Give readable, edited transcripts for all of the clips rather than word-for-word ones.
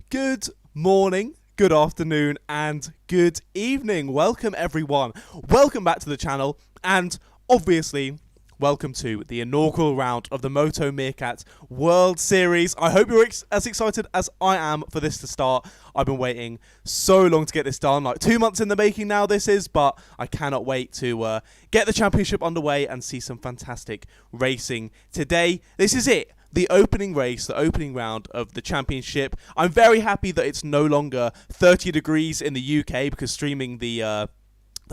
Good morning, good afternoon, and good evening. Welcome, everyone. Welcome back to the channel, and obviously, welcome to the inaugural round of the MotoMeerkat World Series. I hope you're as excited as I am for this to start. I've been waiting so long to get this done, like 2 months in the making now this is, but I cannot wait to get the championship underway and see some fantastic racing today. This is it. The opening race, the opening round of the championship. I'm very happy that it's no longer 30 degrees in the UK because streaming the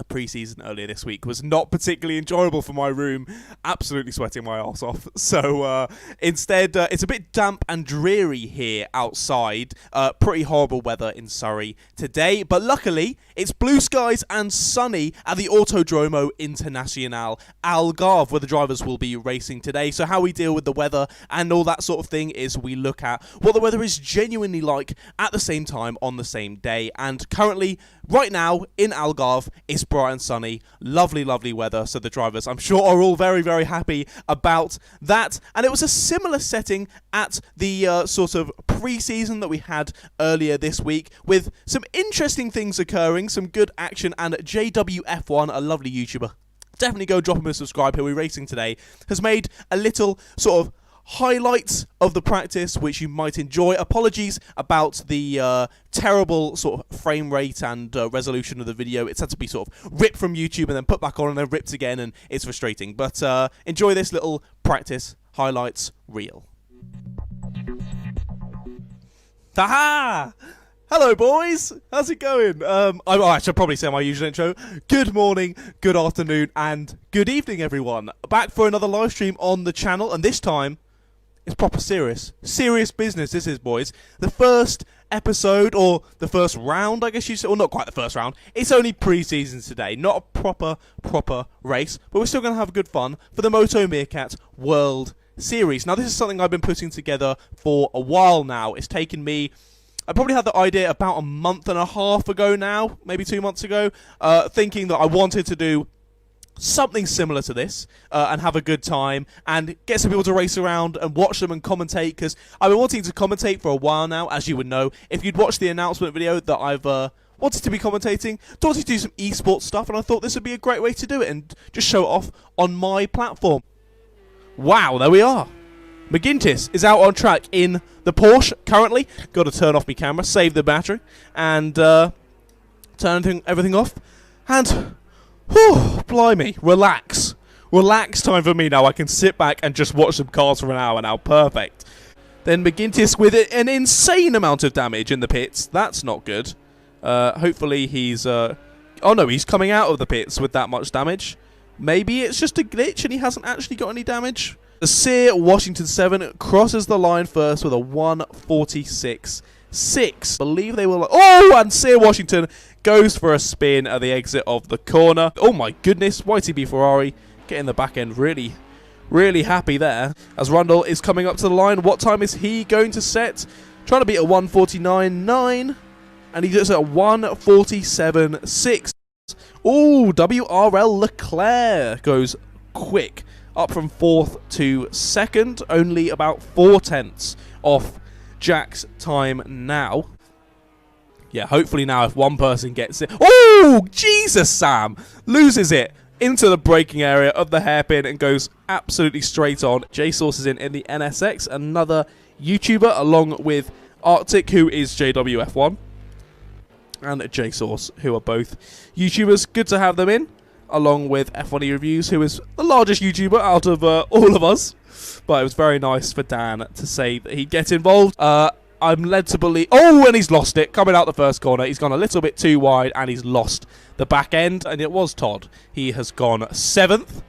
pre-season earlier this week was not particularly enjoyable for my room. Absolutely sweating my arse off. So instead, it's a bit damp and dreary here outside. Pretty horrible weather in Surrey today. But luckily, it's blue skies and sunny at the Autodromo Internacional Algarve, where the drivers will be racing today. So how we deal with the weather and all that sort of thing is we look at what the weather is genuinely like at the same time on the same day. And currently, right now, in Algarve, it's bright and sunny, lovely, lovely weather, so the drivers, I'm sure, are all very, very happy about that. And it was a similar setting at the sort of pre-season that we had earlier this week, with some interesting things occurring, some good action, and JWF1, a lovely YouTuber, definitely go drop him a subscribe, he'll be racing today, has made a little sort of highlights of the practice which you might enjoy. Apologies about the terrible sort of frame rate and resolution of the video. It's had to be sort of ripped from YouTube and then put back on and then ripped again, and it's frustrating. But enjoy this little practice highlights reel. Haha! Hello, boys. How's it going? I should probably say my usual intro. Good morning, good afternoon, and good evening, everyone. Back for another live stream on the channel, and this time it's proper serious business. This is, boys, the first episode, or the first round, I guess you say. Well, not quite the first round. It's only pre-season today, not a proper race, but we're still going to have good fun for the MotoMeerkat World Series. Now, this is something I've been putting together for a while now. It's taken me, I probably had the idea about a month and a half ago now, maybe 2 months ago, thinking that I wanted to do something similar to this and have a good time and get some people to race around and watch them and commentate, because I've been wanting to commentate for a while now, as you would know. If you'd watched the announcement video that I've wanted to be commentating, wanted to do some esports stuff, and I thought this would be a great way to do it and just show it off on my platform. Wow, there we are. McGintis is out on track in the Porsche currently. Got to turn off my camera, save the battery, and turn everything off. And, whew, blimey, relax. Relax time for me now. I can sit back and just watch some cars for an hour now. Perfect. Then McGintis with an insane amount of damage in the pits. That's not good. Hopefully he's... oh no, he's coming out of the pits with that much damage. Maybe it's just a glitch and he hasn't actually got any damage. The Sear Washington 7 crosses the line first with a 1:46.6. Believe they will... Oh, and Sear Washington goes for a spin at the exit of the corner. Oh my goodness, YTB Ferrari getting the back end really happy there. As Rundle is coming up to the line, what time is he going to set? Trying to beat a 1:49.9, and he does it at 1:47.6. Oh, WRL Leclerc goes quick, up from 4th to 2nd, only about 4/10 off Jack's time now. Yeah, hopefully now if one person gets it... Oh, Jesus, Sam! Loses it into the braking area of the hairpin and goes absolutely straight on. JSauce is in the NSX, another YouTuber, along with Arctic, who is JWF1, and JSauce, who are both YouTubers. Good to have them in, along with F1E Reviews, who is the largest YouTuber out of all of us. But it was very nice for Dan to say that he'd get involved. I'm led to believe... Oh, and he's lost it. Coming out the first corner, he's gone a little bit too wide, and he's lost the back end. And it was Todd. He has gone 7th.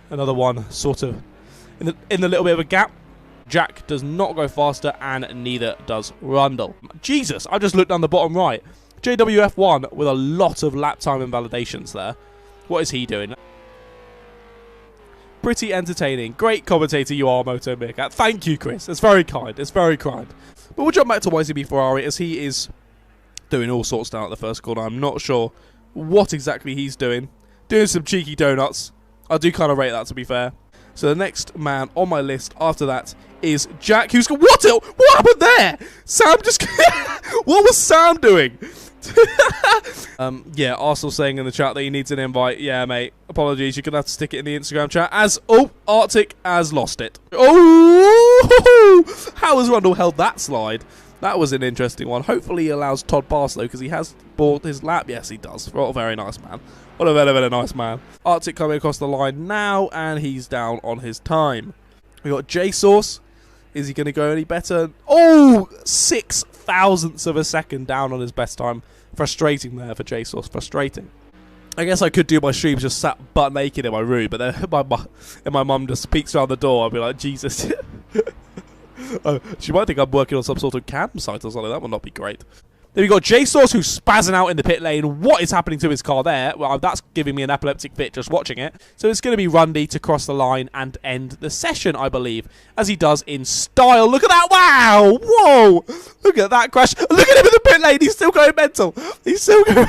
Another one sort of in the little bit of a gap. Jack does not go faster, and neither does Rundle. Jesus, I just looked down the bottom right. JWF1 with a lot of lap time invalidations there. What is he doing? Pretty entertaining. Great commentator you are, MotoMeerkat. Thank you, Chris. It's very kind. It's very kind. But we'll jump back to YCB Ferrari, as he is doing all sorts down at the first corner. I'm not sure what exactly he's doing. Doing some cheeky donuts. I do kind of rate that, to be fair. So the next man on my list after that is Jack, who's... What happened there? Sam just... What was Sam doing? Yeah, Arsenal saying in the chat that he needs an invite. Yeah, mate. Apologies, you're going to have to stick it in the Instagram chat. As... Oh, Arctic has lost it. Oh! How has Rundle held that slide? That was an interesting one. Hopefully he allows Todd pass, though, because he has bought his lap. Yes, he does. What a very nice man. What a very, very nice man. Arctic coming across the line now, and he's down on his time. We got JSauce. Is he going to go any better? Oh, 0.006 of a second down on his best time. Frustrating there for JSauce. Frustrating. I guess I could do my streams just sat butt naked in my room, but then my mum just peeks around the door. I'll be like, Jesus. She might think I'm working on some sort of campsite or something. That would not be great. Then we got JSauce, who's spazzing out in the pit lane. What is happening to his car there? Well, that's giving me an epileptic fit just watching it. So it's going to be Rundy to cross the line and end the session, I believe, as he does in style. Look at that. Wow. Whoa. Look at that crash. Look at him in the pit lane. He's still going mental. He's still going,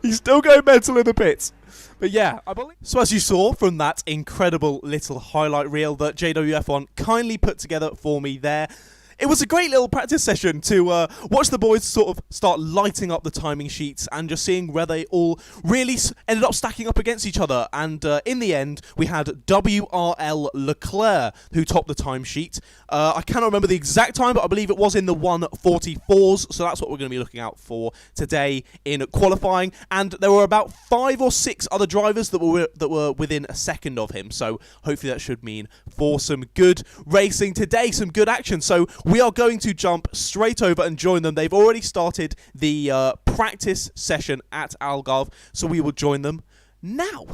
he's still going mental in the pits. But yeah, I believe... So as you saw from that incredible little highlight reel that JWF1 kindly put together for me there, it was a great little practice session to watch the boys sort of start lighting up the timing sheets and just seeing where they all really ended up stacking up against each other. And in the end, we had WRL Leclerc who topped the timesheet. I cannot remember the exact time, but I believe it was in the 1:44s. So that's what we're going to be looking out for today in qualifying. And there were about 5 or 6 other drivers that were within a second of him. So hopefully that should mean for some good racing today, some good action. So we are going to jump straight over and join them. They've already started the practice session at Algarve, so we will join them now.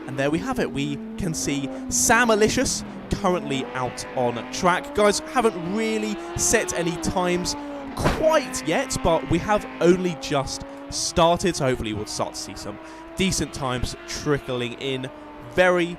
And there we have it. We can see Sam Alicious currently out on track. Guys, haven't really set any times quite yet, but we have only just started, so hopefully we'll start to see some decent times trickling in very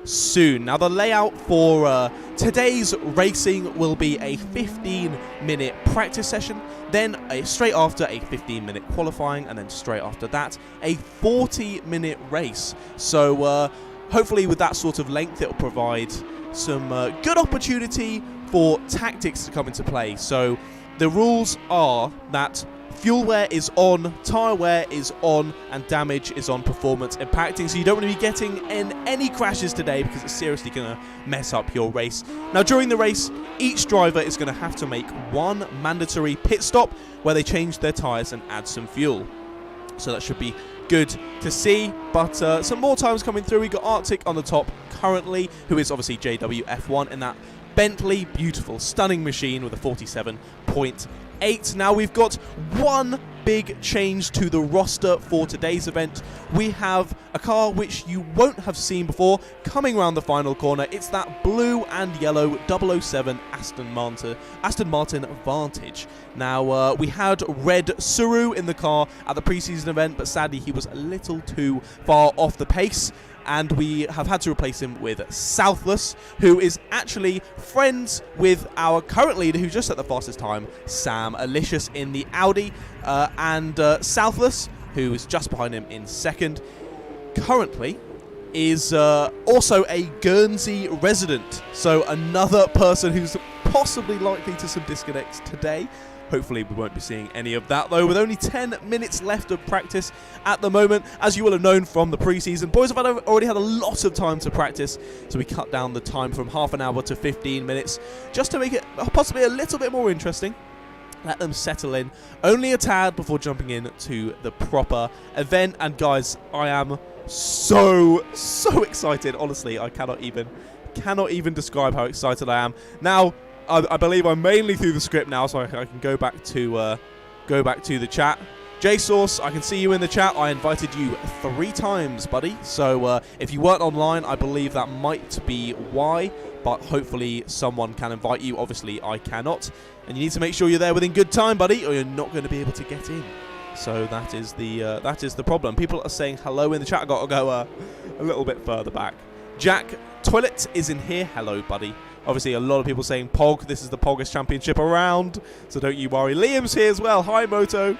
soon. Now the layout for today's racing will be a 15-minute practice session, then straight after a 15-minute qualifying, and then straight after that a 40-minute race. So hopefully with that sort of length it will provide some good opportunity for tactics to come into play. So the rules are that fuel wear is on, tyre wear is on, and damage is on performance impacting. So you don't want to be getting in any crashes today because it's seriously going to mess up your race. Now during the race, each driver is going to have to make one mandatory pit stop where they change their tyres and add some fuel. So that should be good to see, but some more times coming through. We got Arctic on the top currently, who is obviously JWF1 in that Bentley, beautiful, stunning machine with a 47.8. Now we've got one big change to the roster for today's event. We have a car which you won't have seen before coming around the final corner. It's that blue and yellow 007 Aston Martin Vantage. Now we had Red Suru in the car at the preseason event, but sadly he was a little too far off the pace, and we have had to replace him with Southless, who is actually friends with our current leader, who just set the fastest time, Sam Alicious in the Audi, and Southless, who is just behind him in second, currently is also a Guernsey resident, so another person who's possibly likely to some disconnects today. Hopefully we won't be seeing any of that though, with only 10 minutes left of practice at the moment. As you will have known from the preseason, boys have already had a lot of time to practice, so we cut down the time from half an hour to 15 minutes just to make it possibly a little bit more interesting. Let them settle in only a tad before jumping in to the proper event. And guys, I am so excited. Honestly, I cannot even describe how excited I am. Now, I believe I'm mainly through the script now, so I can go back to the chat. JSauce, I can see you in the chat. I invited you 3 times, buddy. So if you weren't online, I believe that might be why. But hopefully someone can invite you. Obviously, I cannot. And you need to make sure you're there within good time, buddy, or you're not going to be able to get in. So that is the problem. People are saying hello in the chat. I've got to go a little bit further back. Jack Toilet is in here. Hello, buddy. Obviously, a lot of people saying Pog. This is the Poggest Championship around, so don't you worry. Liam's here as well. Hi, Moto.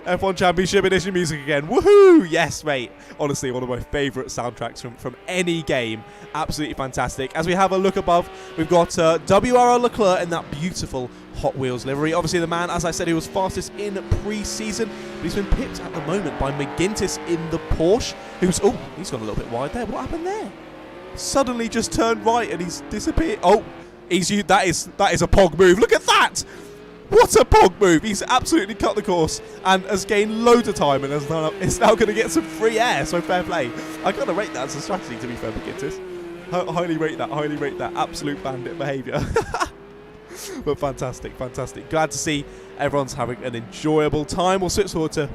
F1 Championship Edition music again. Woohoo! Yes, mate. Honestly, one of my favourite soundtracks from any game. Absolutely fantastic. As we have a look above, we've got WRL Leclerc in that beautiful Hot Wheels livery. Obviously, the man, as I said, who was fastest in pre-season, but he's been pipped at the moment by McGuinness in the Porsche, who's... Oh, he's gone a little bit wide there. What happened there? Suddenly just turned right and he's disappeared. Oh, that is a Pog move. Look at that! What a Pog move! He's absolutely cut the course and has gained loads of time and is now going to get some free air. So fair play. I kind of rate that as a strategy, to be fair, McGuinness. Highly rate that. Highly rate that. Absolute bandit behaviour. But fantastic, fantastic. Glad to see everyone's having an enjoyable time. We'll switch forward to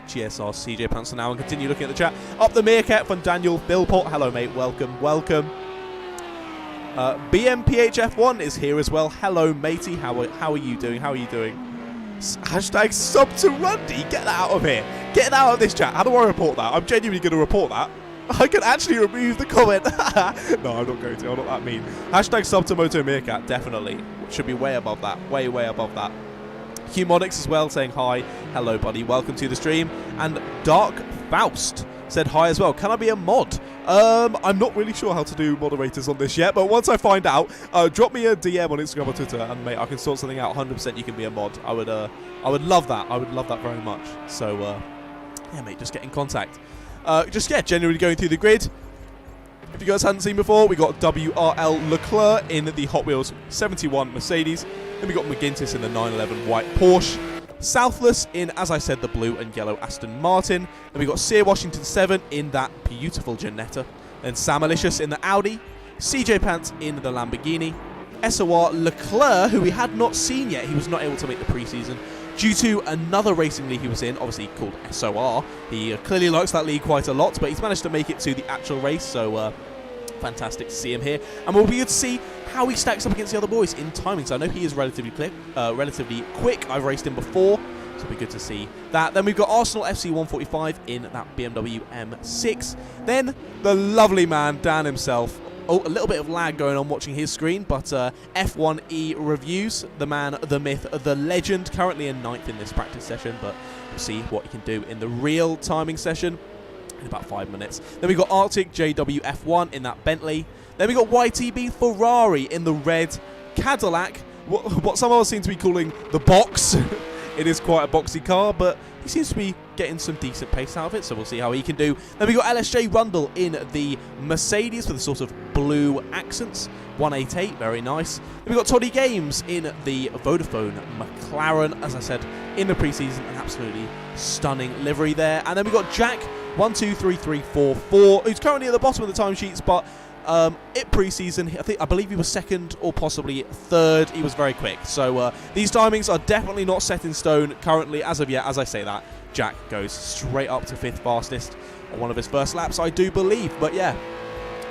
GSR CJ Panzer now and continue looking at the chat. Up the Meerkat from Daniel Billport. Hello, mate. Welcome, welcome. BMPHF1 is here as well. Hello, matey. How are you doing? How are you doing? Hashtag sub to Rundy. Get that out of here. Get that out of this chat. How do I report that? I'm genuinely going to report that. I can actually remove the comment. No, I'm not going to. I'm not that mean. Hashtag sub to MotoMeerkat. Definitely. Should be way above that. Way above that. Humonics as well saying hi. Hello, buddy. Welcome to the stream. And Dark Faust said hi as well. Can I be a mod? I'm not really sure how to do moderators on this yet, but once I find out, drop me a DM on Instagram or Twitter, and mate, I can sort something out. 100% you can be a mod. I would love that. I would love that very much. So, yeah, mate, just get in contact. Genuinely going through the grid. If you guys hadn't seen before, we got WRL Leclerc in the Hot Wheels 71 Mercedes. Then we got McGuinness in the 911 white Porsche. Southless in, as I said, the blue and yellow Aston Martin. Then we got Sear Washington 7 in that beautiful Ginetta. Then Sam Alicious in the Audi. CJ Pants in the Lamborghini. SOR Leclerc, who we had not seen yet. He was not able to make the preseason due to another racing league he was in, obviously called SOR. He clearly likes that league quite a lot, but he's managed to make it to the actual race, so fantastic to see him here. And we'll be able to see how he stacks up against the other boys in timing. So I know he is relatively quick. I've raced him before, so it'll be good to see that. Then we've got Arsenal FC 145 in that BMW M6. Then the lovely man, Dan himself. a little bit of lag going on watching his screen, but F1E Reviews, the man, the myth, the legend, currently in 9th in this practice session, but we'll see what he can do in the real timing session in about 5 minutes. Then we got Arctic JWF1 in that Bentley. Then we got YTB Ferrari in the red Cadillac, what some of us seem to be calling the box. It is quite a boxy car, but he seems to be getting some decent pace out of it, so we'll see how he can do. Then we got LSJ Rundle in the Mercedes with the sort of blue accents. 188, very nice. Then we got Toddy Games in the Vodafone McLaren, as I said, in the preseason, an absolutely stunning livery there. And then we got Jack 123344, who's currently at the bottom of the timesheets, but at pre-season, I believe he was second or possibly third. He was very quick. So these timings are definitely not set in stone currently as of yet. As I say that, Jack goes straight up to 5th fastest on one of his first laps, I do believe. But yeah,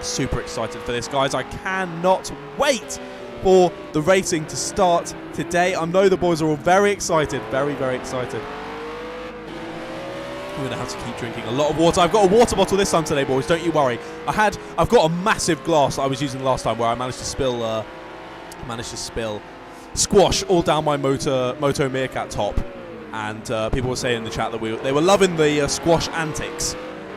super excited for this, guys. I cannot wait for the racing to start today. I know the boys are all very excited. Very, very excited. I'm going to have to keep drinking a lot of water. I've got a water bottle this time today, boys. Don't you worry. I've got a massive glass that I was using last time where I managed to spill squash all down my MotoMeerkat top. And people were saying in the chat that they were loving the squash antics.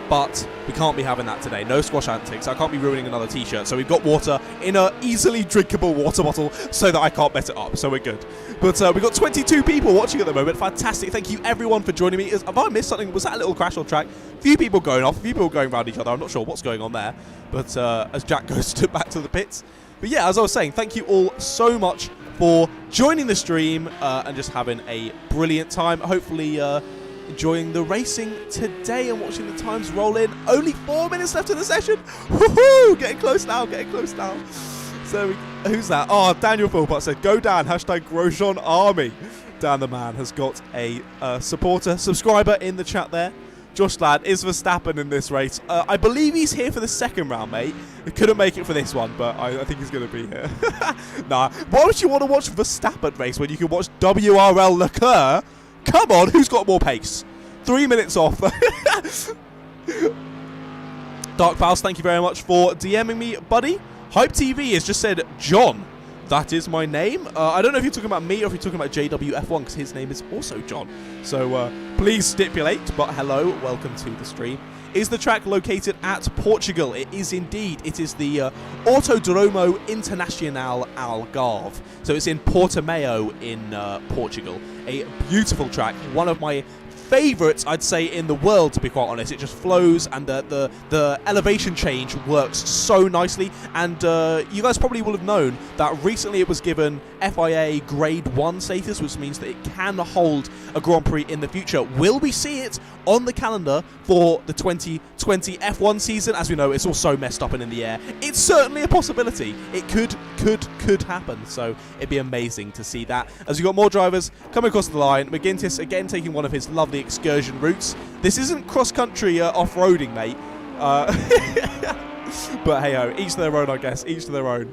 But we can't be having that today. No squash antics. I can't be ruining another t-shirt. So we've got water in a easily drinkable water bottle so that I can't mess it up. So we're good. But we've got 22 people watching at the moment. Fantastic. Thank you everyone for joining me. Have I missed something? Was that a little crash on track? A few people going off. A few people going around each other. I'm not sure what's going on there. But as Jack goes back to the pits. But yeah, as I was saying, thank you all so much for joining the stream and just having a brilliant time. Hopefully enjoying the racing today and watching the times roll in. Only 4 minutes left in the session. Woohoo! Getting close now, getting close now. So, who's that? Oh, Daniel Philpott said, go Dan, hashtag Grosjean Army. Dan the man has got a subscriber in the chat there. Josh Ladd is Verstappen in this race. I believe he's here for the second round, mate. He couldn't make it for this one, but I think he's going to be here. Nah, why would you want to watch Verstappen race when you can watch WRL Leclerc? Come on, who's got more pace? 3 minutes off. Dark Faust, thank you very much for DMing me, buddy. Hype TV has just said, John. That is my name. I don't know if you're talking about me or if you're talking about JWF1, because his name is also John. So please stipulate, but hello, welcome to the stream. Is the track located at Portugal? It is indeed. It is the Autodromo Internacional Algarve. So it's in Portimao in Portugal. A beautiful track. One of my favourites, I'd say, in the world, to be quite honest. It just flows, and the elevation change works so nicely. And you guys probably will have known that recently it was given FIA Grade 1 status, which means that it can hold a Grand Prix in the future. Will we see it on the calendar for the 2020 F1 season? As we know, it's all so messed up and in the air. It's certainly a possibility. It could happen. So it'd be amazing to see that. As we've got more drivers coming across the line. McGintis again taking one of his lovely excursion routes. This isn't cross-country off-roading, mate. But hey-ho, each to their own, I guess. Each to their own.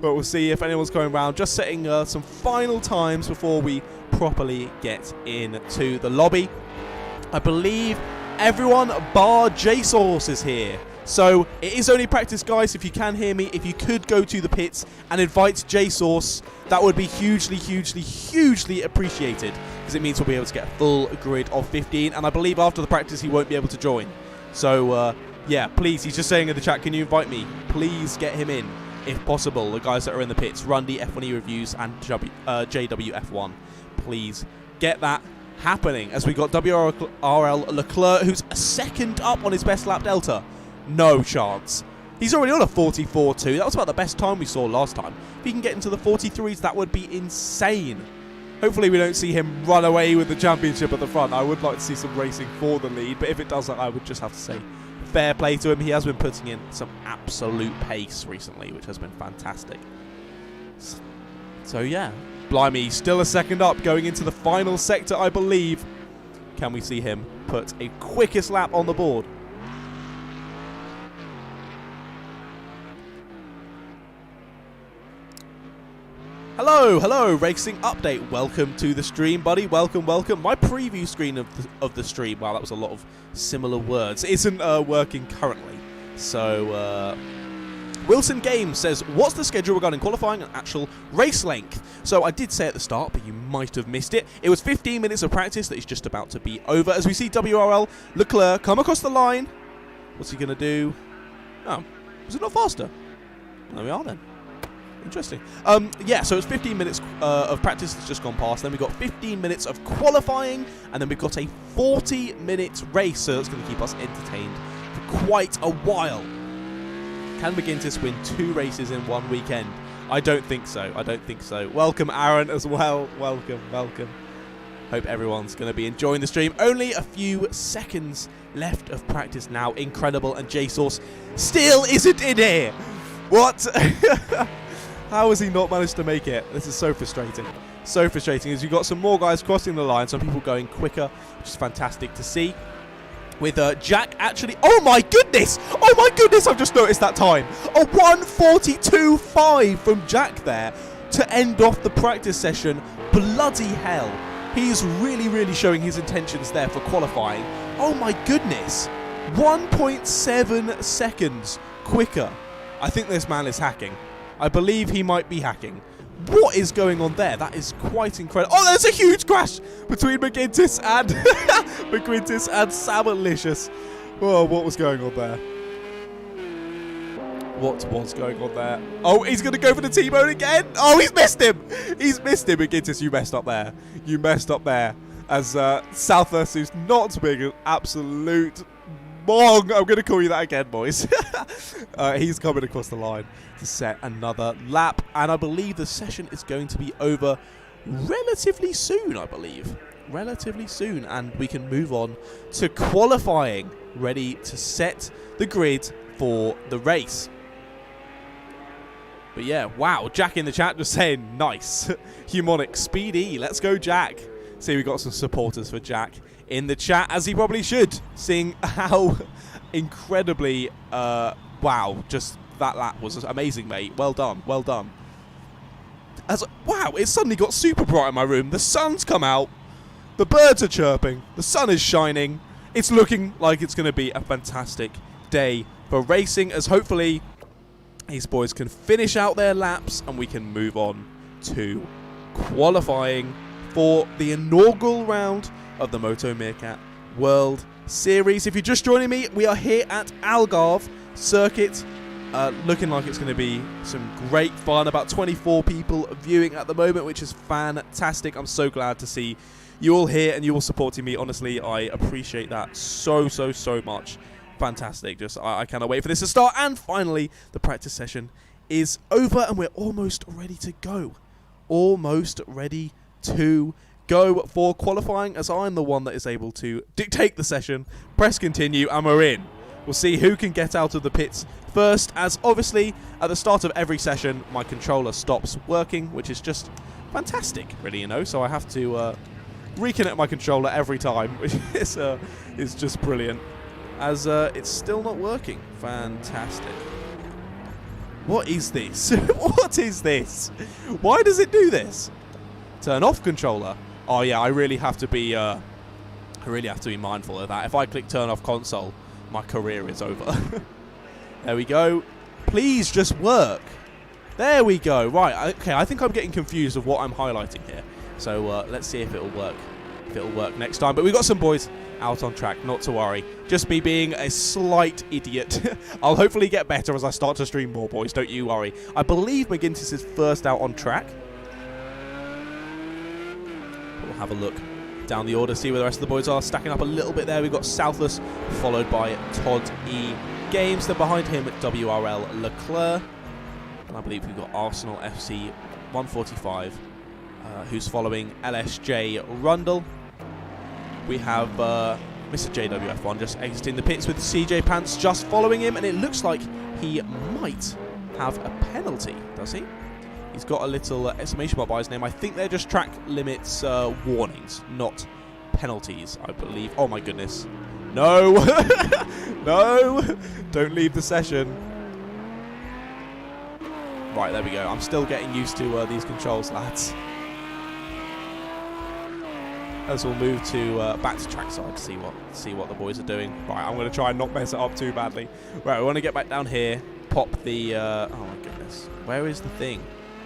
But we'll see if anyone's going around. Just setting some final times before we properly get into the lobby. I believe everyone bar JSauce is here. So it is only practice, guys. If you can hear me, if you could go to the pits and invite JSauce, that would be hugely, hugely, hugely appreciated, because it means we'll be able to get a full grid of 15. And I believe after the practice, he won't be able to join. So yeah, please, he's just saying in the chat, can you invite me? Please get him in, if possible. The guys that are in the pits, Rundy, F1E Reviews, and JWF1. Please get that happening, as we got WRL Leclerc, who's a second up on his best lap delta. No chance. He's already on a 44.2. That was about the best time we saw last time. If he can get into the 43s, that would be insane. Hopefully we don't see him run away with the championship at the front. I would like to see some racing for the lead, but if it doesn't, I would just have to say fair play to him. He has been putting in some absolute pace recently, which has been fantastic. So yeah, blimey, still a second up going into the final sector, I believe. Can we see him put a quickest lap on the board? Hello, racing update. Welcome to the stream, buddy. Welcome. My preview screen of the stream, wow, that was a lot of similar words, isn't working currently. So Wilson Games says, what's the schedule regarding qualifying and actual race length? So I did say at the start, but you might have missed it. It was 15 minutes of practice that is just about to be over. As we see WRL Leclerc come across the line. What's he going to do? Oh, was it not faster? There we are then. Interesting. Yeah, so it's 15 minutes of practice that's just gone past. Then we've got 15 minutes of qualifying. And then we've got a 40-minute race. So that's going to keep us entertained for quite a while. Can McGintis win 2 races in one weekend? I don't think so. I don't think so. Welcome, Aaron, as well. Welcome, welcome. Hope everyone's going to be enjoying the stream. Only a few seconds left of practice now. Incredible. And JSauce still isn't in here. What? How has he not managed to make it? This is so frustrating. So frustrating as you've got some more guys crossing the line. Some people going quicker, which is fantastic to see. With Jack actually... Oh my goodness! Oh my goodness, I've just noticed that time. A 1:42.5 from Jack there to end off the practice session. Bloody hell. He's really, really showing his intentions there for qualifying. Oh my goodness. 1.7 seconds quicker. I think this man is hacking. I believe he might be hacking. What is going on there? That is quite incredible. Oh, there's a huge crash between McGintis and McGintis and Salmonlicious. Oh, what was going on there? What was going on there? Oh, he's going to go for the T-bone again. Oh, he's missed him. He's missed him. McGintis, you messed up there. You messed up there. As Southus, who's not being an absolute bong. I'm going to call you that again, boys. He's coming across the line to set another lap. And I believe the session is going to be over relatively soon, I believe. Relatively soon. And we can move on to qualifying. Ready to set the grid for the race. But yeah, wow. Jack in the chat just saying, nice. Humonic, speedy. Let's go, Jack. See, we got some supporters for Jack in the chat, as he probably should, seeing how incredibly, wow, just that lap was amazing, mate. Well done, well done. Wow, it suddenly got super bright in my room. The sun's come out, the birds are chirping, the sun is shining. It's looking like it's going to be a fantastic day for racing, as hopefully these boys can finish out their laps and we can move on to qualifying for the inaugural round of the MotoMeerkat World Series. If you're just joining me, we are here at Algarve circuit, looking like it's going to be some great fun. About 24 people viewing at the moment, which is fantastic. I'm so glad to see you all here and you all supporting me. Honestly, I appreciate that so much. Fantastic. Just I cannot wait for this to start. And finally, the practice session is over and we're almost ready to go. Almost ready to go for qualifying, as I'm the one that is able to dictate the session. Press continue and we're in. We'll see who can get out of the pits first, as obviously at the start of every session my controller stops working, which is just fantastic, really, you know. So I have to reconnect my controller every time, which is just brilliant, as it's still not working. Fantastic. What is this? What is this? Why does it do this? Turn off controller. Oh yeah, I really have to be mindful of that. If I click turn off console, my career is over. There we go. Please just work. There we go. Right. Okay, I think I'm getting confused of what I'm highlighting here. So let's see if it'll work. If it'll work next time. But we've got some boys out on track, not to worry. Just me being a slight idiot. I'll hopefully get better as I start to stream more, boys. Don't you worry. I believe McGintis is first out on track. We'll have a look down the order, see where the rest of the boys are. Stacking up a little bit there. We've got Southless, followed by Todd E. Games. Then behind him, WRL Leclerc. And I believe we've got Arsenal FC 145, who's following LSJ Rundle. We have Mr. JWF1 just exiting the pits with CJ Pants just following him. And it looks like he might have a penalty, does he? He's got a little exclamation mark by his name. I think they're just track limits warnings, not penalties, I believe. Oh my goodness. No! No! Don't leave the session. Right, there we go. I'm still getting used to these controls, lads. As we'll move to back to trackside to see what the boys are doing. Right, I'm going to try and not mess it up too badly. Right, we want to get back down here. pop the... oh my goodness. Where is the thing?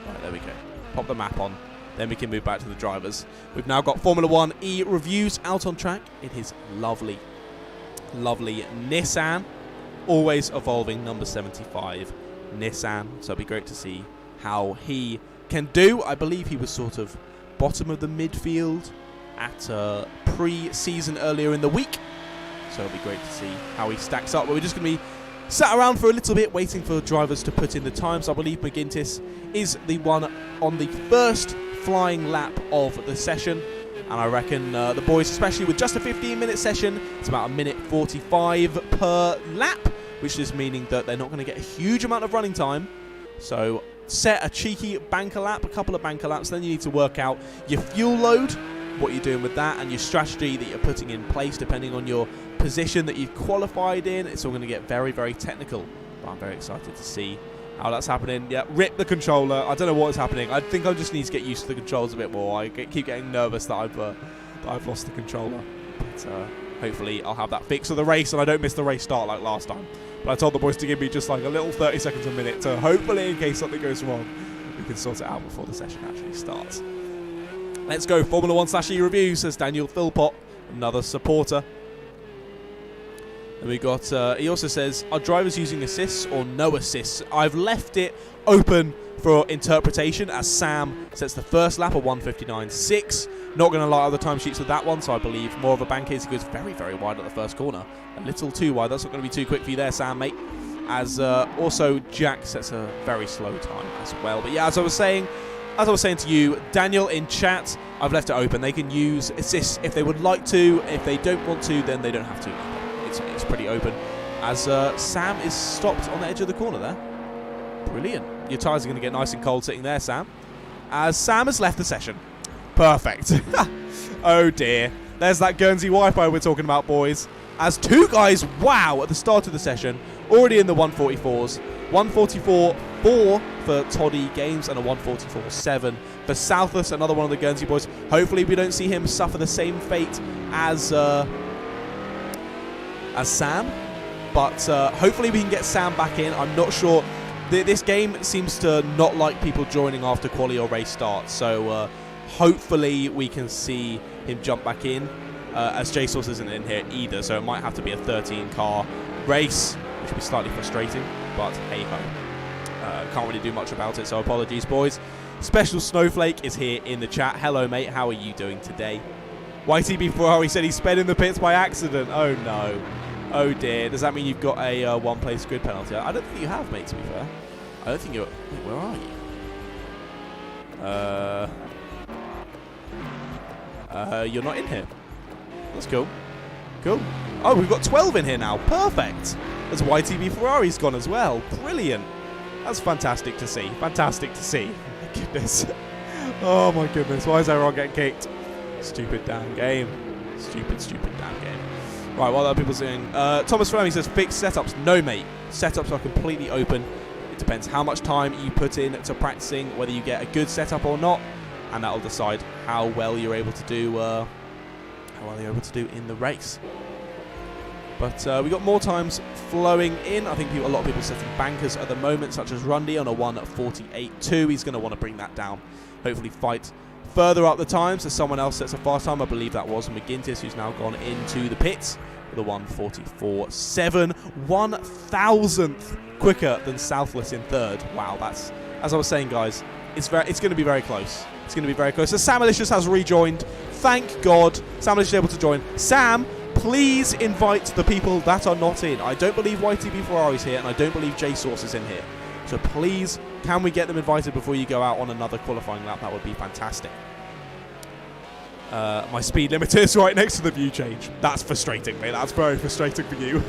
Right, there we go. Pop the map on. Then we can move back to the drivers. We've now got Formula 1 E reviews out on track in his lovely, lovely Nissan. Always evolving number 75 Nissan. So it'll be great to see how he can do. I believe he was sort of bottom of the midfield at pre-season earlier in the week. So it'll be great to see how he stacks up. But we're just going to be sat around for a little bit waiting for drivers to put in the times. I believe McGuinness is the one on the first flying lap of the session, and I reckon the boys, especially with just a 15-minute session, it's about 1:45 per lap, which is meaning that they're not going to get a huge amount of running time. So set a cheeky banker lap, a couple of banker laps, then you need to work out your fuel load, what you're doing with that, and your strategy that you're putting in place depending on your position that you've qualified in. It's all going to get very, very technical, but I'm very excited to see how that's happening. Yeah, rip the controller. I don't know what is happening. I think I just need to get used to the controls a bit more. I keep getting nervous that I've lost the controller. But hopefully I'll have that fixed for the race and I don't miss the race start like last time. But I told the boys to give me just like a little 30 seconds a minute to hopefully, in case something goes wrong, we can sort it out before the session actually starts. Let's go. Formula 1/E review, says Daniel Philpott, another supporter. And we got, he also says, are drivers using assists or no assists? I've left it open for interpretation as Sam sets the first lap at 1:59.6. Not going to lie, other timesheets with that one, so I believe more of a bank is. He goes very, very wide at the first corner. A little too wide. That's not going to be too quick for you there, Sam, mate. As also Jack sets a very slow time as well. But yeah, as I was saying to you, Daniel, in chat, I've left it open. They can use assists if they would like to. If they don't want to, then they don't have to. It's pretty open. As Sam is stopped on the edge of the corner there. Brilliant. Your tyres are going to get nice and cold sitting there, Sam. As Sam has left the session. Perfect. Oh dear. There's that Guernsey Wi-Fi we're talking about, boys. As two guys, wow, at the start of the session, already in the 144s. 144.4 for Toddy Games and a 144.7 for Southless, another one of the Guernsey boys. Hopefully we don't see him suffer the same fate as Sam, but hopefully we can get Sam back in. I'm not sure. This game seems to not like people joining after quali or race starts, so hopefully we can see him jump back in, as JSauce isn't in here either, so it might have to be a 13-car race, which would be slightly frustrating, but hey-ho. Can't really do much about it, so apologies, boys. Special Snowflake is here in the chat. Hello, mate. How are you doing today? YTB Ferrari said he sped in the pits by accident. Oh, no. Oh, dear. Does that mean you've got a one-place grid penalty? I don't think you have, mate, to be fair. I don't think you're... Wait, where are you? You're not in here. That's cool. Cool. Oh, we've got 12 in here now. Perfect. As YTB Ferrari's gone as well. Brilliant. That's fantastic to see. Fantastic to see. Oh, my goodness. Oh, my goodness. Why is everyone getting kicked? Stupid damn game. Stupid, stupid damn game. Right, what are people saying? Thomas Fleming says, fixed setups. No, mate. Setups are completely open. It depends how much time you put in to practicing, whether you get a good setup or not, and that will decide how well you're able to do in the race. But we got more times flowing in. I think a lot of people setting bankers at the moment, such as Rundy on a 1:48.2. He's going to want to bring that down. Hopefully fight further up the times as someone else sets a fast time. I believe that was McGuinness, who's now gone into the pits with a 1:44.7. 1,000th quicker than Southless in third. Wow, that's, as I was saying, guys, it's going to be very close. It's going to be very close. So Sam Alicious has rejoined. Thank God Sam Alicious is able to join. Sam, please invite the people that are not in. I don't believe YTB Ferrari's here, and I don't believe JSauce is in here. So please, can we get them invited before you go out on another qualifying lap? That would be fantastic. My speed limiter is right next to the view change. That's frustrating, mate. That's very frustrating for you.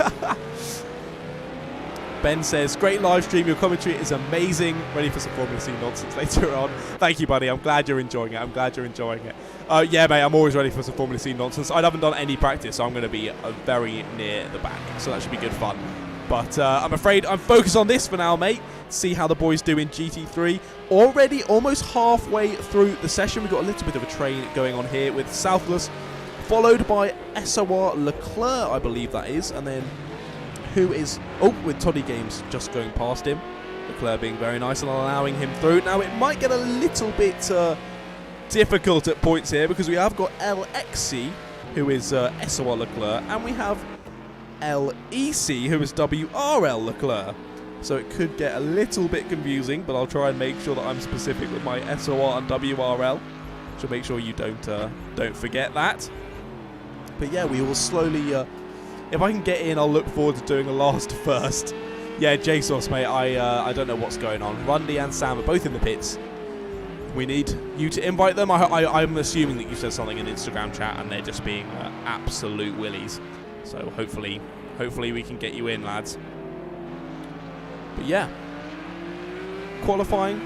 Ben says, great live stream. Your commentary is amazing. Ready for some Formula C nonsense later on. Thank you, buddy. I'm glad you're enjoying it. I'm glad you're enjoying it. Yeah, mate, I'm always ready for some Formula C nonsense. I haven't done any practice, so I'm going to be very near the back. So that should be good fun. But I'm afraid I'm focused on this for now, mate. See how the boys do in GT3. Already almost halfway through the session. We've got a little bit of a train going on here with Southless, followed by SOR Leclerc, I believe that is. And then who is... Oh, with Toddy Games just going past him. Leclerc being very nice and allowing him through. Now, it might get a little bit difficult at points here because we have got LXC, who is SOR Leclerc, and we have LEC, who is WRL Leclerc. So it could get a little bit confusing, but I'll try and make sure that I'm specific with my SOR and WRL. So make sure you don't forget that. But yeah, we will slowly... if I can get in, I'll look forward to doing a last first. Yeah, JSauce, mate, I don't know what's going on. Rundy and Sam are both in the pits. We need you to invite them. I'm assuming that you said something in Instagram chat and they're just being absolute willies. So hopefully we can get you in, lads. But yeah, qualifying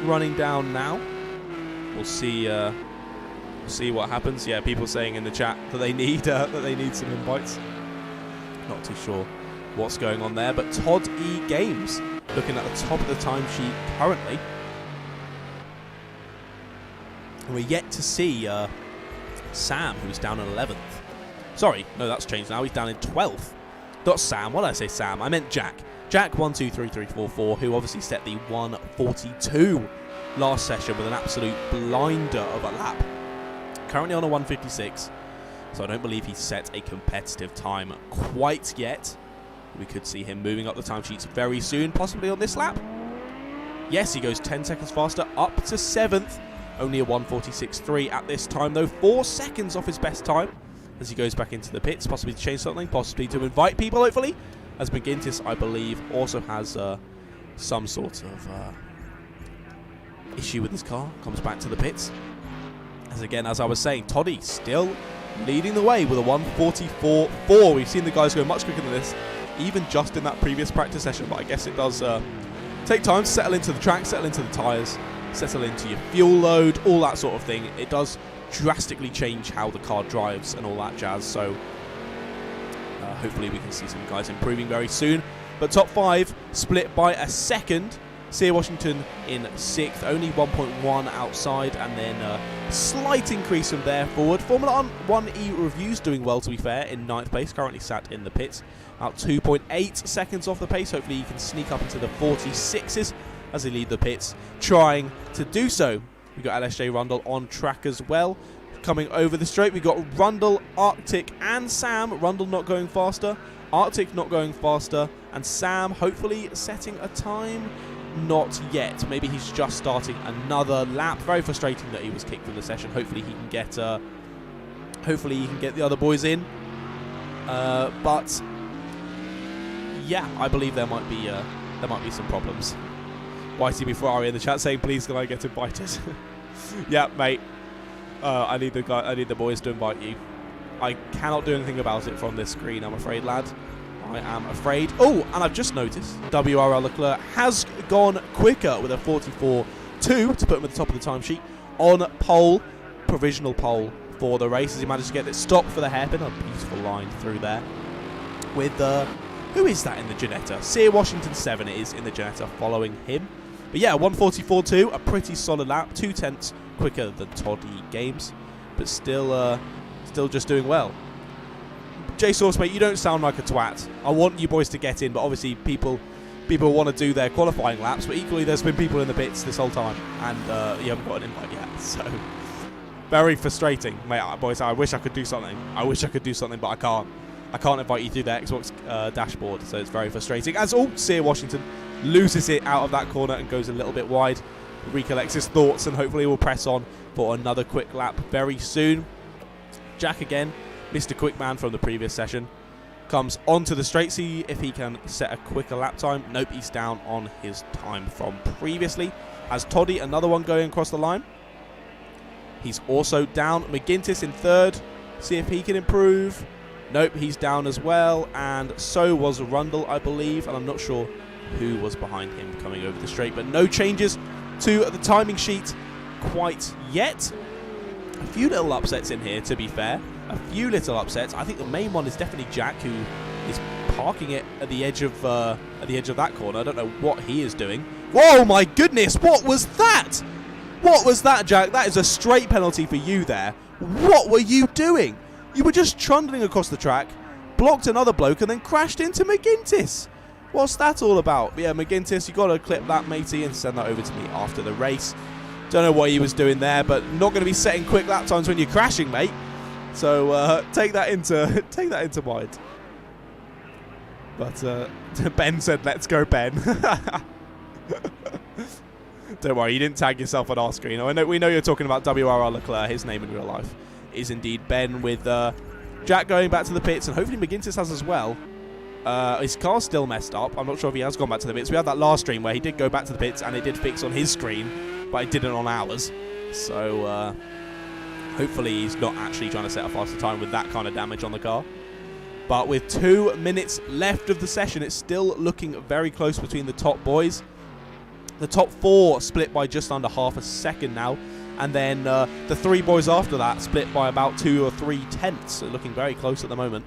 running down now. We'll see what happens. Yeah, people saying in the chat that they need some invites. Not too sure what's going on there, but Todd E Games looking at the top of the timesheet currently. And we're yet to see Sam, who's down in 11th. Sorry, no, that's changed now. He's down in 12th. Not Sam. What did I say, Sam? I meant Jack. Jack 123344, who obviously set the 142 last session with an absolute blinder of a lap. Currently on a 156, so I don't believe he's set a competitive time quite yet. We could see him moving up the timesheets very soon, possibly on this lap. Yes, he goes 10 seconds faster, up to 7th. Only a 146.3 at this time, though. 4 seconds off his best time as he goes back into the pits, possibly to change something, possibly to invite people, hopefully. As McGintis, I believe, also has some sort of issue with his car. Comes back to the pits. As again, as I was saying, Toddy still leading the way with a 144.4. We've seen the guys go much quicker than this, even just in that previous practice session. But I guess it does take time to settle into the track, settle into the tyres, settle into your fuel load, all that sort of thing. It does drastically change how the car drives and all that jazz. So hopefully we can see some guys improving very soon. But top 5 split by a second. Sear Washington in 6th, only 1.1 outside, and then a slight increase from there forward. Formula 1 E Reviews doing well, to be fair, in 9th place, currently sat in the pits. About 2.8 seconds off the pace. Hopefully he can sneak up into the 46s as they lead the pits, trying to do so. We've got LSJ Rundle on track as well. Coming over the straight, we've got Rundle, Arctic, and Sam. Rundle not going faster, Arctic not going faster, and Sam hopefully setting a time. Not yet. Maybe he's just starting another lap. Very frustrating that he was kicked from the session. Hopefully he can get the other boys in. But yeah, I believe there might be some problems. YCB Ferrari in the chat saying, "Please, can I get invited?" Yeah, mate. I need the boys to invite you. I cannot do anything about it from this screen, I'm afraid, lad. I am afraid. Oh, and I've just noticed WRL Leclerc has gone quicker with a 44.2 to put him at the top of the timesheet on pole, provisional pole for the race as he managed to get it stopped for the hairpin. A beautiful line through there. With who is that in the Ginetta? Sear Washington 7 it is in the Ginetta following him. But yeah, 144.2, a pretty solid lap, 2/10 quicker than Toddy Games, but still just doing well. JSauce, mate, you don't sound like a twat. I want you boys to get in, but obviously people want to do their qualifying laps, but equally there's been people in the pits this whole time, and you haven't got an invite yet, so very frustrating. Mate, boys, I wish I could do something. But I can't. I can't invite you through the Xbox dashboard, so it's very frustrating. As Sear Washington loses it out of that corner and goes a little bit wide. Recollects his thoughts and hopefully will press on for another quick lap very soon. Jack again, Mr. Quickman from the previous session, comes onto the straight, see if he can set a quicker lap time. Nope, he's down on his time from previously. As Toddy, another one going across the line. He's also down. McGintis in 3rd, see if he can improve. Nope, he's down as well, and so was Rundle, I believe, and I'm not sure who was behind him coming over the straight, but no changes to the timing sheet quite yet. A few little upsets in here, to be fair. A few little upsets. I think the main one is definitely Jack, who is parking it at the edge of that corner. I don't know what he is doing. Whoa, my goodness! What was that? What was that, Jack? That is a straight penalty for you there. What were you doing? You were just trundling across the track, blocked another bloke and then crashed into McGintis. What's that all about? But yeah, McGintis, you got to clip that, matey, and send that over to me after the race. Don't know what he was doing there, but not going to be setting quick lap times when you're crashing, mate. So take that into mind. But Ben said, "Let's go, Ben." Don't worry, you didn't tag yourself on our screen. We know you're talking about WRL Leclerc. His name in real life is indeed Ben, with Jack going back to the pits, and hopefully McGintis has as well. His car's still messed up. I'm not sure if he has gone back to the pits. We had that last stream where he did go back to the pits, and it did fix on his screen, but it didn't on ours. So hopefully he's not actually trying to set a faster time with that kind of damage on the car. But with 2 minutes left of the session, it's still looking very close between the top boys. The top 4 split by just under half a second now. And then the 3 boys after that split by about 2 or 3 tenths. So looking very close at the moment.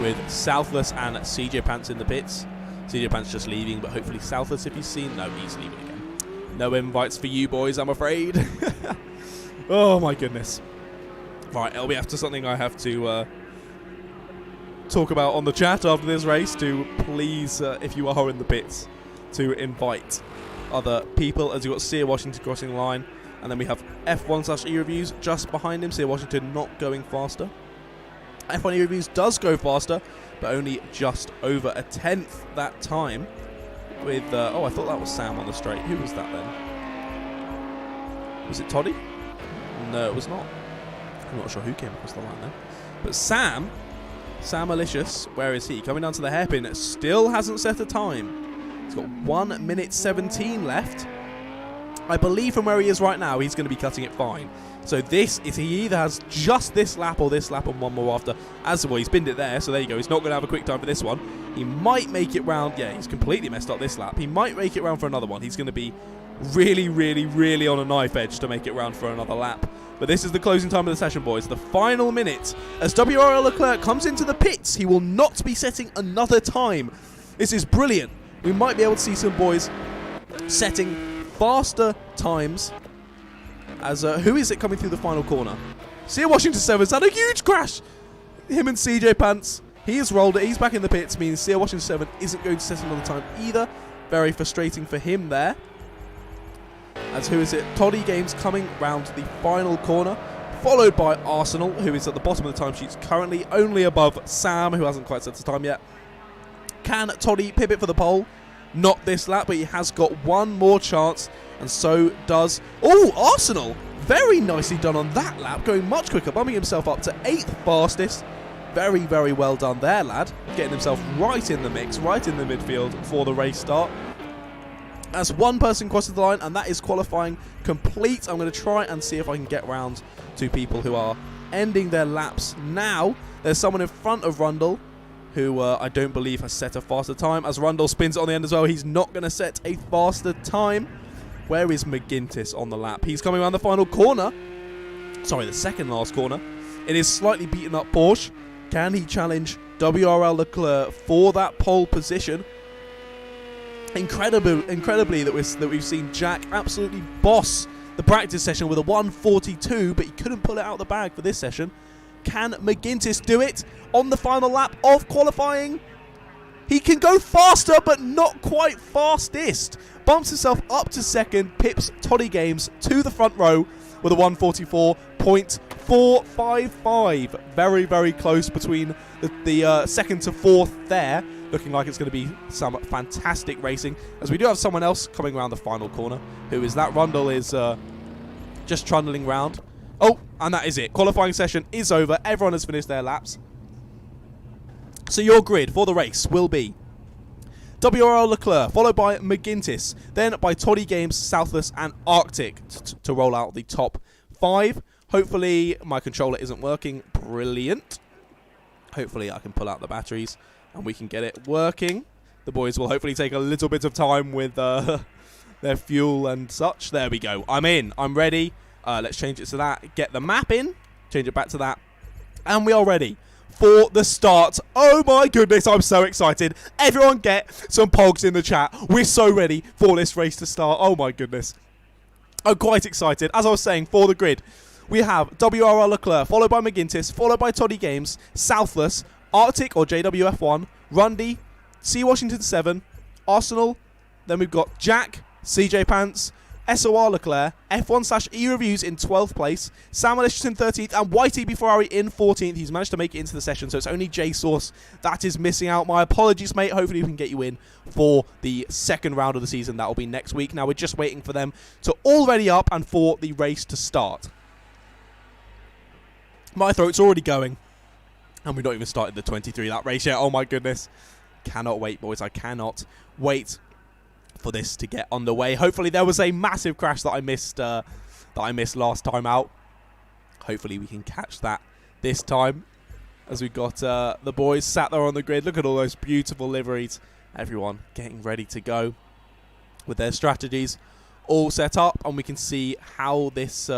With Southless and CJ Pants in the pits. CJ Pants just leaving, but hopefully Southless, if he's seen. No, he's leaving again. No invites for you boys, I'm afraid. Oh my goodness. Right, it'll be after something I have to talk about on the chat after this race. To please, if you are in the pits, to invite other people, as you've got Sear Washington crossing the line, and then we have F1/E reviews just behind him. Sear Washington not going faster. F1 reviews does go faster, but only just over a tenth that time. With oh, I thought that was Sam on the straight. Who was that then? Was it Toddy? No, it was not. I'm not sure who came across the line then. But Sam Malicious, where is he? Coming down to the hairpin, still hasn't set a time. He's got 1 minute 17 left. I believe from where he is right now, he's going to be cutting it fine. So this is, he either has just this lap or this lap and one more after. As well, he's binned it there, so there you go. He's not going to have a quick time for this one. He might make it round. Yeah, he's completely messed up this lap. He might make it round for another one. He's going to be really, really, really on a knife edge to make it round for another lap. But this is the closing time of the session, boys. The final minute. As WRL Leclerc comes into the pits, he will not be setting another time. This is brilliant. We might be able to see some boys setting faster times. As who is it coming through the final corner? Sear Washington 7's had a huge crash. Him and CJ Pants. He has rolled it. He's back in the pits, meaning Sear Washington 7 isn't going to set another time either. Very frustrating for him there. As who is it? Toddy Games coming round the final corner, followed by Arsenal, who is at the bottom of the timesheets currently, only above Sam, who hasn't quite set the time yet. Can Toddy pivot for the pole? Not this lap, but he has got one more chance, and so does... Oh, Arsenal! Very nicely done on that lap, going much quicker, bumping himself up to 8th fastest. Very, very well done there, lad. Getting himself right in the mix, right in the midfield for the race start. As one person crosses the line, and that is qualifying complete. I'm going to try and see if I can get round to people who are ending their laps now. There's someone in front of Rundle, who I don't believe has set a faster time. As Rundle spins it on the end as well, he's not going to set a faster time. Where is McGintis on the lap? He's coming around the final corner. Sorry, the second last corner. It is slightly beaten up Porsche. Can he challenge WRL Leclerc for that pole position? Incredibly that we've seen Jack absolutely boss the practice session with a 1:42, but he couldn't pull it out of the bag for this session. Can McGintis do it on the final lap of qualifying? He can go faster, but not quite fastest. Bumps himself up to second, pips Toddy Games to the front row with a 1:44.455. Very, very close between the second to fourth there. Looking like it's going to be some fantastic racing, as we do have someone else coming around the final corner. Who is that? Rundle is just trundling round. Oh, and that is it. Qualifying session is over. Everyone has finished their laps. So your grid for the race will be WRL Leclerc, followed by McGintis, then by Toddy Games, Southless, and Arctic to roll out the top 5. Hopefully my controller isn't working. Brilliant. Hopefully I can pull out the batteries and we can get it working. The boys will hopefully take a little bit of time with their fuel and such. There we go. I'm in. I'm ready. Let's change it to that. Get the map in. Change it back to that. And we are ready for the start. Oh my goodness, I'm so excited. Everyone get some pogs in the chat. We're so ready for this race to start. Oh my goodness. I'm quite excited. As I was saying, for the grid, we have WRR Leclerc, followed by McGintis, followed by Toddy Games, Southless, Arctic or JWF1, Rundy, C Washington 7, Arsenal. Then we've got Jack, CJ Pants, SOR Leclerc, F1/E Reviews in 12th place, Sam Malicious in 13th, and YTB Ferrari in 14th. He's managed to make it into the session, so it's only J Source that is missing out. My apologies, mate. Hopefully we can get you in for the second round of the season. That will be next week. Now we're just waiting for them to all ready up and for the race to start. My throat's already going, and we've not even started the 23 lap race yet. Oh my goodness. Cannot wait, boys. I cannot wait for this to get underway. Hopefully there was a massive crash that I missed last time out. Hopefully we can catch that this time, as we've got the boys sat there on the grid. Look at all those beautiful liveries. Everyone getting ready to go with their strategies all set up, and we can see how this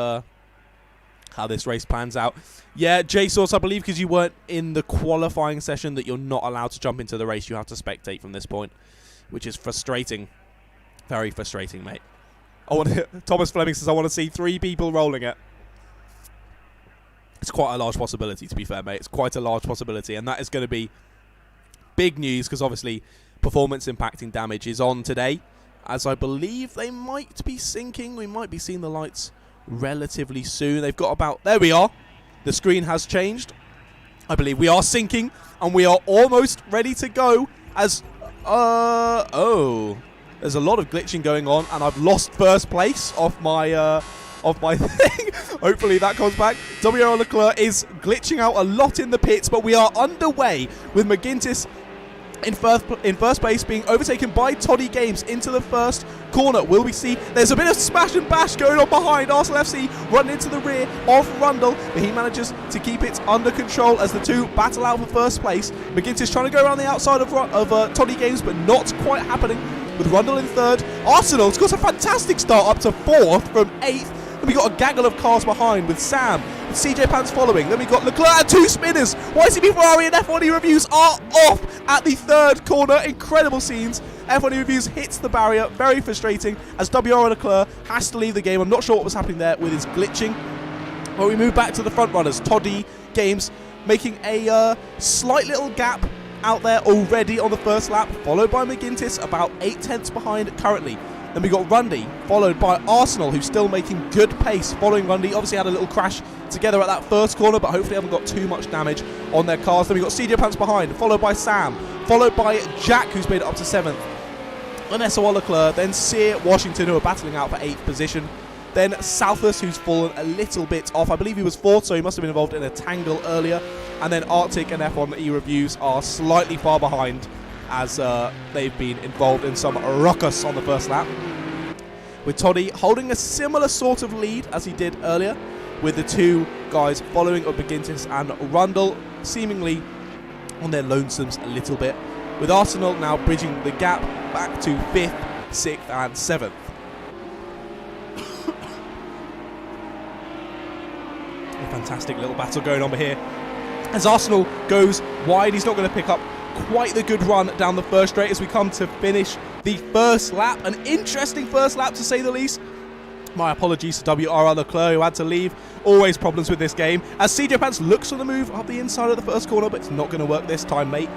race plans out. Yeah, JSauce, I believe because you weren't in the qualifying session that you're not allowed to jump into the race. You have to spectate from this point, which is frustrating. Very frustrating, mate. Thomas Fleming says, I want to see 3 people rolling it. It's quite a large possibility, to be fair, mate. It's quite a large possibility, and that is going to be big news because obviously performance impacting damage is on today, as I believe they might be sinking. We might be seeing the lights relatively soon. They've got about... There we are. The screen has changed. I believe we are sinking, and we are almost ready to go as... There's a lot of glitching going on, and I've lost first place off my thing. Hopefully that comes back. WRL Leclerc is glitching out a lot in the pits, but we are underway with McGintis in first place, being overtaken by Toddy Games into the first corner. Will we see? There's a bit of smash and bash going on behind. Arsenal FC running into the rear of Rundle, but he manages to keep it under control as the two battle out for first place. McGintis trying to go around the outside of Toddy Games, but not quite happening, with Rundle in third. Arsenal's got a fantastic start up to 4th from 8th. And we got a gaggle of cars behind with Sam and CJ Pants following. Then we got Leclerc and 2 spinners. YCB Ferrari and F1E Reviews are off at the 3rd corner. Incredible scenes. F1E Reviews hits the barrier. Very frustrating as WR Leclerc has to leave the game. I'm not sure what was happening there with his glitching. But we move back to the front runners. Toddy Games making a slight little gap out there already on the first lap, followed by McGintis about 8/10 behind currently. Then we got Rundy, followed by Arsenal, who's still making good pace following Rundy. Obviously had a little crash together at that first corner, but hopefully haven't got too much damage on their cars. Then we got CJ Pants behind, followed by Sam, followed by Jack, who's made it up to 7th. Then SOR Leclerc, then Sear Washington, who are battling out for 8th position. Then Southless, who's fallen a little bit off. I believe he was 4th, so he must have been involved in a tangle earlier. And then Arctic and F1E Reviews are slightly far behind, as they've been involved in some ruckus on the first lap, with Toddy holding a similar sort of lead as he did earlier, with the two guys following up McGintis and Rundle seemingly on their lonesomes a little bit, with Arsenal now bridging the gap back to 5th, 6th and 7th. A fantastic little battle going on here as Arsenal goes wide. He's not going to pick up quite the good run down the first straight as we come to finish the first lap. An interesting first lap, to say the least. My apologies to WRL Leclerc, who had to leave. Always problems with this game, as CJ Pants looks on the move up the inside of the first corner, but it's not going to work this time, mate.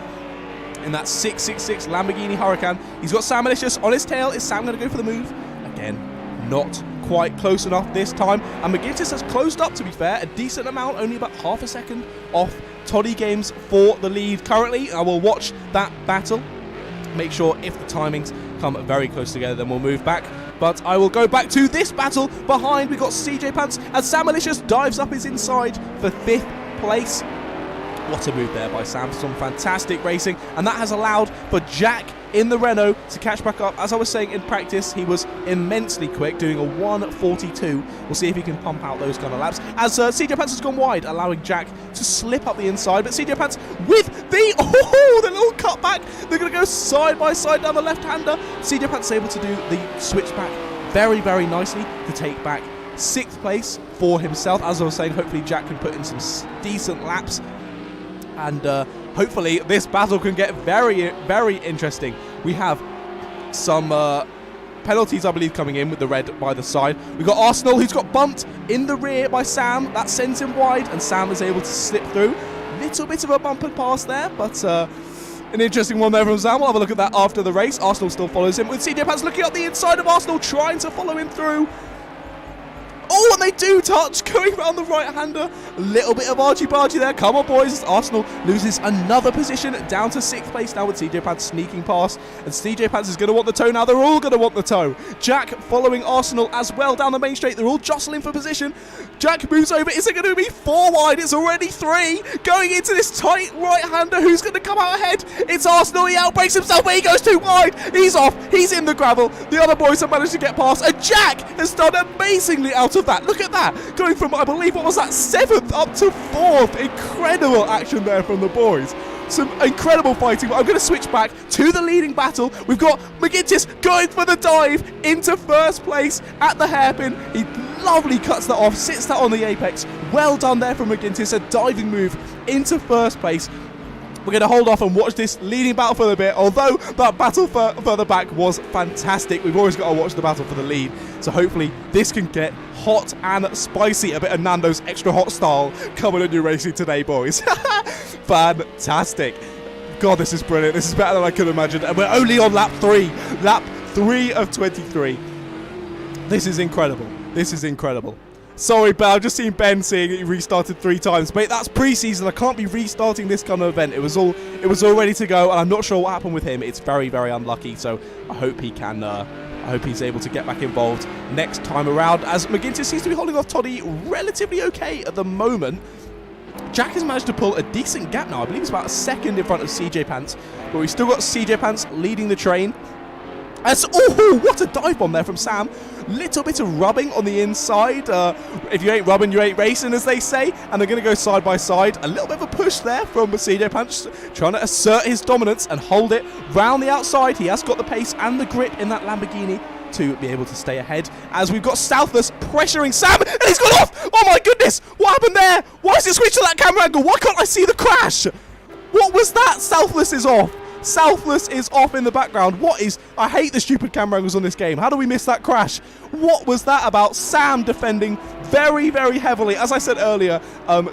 In that 666 Lamborghini Huracan, he's got Sam Malicious on his tail. Is Sam going to go for the move? Again, not quite close enough this time. And McGintis has closed up, to be fair, a decent amount, only about half a second off Toddy Games for the lead currently. I will watch that battle, make sure if the timings come very close together, then we'll move back. But I will go back to this battle behind. We got CJ Pants as Sam Malicious dives up his inside for 5th place. What a move there by Sam. Some fantastic racing, and that has allowed for Jack in the Renault to catch back up. As I was saying, in practice he was immensely quick, doing a 1:42. We'll see if he can pump out those kind of laps, as CJ Pants has gone wide, allowing Jack to slip up the inside. But CJ Pants with the little cutback. They're going to go side by side down the left-hander. CJ Pants is able to do the switchback very, very nicely to take back 6th place for himself. As I was saying, hopefully Jack can put in some decent laps, and hopefully this battle can get very, very interesting. We have some penalties, I believe, coming in with the red by the side. We've got Arsenal, who's got bumped in the rear by Sam. That sends him wide, and Sam is able to slip through. Little bit of a bump and pass there, but an interesting one there from Sam. We'll have a look at that after the race. Arsenal still follows him, with CJ Pants looking up the inside of Arsenal, trying to follow him through. Oh, and they do touch, going around the right-hander. A little bit of argy-bargy there. Come on, boys. Arsenal loses another position, down to 6th place now with CJ Pants sneaking past. And CJ Pants is going to want the toe now. They're all going to want the toe. Jack following Arsenal as well down the main straight. They're all jostling for position. Jack moves over. Is it going to be 4 wide? It's already 3. Going into this tight right-hander. Who's going to come out ahead? It's Arsenal. He outbreaks himself, but he goes too wide. He's off. He's in the gravel. The other boys have managed to get past. And Jack has done amazingly out of that. Look at that. Going from, I believe, what was that, 7th up to 4th. Incredible action there from the boys. Some incredible fighting, but I'm going to switch back to the leading battle. We've got McGintis going for the dive into first place at the hairpin. He lovely cuts that off, sits that on the apex. Well done there from McGintis, a diving move into first place. We're going to hold off and watch this leading battle for a bit, although that battle further back was fantastic. We've always got to watch the battle for the lead, so hopefully this can get hot and spicy, a bit of Nando's extra hot style coming at New Racing today, boys. Fantastic. God, this is brilliant. This is better than I could imagine, and we're only on lap 3 of 23. This is incredible. This is incredible. Sorry, Ben, I've just seen Ben saying he restarted 3 times. Mate, that's pre-season. I can't be restarting this kind of event. It was all ready to go, and I'm not sure what happened with him. It's very, very unlucky, so I hope he can... I hope he's able to get back involved next time around, as McGintis seems to be holding off Toddy relatively okay at the moment. Jack has managed to pull a decent gap now. I believe it's about a second in front of CJ Pants, but we've still got CJ Pants leading the train. Oh, what a dive bomb there from Sam. Little bit of rubbing on the inside. If you ain't rubbing, you ain't racing, as they say. And they're going to go side by side. A little bit of a push there from CJ Pants, trying to assert his dominance and hold it round the outside. He has got the pace and the grip in that Lamborghini to be able to stay ahead, as we've got Southless pressuring Sam, and he's gone off. Oh my goodness, what happened there? Why is it switched to that camera angle? Why can't I see the crash? What was that? Southless is off. Southless is off in the background. I hate the stupid camera angles on this game. How do we miss that crash? What was that about? Sam defending very, very heavily. As I said earlier,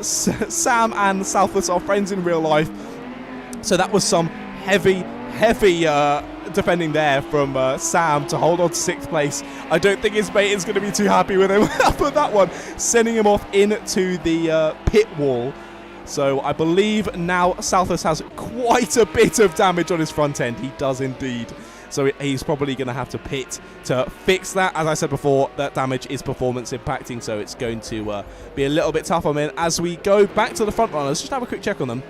Sam and Southless are friends in real life. So that was some heavy defending there from Sam to hold on to 6th place. I don't think his mate is going to be too happy with him for that one, sending him off into the pit wall. So I believe now Southless has quite a bit of damage on his front end. He does indeed. So he's probably going to have to pit to fix that. As I said before, that damage is performance impacting, so it's going to be a little bit tough on him. As we go back to the front runners, just have a quick check on them.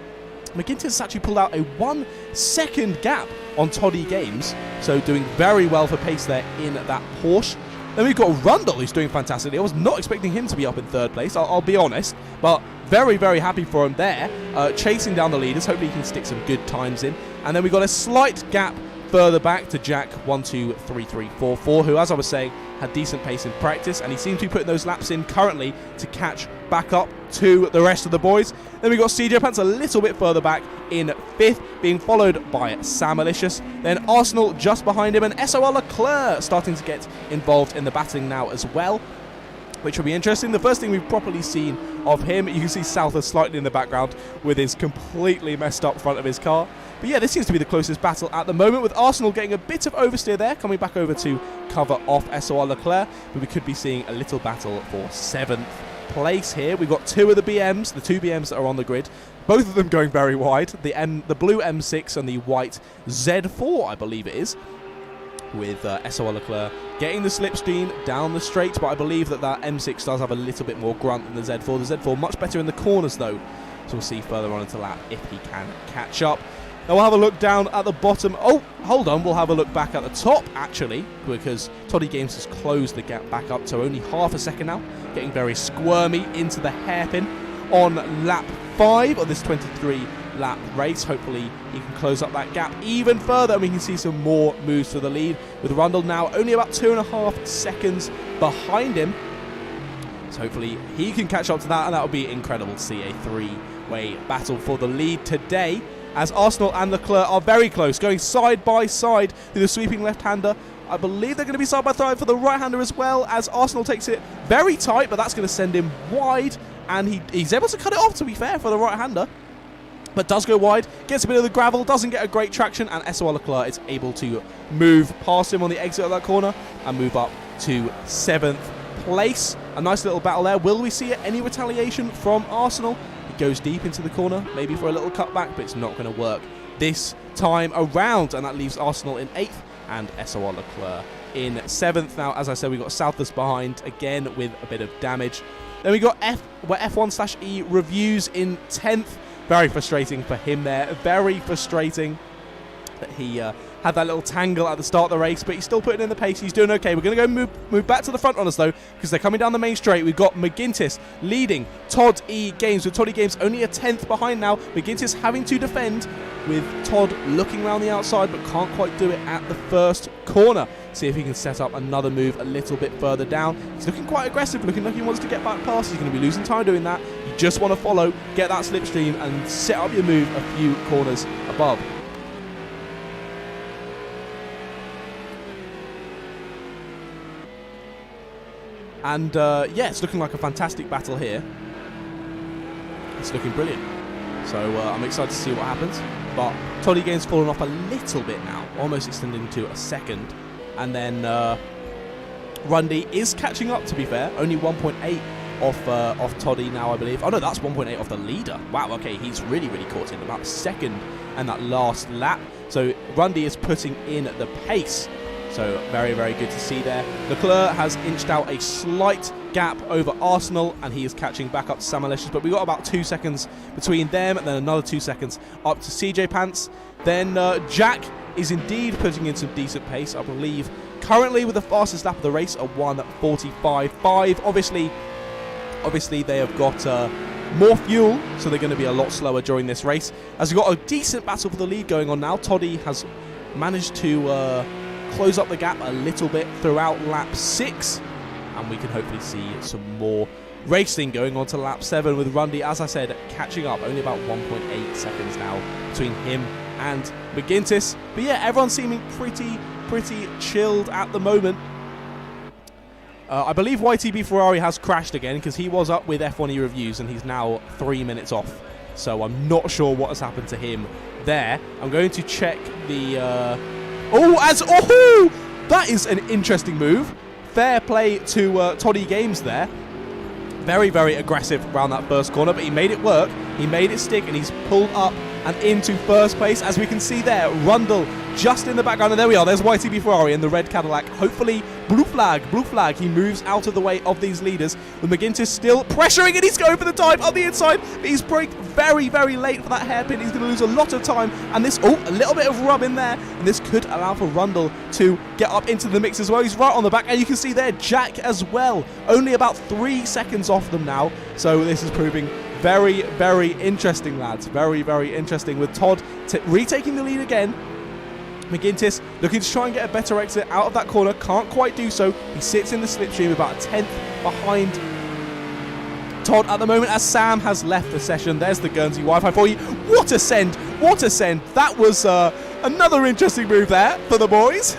McGintis has actually pulled out a 1-second gap on Toddy Games, so doing very well for pace there in that Porsche. Then we've got Rundle, who's doing fantastically. I was not expecting him to be up in 3rd place, I'll be honest, but very, very happy for him there, chasing down the leaders. Hopefully he can stick some good times in. And then we've got a slight gap further back to Jack 1, 2, 3, 3, 4, 4, who, as I was saying, had decent pace in practice, and he seems to be putting those laps in currently to catch back up to the rest of the boys. Then we've got CJ Pants a little bit further back in 5th, being followed by Sam Malicious. Then Arsenal just behind him, and SOL Leclerc starting to get involved in the battling now as well, which will be interesting. The first thing we've properly seen of him, you can see Souther slightly in the background with his completely messed up front of his car. But yeah, this seems to be the closest battle at the moment, with Arsenal getting a bit of oversteer there, coming back over to cover off SOL Leclerc. But we could be seeing a little battle for 7th place here. We've got 2 of the BMs, the 2 BMs that are on the grid. Both of them going very wide. The blue M6 and the white Z4, I believe it is, with SOL Leclerc getting the slipstream down the straight, but I believe that M6 does have a little bit more grunt than the Z4. The Z4 much better in the corners though, so we'll see further on into lap if he can catch up. Now we'll have a look down at the bottom. Oh, hold on, we'll have a look back at the top actually, because Toddy Games has closed the gap back up to only half a second now, getting very squirmy into the hairpin on lap 5 of this 23 lap race. Hopefully he can close up that gap even further, and we can see some more moves to the lead, with Rundle now only about 2.5 seconds behind him. So hopefully he can catch up to that, and that would be incredible to see a 3-way battle for the lead today, as Arsenal and Leclerc are very close, going side by side through the sweeping left-hander. I believe they're going to be side by side for the right-hander as well, as Arsenal takes it very tight, but that's going to send him wide, and he's able to cut it off, to be fair, for the right-hander. But does go wide, gets a bit of the gravel, doesn't get a great traction, and SOL Leclerc is able to move past him on the exit of that corner and move up to 7th place. A nice little battle there. Will we see any retaliation from Arsenal? It goes deep into the corner, maybe for a little cutback, but it's not going to work this time around, and that leaves Arsenal in 8th and SOL Leclerc in 7th. Now, as I said, we've got Southwest behind, again with a bit of damage. Then we got F1/E Reviews in 10th. Very frustrating for him there. Very frustrating that he had that little tangle at the start of the race, but he's still putting in the pace. He's doing okay. We're going to go move back to the front runners, though, because they're coming down the main straight. We've got McGuinness leading Todd E Games, with Todd E Games only a 10th behind now. McGuinness having to defend, with Todd looking around the outside, but can't quite do it at the first corner. See if he can set up another move a little bit further down. He's looking quite aggressive, looking like he wants to get back past. He's going to be losing time doing that. You just want to follow, get that slipstream, and set up your move a few corners above. And yeah, it's looking like a fantastic battle here. It's looking brilliant. So I'm excited to see what happens. But Toddy Game's fallen off a little bit now, almost extending to a second. And then Rundy is catching up, to be fair. Only 1.8 off Toddy now, I believe. Oh no, that's 1.8 off the leader. Wow, okay, he's really caught in about a second and that last lap. So Rundy is putting in the pace. So very good to see there. Leclerc has inched out a slight gap over Arsenal, and he is catching back up to Sam Alicious, but we got about 2 seconds between them, and then another 2 seconds up to CJ Pants. Then Jack is indeed putting in some decent pace, I believe. Currently with the fastest lap of the race, a 1:45.5. Obviously they have got more fuel, so they're going to be a lot slower during this race. As we've got a decent battle for the lead going on now. Toddy has managed to close up the gap a little bit throughout lap 6, and we can hopefully see some more racing going on to lap 7 with Rundy, as I said, catching up. Only about 1.8 seconds now between him and McGuinness. But yeah, everyone's seeming pretty chilled at the moment. I believe YTB Ferrari has crashed again, because he was up with F1E Reviews and he's now 3 minutes off. So I'm not sure what has happened to him there. I'm going to check the... that is an interesting move. Fair play to Toddy Games there. Very aggressive around that first corner, but he made it work. He made it stick, and he's pulled up and into first place, as we can see there. Rundle just in the background, and there we are. There's YTB Ferrari in the red Cadillac. Hopefully, blue flag. He moves out of the way of these leaders, with McGuinness still pressuring, and he's going for the dive on the inside. But he's braked very late for that hairpin. He's going to lose a lot of time, and this, a little bit of rub in there, and this could allow for Rundle to get up into the mix as well. He's right on the back, and you can see there Jack as well, only about 3 seconds off them now. So this is proving very interesting, lads. Very interesting, with Todd retaking the lead again. McGuinness looking to try and get a better exit out of that corner. Can't quite do so. He sits in the slipstream about a 10th behind Todd at the moment, as Sam has left the session. There's the Guernsey Wi-Fi for you. What a send. That was another interesting move there for the boys.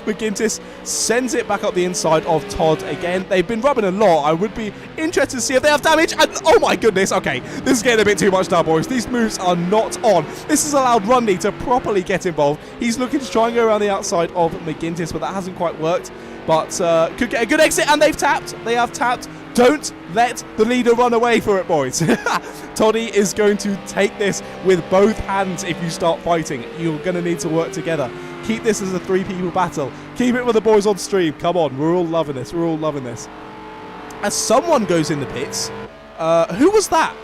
McGuinness sends it back up the inside of Todd again. They've been rubbing a lot. I would be interested to see if they have damage. And oh my goodness, okay, this is getting a bit too much now, boys. These moves are not on. This has allowed Rundy to properly get involved. He's looking to try and go around the outside of McGuinness, but that hasn't quite worked. But could get a good exit, and they've tapped. They have tapped. Don't let the leader run away for it, boys. Toddy is going to take this with both hands if you start fighting. You're going to need to work together. Keep this as a 3-people battle. Keep it with the boys on stream. Come on, we're all loving this. As someone goes in the pits, who was that?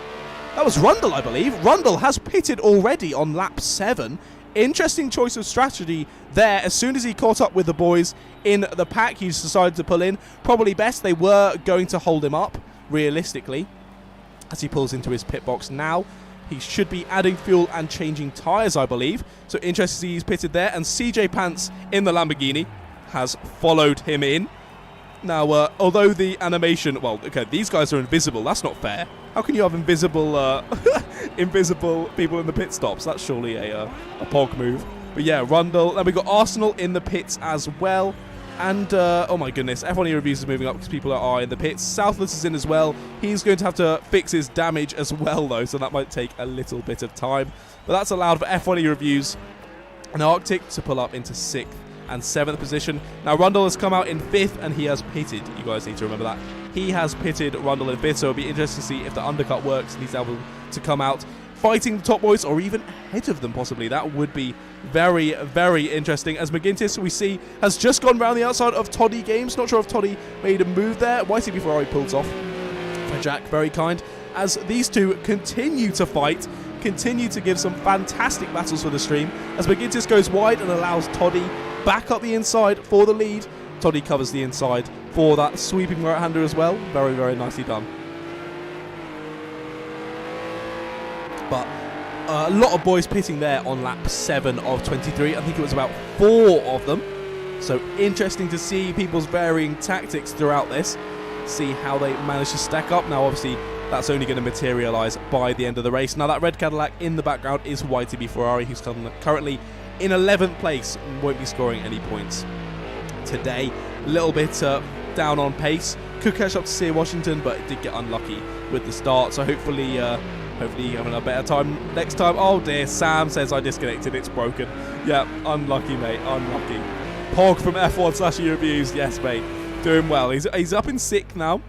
That was Rundle, I believe. Rundle has pitted already on lap 7. Interesting choice of strategy there. As soon as he caught up with the boys in the pack, he's decided to pull in. Probably best. They were going to hold him up, realistically, as he pulls into his pit box now. He should be adding fuel and changing tyres, I believe. So interesting to see he's pitted there. And CJ Pants in the Lamborghini has followed him in. Now, although the animation... Well, okay, these guys are invisible. That's not fair. How can you have invisible invisible people in the pit stops? That's surely a POG move. But yeah, Rundle. Then we got Arsenal in the pits as well. And, oh my goodness, F1 reviews is moving up because people are in the pits. Southless is in as well. He's going to have to fix his damage as well, though, so that might take a little bit of time. But that's allowed for F1 reviews and Arctic to pull up into 6th and 7th position. Now, Rundle has come out in 5th, and he has pitted. You guys need to remember that. He has pitted Rundle in 5th, so it'll be interesting to see if the undercut works and he's able to come out fighting the top boys, or even ahead of them possibly. That would be very, very interesting. As McGintis, we see, has just gone round the outside of Toddy Games. Not sure if Toddy made a move there. YC before he pulls off. Jack, very kind. As these two continue to fight, continue to give some fantastic battles for the stream. As McGintis goes wide and allows Toddy back up the inside for the lead. Toddy covers the inside for that sweeping right-hander as well. Very, very nicely done. But a lot of boys pitting there on lap 7 of 23. I think it was about 4 of them. So interesting to see people's varying tactics throughout this. See how they manage to stack up. Now, obviously, that's only going to materialise by the end of the race. Now, that red Cadillac in the background is YTB Ferrari, who's currently in 11th place and won't be scoring any points today. A little bit down on pace. Could catch up to Sear Washington, but it did get unlucky with the start. So hopefully having a better time next time. Oh dear, Sam says I disconnected, it's broken. Yeah, unlucky, mate, unlucky. Pog from F1 reviews, yes, mate. Doing well. He's up in 6th now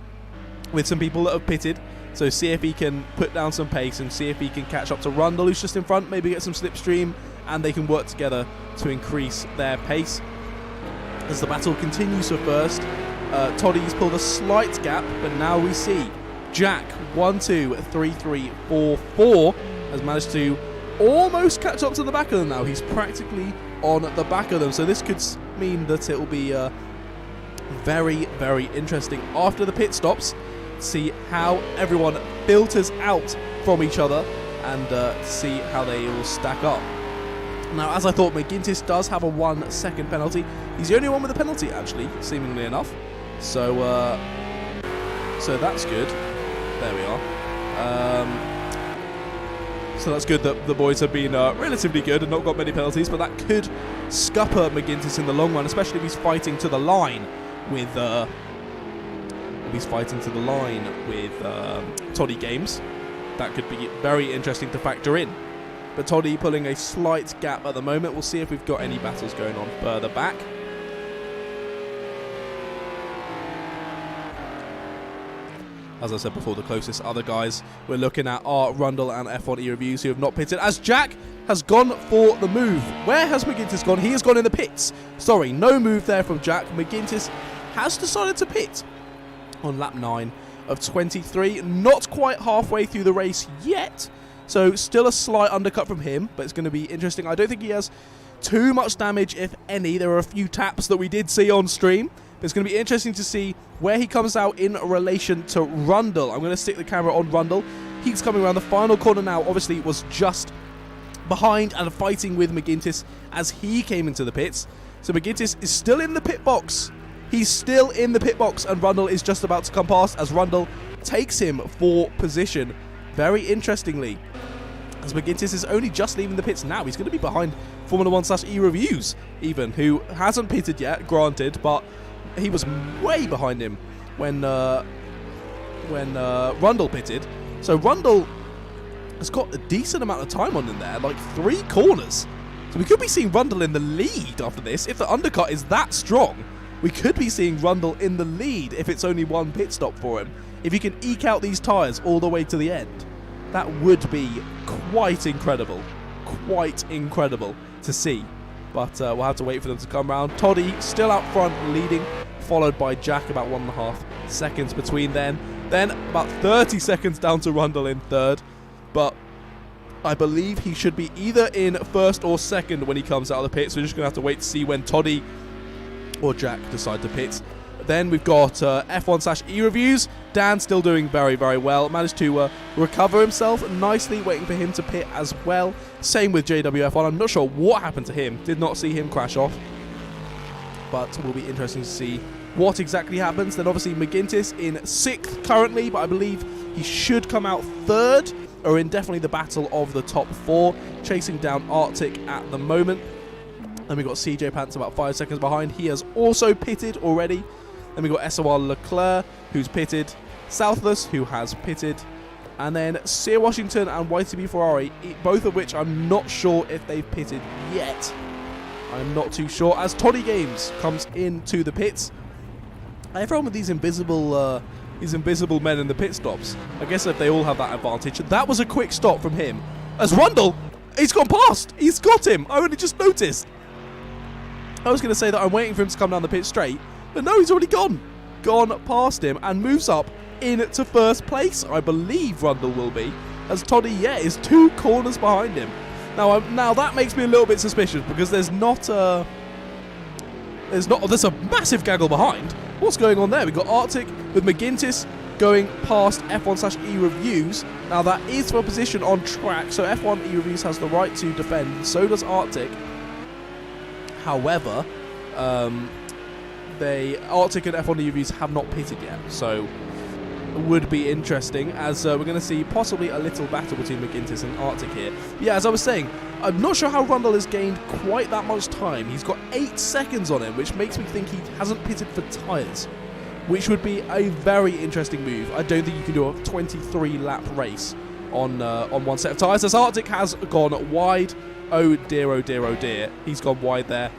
with some people that have pitted. So see if he can put down some pace and see if he can catch up to Rundle, who's just in front, maybe get some slipstream, and they can work together to increase their pace. As the battle continues for first, Toddy's pulled a slight gap, but now we see Jack, 1, 2, 3, 3, 4, 4, has managed to almost catch up to the back of them now. He's practically on the back of them. So this could mean that it will be very, very interesting after the pit stops. See how everyone filters out from each other and see how they all stack up. Now, as I thought, McGintis does have a 1 second penalty. He's the only one with a penalty, actually, seemingly enough. So that's good. There we are. So that's good that the boys have been relatively good and not got many penalties, but that could scupper McGintis in the long run, especially if he's fighting to the line with Toddy Games. That could be very interesting to factor in. But Toddy pulling a slight gap at the moment. We'll see if we've got any battles going on further back. As I said before, the closest other guys we're looking at are Rundle and F1 reviews, who have not pitted. As Jack has gone for the move. Where has McGintis gone? He has gone in the pits. Sorry, no move there from Jack. McGintis has decided to pit on lap 9 of 23. Not quite halfway through the race yet. So still a slight undercut from him, but it's going to be interesting. I don't think he has too much damage, if any. There are a few taps that we did see on stream. It's going to be interesting to see where he comes out in relation to Rundle. I'm going to stick the camera on Rundle. He's coming around the final corner now. Obviously, it was just behind and fighting with McGintis as he came into the pits. So McGintis is still in the pit box. He's still in the pit box, and Rundle is just about to come past as Rundle takes him for position. Very interestingly, as McGintis is only just leaving the pits now. He's going to be behind Formula 1/E Reviews, even, who hasn't pitted yet, granted, but he was way behind him when Rundle pitted. So Rundle has got a decent amount of time on in there, like 3 corners. So we could be seeing Rundle in the lead after this. If the undercut is that strong, we could be seeing Rundle in the lead if it's only 1 pit stop for him. If he can eke out these tyres all the way to the end, that would be quite incredible to see. But we'll have to wait for them to come round. Toddy still out front leading, followed by Jack, about 1.5 seconds between them. Then about 30 seconds down to Rundle in 3rd. But I believe he should be either in 1st or 2nd when he comes out of the pits. So we're just going to have to wait to see when Toddy or Jack decide to pit. Then we've got F1/E Reviews. Dan still doing very, very well. Managed to recover himself nicely, waiting for him to pit as well. Same with JWF1. I'm not sure what happened to him. Did not see him crash off. But it will be interesting to see what exactly happens. Then obviously McGintis in 6th currently, but I believe he should come out 3rd, or in definitely the battle of the top 4, chasing down Arctic at the moment. Then we got CJ Pants about 5 seconds behind. He has also pitted already. Then we got SOR Leclerc, who's pitted. Southless, who has pitted. And then Sear Washington and YTB Ferrari, both of which I'm not sure if they've pitted yet. I'm not too sure. As Toddy Games comes into the pits, everyone with these invisible men in the pit stops. I guess if they all have that advantage. That was a quick stop from him. As Rundle, he's gone past. He's got him. I only just noticed. I was going to say that I'm waiting for him to come down the pit straight, but no, he's already gone past him and moves up into first place. I believe Rundle will be, as Toddy, is 2 corners behind him. Now that makes me a little bit suspicious because there's a massive gaggle behind. What's going on there? We've got Arctic with McGintis going past F1/E Reviews. Now that is for a position on track, so F1 E Reviews has the right to defend. So does Arctic. However, Arctic and F1 E Reviews have not pitted yet, so would be interesting, as we're going to see possibly a little battle between McGintis and Arctic here. But yeah, as I was saying, I'm not sure how Rundle has gained quite that much time. He's got 8 seconds on him, which makes me think he hasn't pitted for tyres, which would be a very interesting move. I don't think you can do a 23-lap race on one set of tyres, as Arctic has gone wide. Oh dear, oh dear, oh dear. He's gone wide there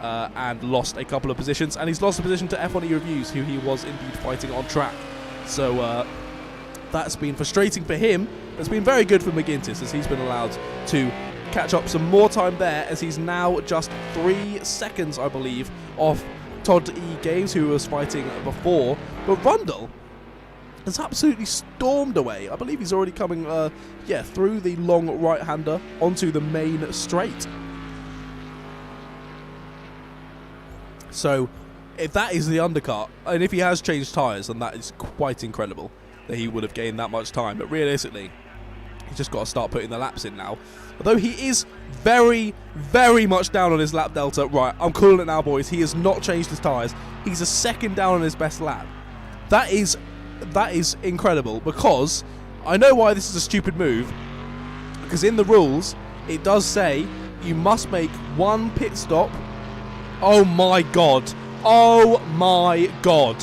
and lost a couple of positions, and he's lost a position to F1 E Reviews, who he was indeed fighting on track. So that's been frustrating for him. It's been very good for McGintis, as he's been allowed to catch up some more time there, as he's now just 3 seconds, I believe, off Todd E. Games, who was fighting before. But Rundle has absolutely stormed away. I believe he's already coming through the long right-hander onto the main straight. So if that is the undercut, and if he has changed tyres, then that is quite incredible that he would have gained that much time. But realistically, he's just got to start putting the laps in now. Although he is very, very much down on his lap delta. Right, I'm calling it now, boys. He has not changed his tyres. He's a second down on his best lap. That is incredible, because I know why this is a stupid move. Because in the rules, it does say you must make 1 pit stop. Oh my god. Oh my god.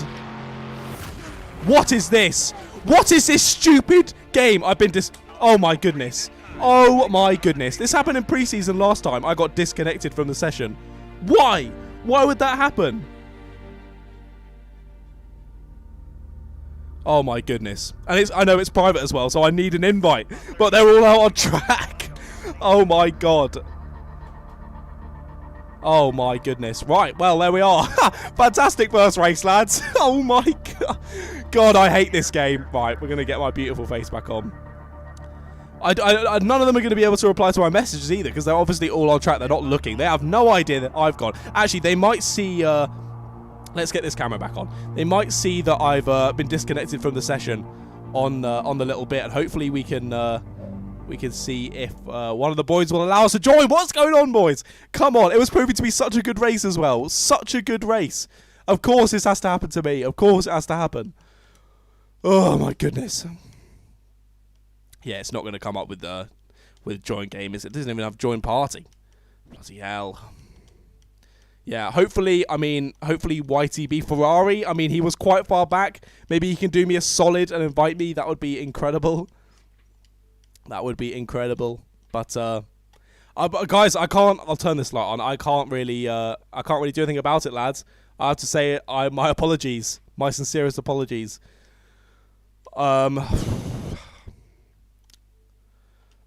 What is this? What is this stupid game? Oh my goodness. Oh my goodness. This happened in pre-season last time. I got disconnected from the session. Why? Why would that happen? Oh my goodness. And I know it's private as well, so I need an invite. But they're all out on track. Oh my god. Oh my goodness. Right, well, there we are. Fantastic first race, lads. Oh my god. God, I hate this game. Right, we're going to get my beautiful face back on. None of them are going to be able to reply to my messages either, because they're obviously all on track. They're not looking. They have no idea that I've gone. Actually, they might see... let's get this camera back on. They might see that I've been disconnected from the session on the little bit, and hopefully we can see if one of the boys will allow us to join. What's going on, boys? Come on. It was proving to be such a good race as well. Such a good race. Of course this has to happen to me. Of course it has to happen. Oh, my goodness. Yeah, it's not going to come up with join game, is it? It doesn't even have join party. Bloody hell. Yeah, hopefully YTB Ferrari, he was quite far back. Maybe he can do me a solid and invite me. That would be incredible. That would be incredible. But guys, I'll turn this light on. I can't really do anything about it, lads. I have to say my apologies. My sincerest apologies. Oh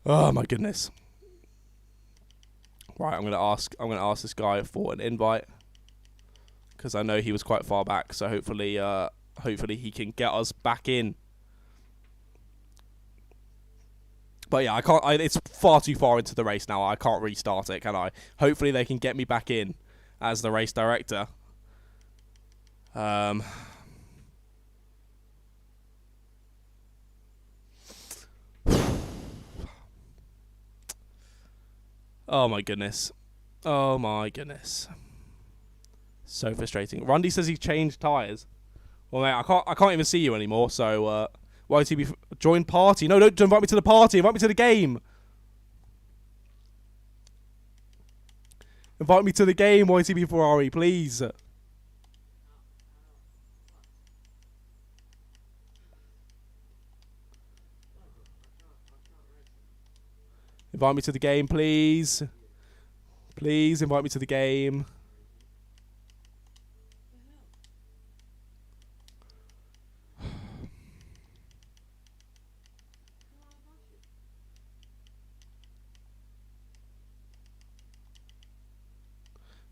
my goodness. Right, I'm gonna ask this guy for an invite, because I know he was quite far back. So hopefully he can get us back in. But yeah, I can't. It's far too far into the race now. I can't restart it, can I? Hopefully they can get me back in as the race director. Oh my goodness. Oh my goodness. So frustrating. Rundy says he changed tyres. Well, mate, I can't even see you anymore. So, YTB join party. No, don't invite me to the party. Invite me to the game. Invite me to the game, YTB Ferrari, please. Invite me to the game, please. Please invite me to the game.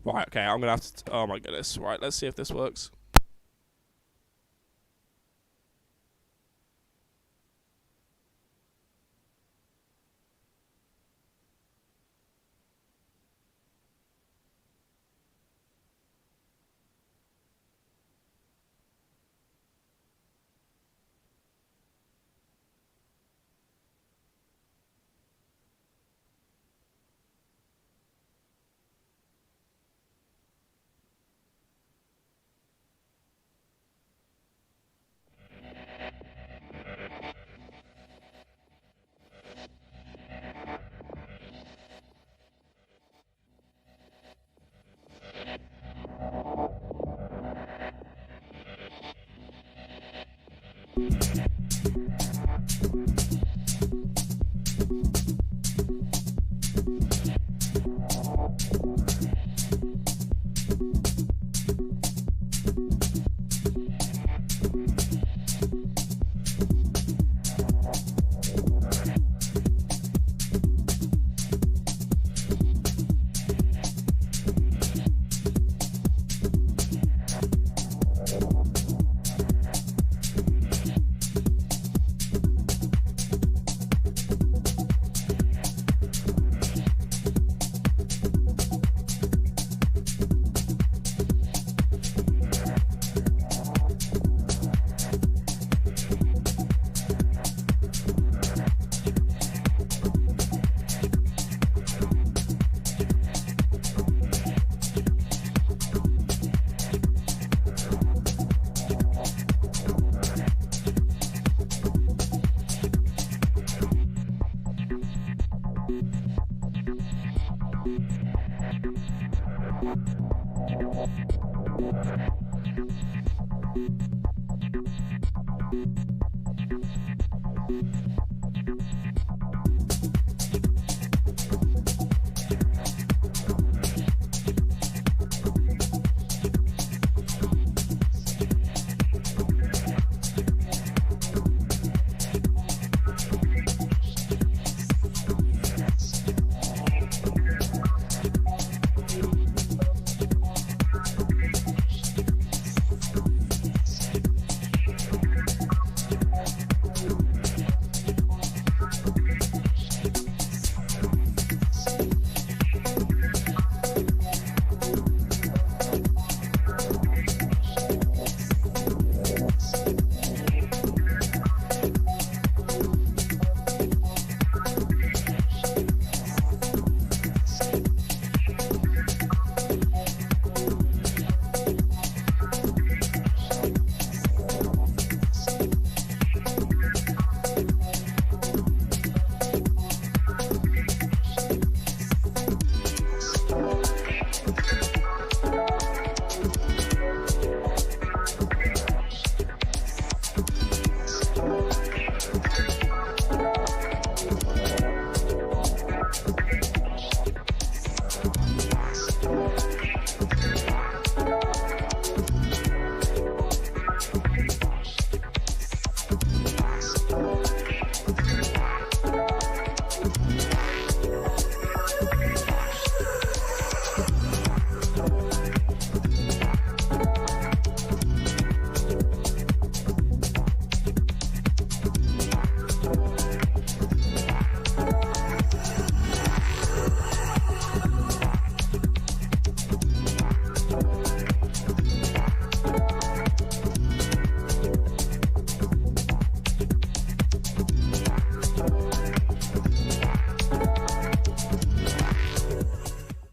Right, okay, I'm going to have to... Oh, my goodness. Right, let's see if this works.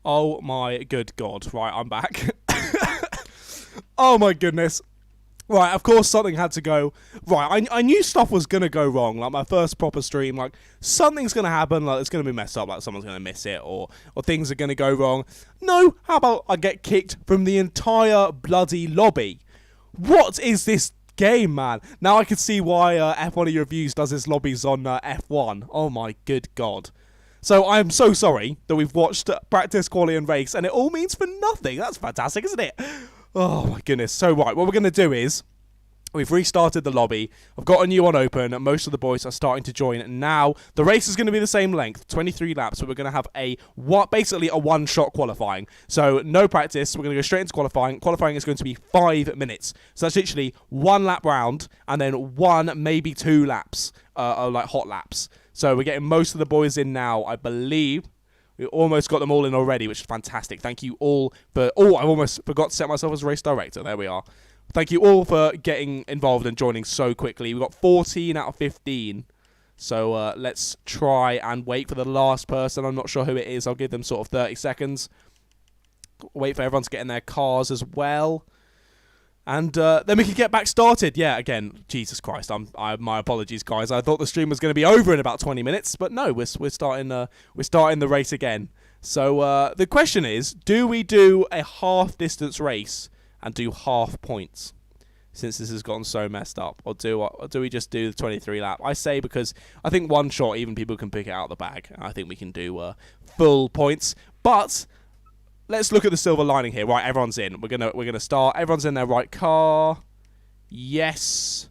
Oh my good God. Right, I'm back. Oh my goodness. Right, of course something had to go right. I knew stuff was gonna go wrong. Like my first proper stream, like something's gonna happen. Like it's gonna be messed up. Like someone's gonna miss it, or things are gonna go wrong. No, how about I get kicked from the entire bloody lobby? What is this game, man? Now I can see why F1 Reviews does his lobbies on F1. Oh my good god. So I am so sorry that we've watched practice, quali, and race, and it all means for nothing. That's fantastic, isn't it? Oh my goodness. So right, what we're going to do is we've restarted the lobby. I've got a new one open. Most of the boys are starting to join now. The race is going to be the same length, 23 laps, but we're going to have basically a one-shot qualifying. So no practice. We're going to go straight into qualifying. Qualifying is going to be 5 minutes. So that's literally 1 lap round and then 1, maybe 2 laps, like hot laps. So we're getting most of the boys in now, I believe. We almost got them all in already, which is fantastic. Thank you all for... Oh, I almost forgot to set myself as race director. There we are. Thank you all for getting involved and joining so quickly. We got 14 out of 15. So let's try and wait for the last person. I'm not sure who it is. I'll give them sort of 30 seconds. Wait for everyone to get in their cars as well. And then we can get back started. Yeah, again, Jesus Christ, my apologies, guys. I thought the stream was going to be over in about 20 minutes, but no, we're starting the race again. So the question is, do we do a half distance race and do half points? Since this has gotten so messed up, or do we just do the 23 lap? I say because I think one shot, even people can pick it out of the bag. I think we can do full points, but. Let's look at the silver lining here. Right, everyone's in. We're gonna start. Everyone's in their right car. Yes.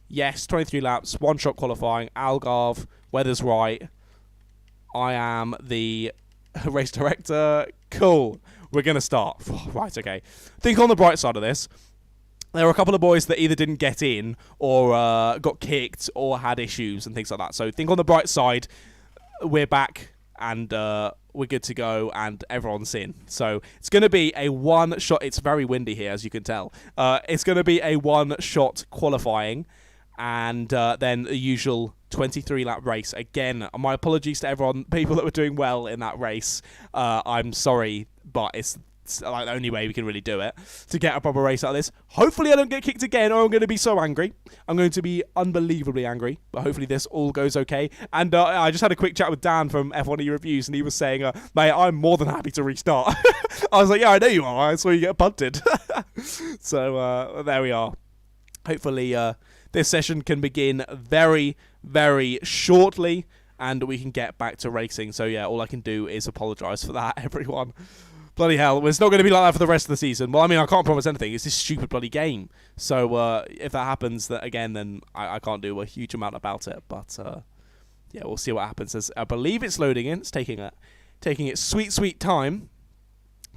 23 laps, 1 shot qualifying. Algarve. Weather's right. I am the race director. Cool. We're gonna start. Right, okay. Think on the bright side of this. There were a couple of boys that either didn't get in or got kicked or had issues and things like that. So think on the bright side. We're back and we're good to go, and everyone's in. So it's going to be a one-shot... It's very windy here, as you can tell. It's going to be a one-shot qualifying, and then the usual 23-lap race. Again, my apologies to everyone, people that were doing well in that race. I'm sorry, but it's like the only way we can really do it to get a proper race out of this. Hopefully I don't get kicked again, or I'm going to be so angry. I'm going to be unbelievably angry, but hopefully this all goes okay. And I just had a quick chat with Dan from F1 Reviews, and he was saying, mate, I'm more than happy to restart. I was like, yeah, I know you are. I saw you get punted. So there we are. Hopefully this session can begin very, very shortly, and we can get back to racing. So yeah, all I can do is apologise for that, everyone. Bloody hell, it's not going to be like that for the rest of the season. Well, I mean, I can't promise anything. It's this stupid bloody game. So if that happens again, then I can't do a huge amount about it. But yeah, we'll see what happens. As I believe it's loading in. It's taking its sweet, sweet time.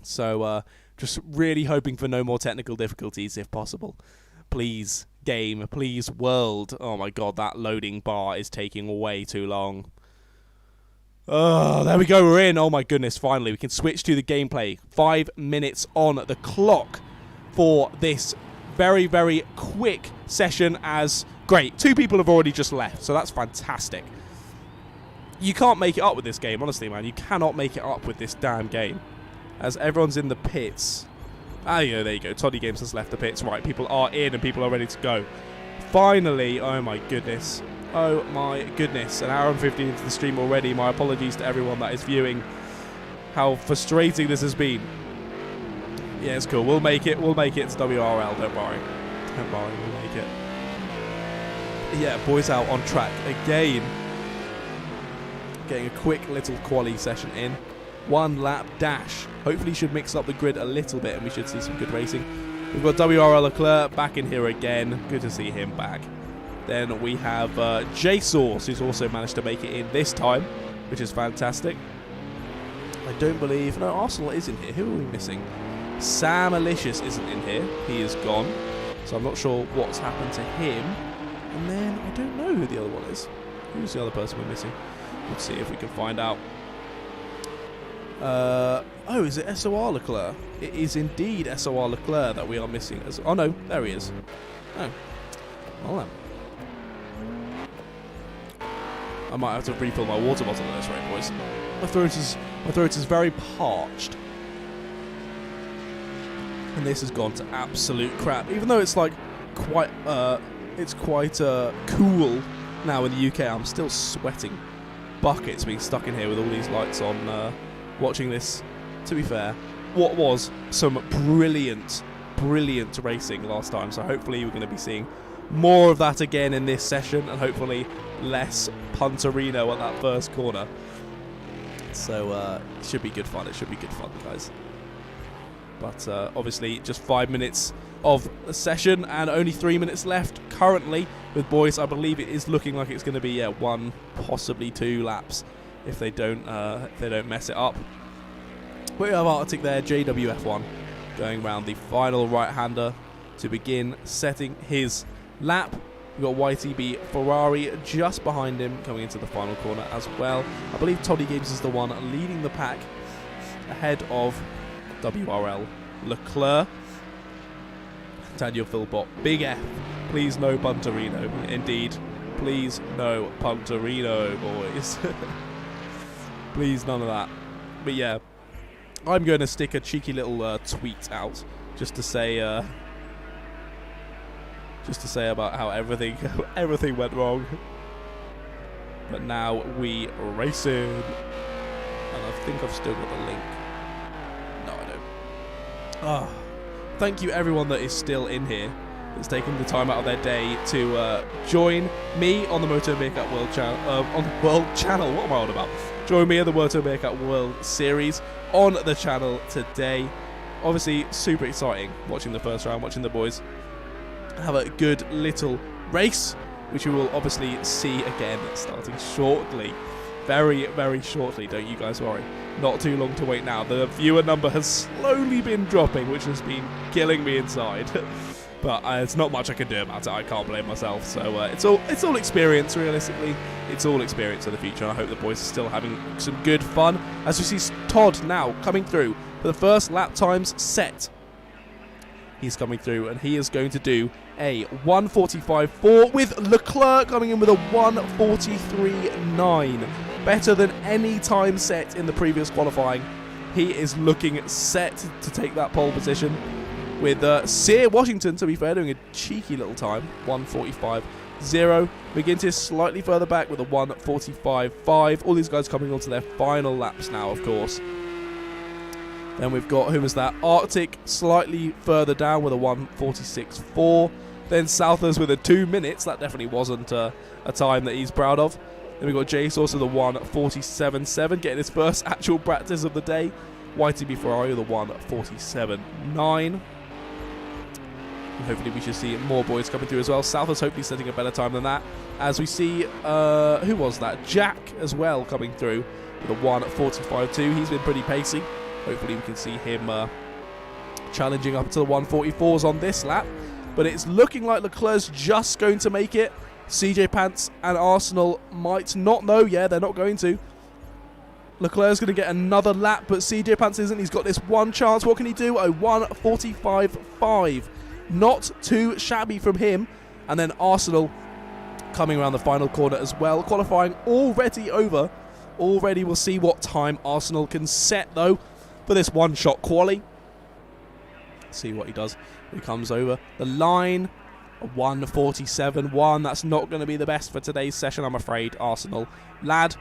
So just really hoping for no more technical difficulties if possible. Please, game. Please, world. Oh my god, that loading bar is taking way too long. Oh, there we go, we're in. Oh my goodness, finally. We can switch to the gameplay. 5 minutes on the clock for this very, very quick session as... Great, 2 people have already just left, so that's fantastic. You can't make it up with this game, honestly, man. You cannot make it up with this damn game. As everyone's in the pits. Ah, yeah, there you go. Toddy Games has left the pits. Right, people are in and people are ready to go. Finally, oh my goodness. Oh my goodness, an hour and 15 into the stream already. My apologies to everyone that is viewing. How frustrating this has been. Yeah, it's cool. We'll make it. We'll make it to WRL. Don't worry. Don't worry. We'll make it. Yeah, boys out on track again. Getting a quick little quali session in. 1 lap dash. Hopefully should mix up the grid a little bit and we should see some good racing. We've got WRL Leclerc back in here again. Good to see him back. Then we have JSauce, who's also managed to make it in this time, which is fantastic. I don't believe... No, Arsenal is in here. Who are we missing? Sam Alicious isn't in here. He is gone. So I'm not sure what's happened to him. And then I don't know who the other one is. Who's the other person we're missing? Let's see if we can find out. Oh, is it SOR Leclerc? It is indeed SOR Leclerc that we are missing. Oh no, there he is. Oh. Well then. I might have to refill my water bottle at this rate, boys. My throat is very parched. And this has gone to absolute crap. Even though it's like quite cool now in the UK. I'm still sweating buckets being stuck in here with all these lights on, watching this. To be fair, what was some brilliant racing last time, so hopefully we're going to be seeing more of that again in this session, and hopefully less punterino at that first corner. So it should be good fun. It should be good fun, guys. But obviously just 5 minutes of the session and only 3 minutes left currently with boys. I believe it is looking like it's going to be 1, possibly 2 laps if they don't mess it up. We have Arctic there, JWF1, going around the final right-hander to begin setting his lap. We've got YTB Ferrari just behind him coming into the final corner as well. I believe Toddy Games is the one leading the pack ahead of WRL Leclerc. Daniel Philbot, big F, please no punterino. Indeed, please no punterino, boys. Please none of that. But yeah, I'm going to stick a cheeky little tweet out just to say about how everything went wrong. But now we racing, and I think I've still got the link. No, I don't. Thank you everyone that is still in here, that's taking the time out of their day to join me on the MotoMeerkat World Channel. What am I on about? Join me in the MotoMeerkat World Series on the channel today. Obviously, super exciting watching the first round, watching the boys have a good little race, which we will obviously see again starting shortly. Very, very shortly, don't you guys worry. Not too long to wait now. The viewer number has slowly been dropping, which has been killing me inside. But there's not much I can do about it. I can't blame myself. So it's all experience, realistically. It's all experience for the future. I hope the boys are still having some good fun. As we see Todd now coming through for the first lap times set. He's coming through, and he is going to do a 1:45.4 with Leclerc coming in with a 1:43.9. Better than any time set in the previous qualifying. He is looking set to take that pole position. With Sear Washington, to be fair, doing a cheeky little time, 1:45.0. McGintis slightly further back with a 1:45.5. All these guys coming on to their final laps now, of course. Then we've got, who was that? Arctic slightly further down with a 1:46.4. Then Southers with a 2 minutes. That definitely wasn't a time that he's proud of. Then we've got JSauce with a 1:47.7, getting his first actual practice of the day. YTB Ferrari with a 1:47.9. And hopefully we should see more boys coming through as well. Southers hopefully setting a better time than that. As we see, who was that? Jack as well coming through with a 1:45.2. He's been pretty pacey. Hopefully we can see him challenging up to the 1:44s on this lap. But it's looking like Leclerc's just going to make it. CJ Pants and Arsenal might not know. Yeah, they're not going to. Leclerc's going to get another lap, but CJ Pants isn't. He's got this one chance. What can he do? A 1:45.5. Not too shabby from him. And then Arsenal coming around the final corner as well. Qualifying already over. Already we'll see what time Arsenal can set, though, for this one-shot quali. See what he does. He comes over the line. A 1:47.1. That's not going to be the best for today's session, I'm afraid, Arsenal lad.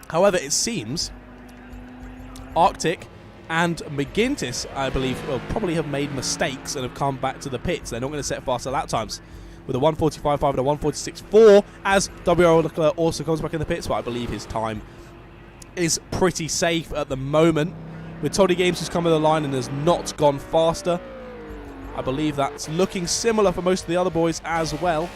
However, it seems Arctic and McGintis, I believe, will probably have made mistakes and have come back to the pits. They're not going to set faster lap times with a 1:45.5 and a 1:46.4 as WRL Leclerc also comes back in the pits, but I believe his time is pretty safe at the moment. With Toddy Games, who's come to the line and has not gone faster. I believe that's looking similar for most of the other boys as well.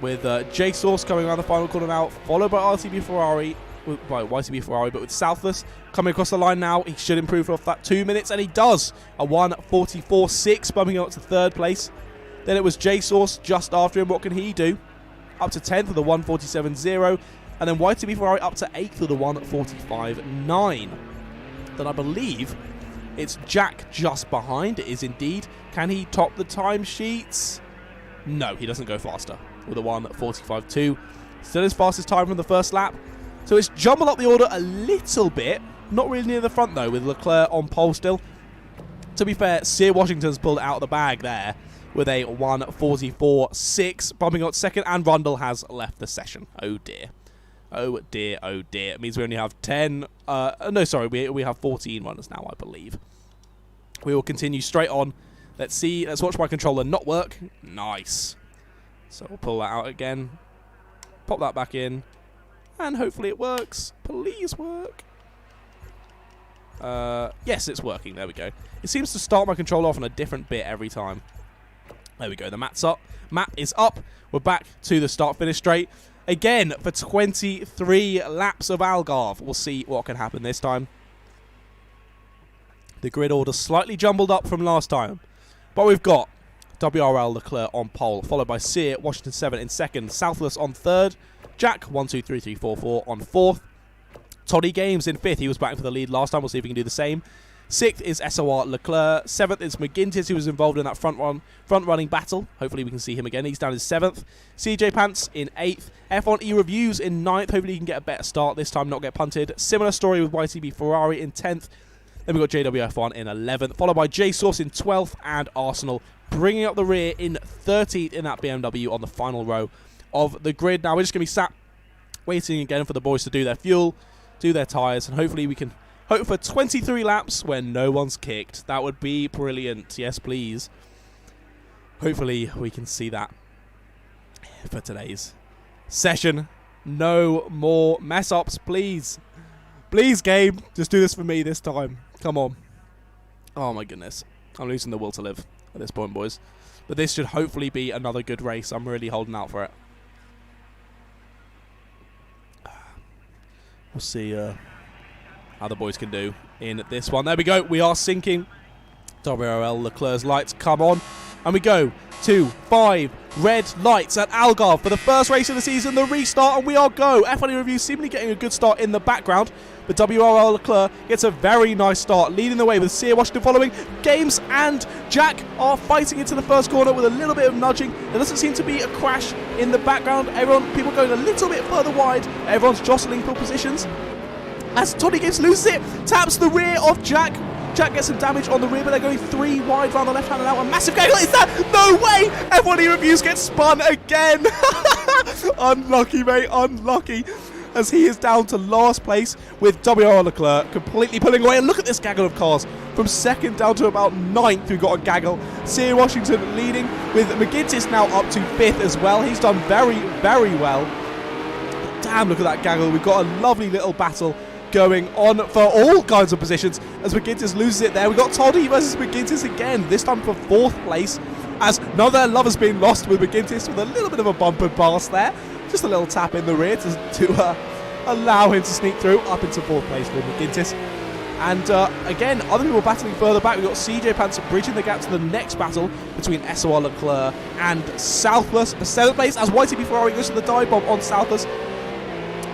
With JSauce coming around the final corner now, followed by YTB Ferrari, but with Southless coming across the line now. He should improve off that 2 minutes, and he does. A 1:44.6, bumping up to third place. Then it was JSauce just after him. What can he do? Up to 10th with a 1:47.0. And then YTB Ferrari up to 8th with a 1:45.9. Then I believe it's Jack just behind. It is indeed. Can he top the timesheets? No, he doesn't go faster with a 1:45.2. Still his fastest time from the first lap. So it's jumbled up the order a little bit. Not really near the front, though, with Leclerc on pole still. To be fair, Sear Washington's pulled out of the bag there with a 1:44.6, bumping up second, and Rundle has left the session. Oh dear. Oh dear, oh dear. It means we only have 10, no, sorry, we have 14 runners now, I believe. We will continue straight on. Let's see, let's watch my controller not work. Nice. So we'll pull that out again, pop that back in, and hopefully it works. Please work. Yes, it's working. There we go. It seems to start my controller off on a different bit every time. There we go. The map's up. Map is up. We're back to the start-finish straight. Again, for 23 laps of Algarve. We'll see what can happen this time. The grid order slightly jumbled up from last time. But we've got WRL Leclerc on pole, followed by Sear, Washington 7 in second, Southless on third, Jack 1, 2, 3, 3, 4, 4 on fourth, Toddy Games in fifth. He was back for the lead last time. We'll see if he can do the same. Sixth is SOR Leclerc. Seventh is McGintis, who was involved in that front-running battle. Hopefully we can see him again. He's down in seventh. CJ Pants in eighth. F1 Reviews in ninth. Hopefully he can get a better start this time, not get punted. Similar story with YTB Ferrari in 10th. Then we've got JWF1 in 11th, followed by JSauce in 12th, and Arsenal bringing up the rear in 13th in that BMW on the final row of the grid. Now we're just going to be sat waiting again for the boys to do their fuel, do their tyres, and hopefully we can hope for 23 laps when no one's kicked. That would be brilliant. Yes, please. Hopefully we can see that for today's session. No more mess-ups, please. Please, game, just do this for me this time. Come on. Oh, my goodness. I'm losing the will to live at this point, boys. But this should hopefully be another good race. I'm really holding out for it. We'll see how the boys can do in this one. There we go. We are sinking. WRL Leclerc's lights come on. And we go to 5 red lights at Algarve for the first race of the season, the restart, and we are go. F1 Review seemingly getting a good start in the background, but WRL Leclerc gets a very nice start, leading the way with Sear Washington following. Games and Jack are fighting into the first corner with a little bit of nudging. There doesn't seem to be a crash in the background. People going a little bit further wide. Everyone's jostling for positions. As Toddy Games loses it, taps the rear of Jack. Jack gets some damage on the rear, but they're going 3 wide round the left-hand and out. A massive gaggle. Is that? No way! F1 Reviews gets spun again. Unlucky, mate. Unlucky. As he is down to last place with WRL Leclerc completely pulling away. And look at this gaggle of cars. From second down to about 9th, we've got a gaggle. Sear Washington leading with McGintis now up to 5th as well. He's done very, very well. But damn, look at that gaggle. We've got a lovely little battle going on for all kinds of positions as McGintis loses it there. We've got Toddy versus McGintis again, this time for 4th place, as none of their love has been lost with McGintis with a little bit of a bumper pass there. Just a little tap in the rear to allow him to sneak through up into 4th place with McGintis. And again, other people battling further back. We've got CJ Pants bridging the gap to the next battle between SOR Leclerc and Southless for 7th place as YTB Ferrari goes to the dive bomb on Southless.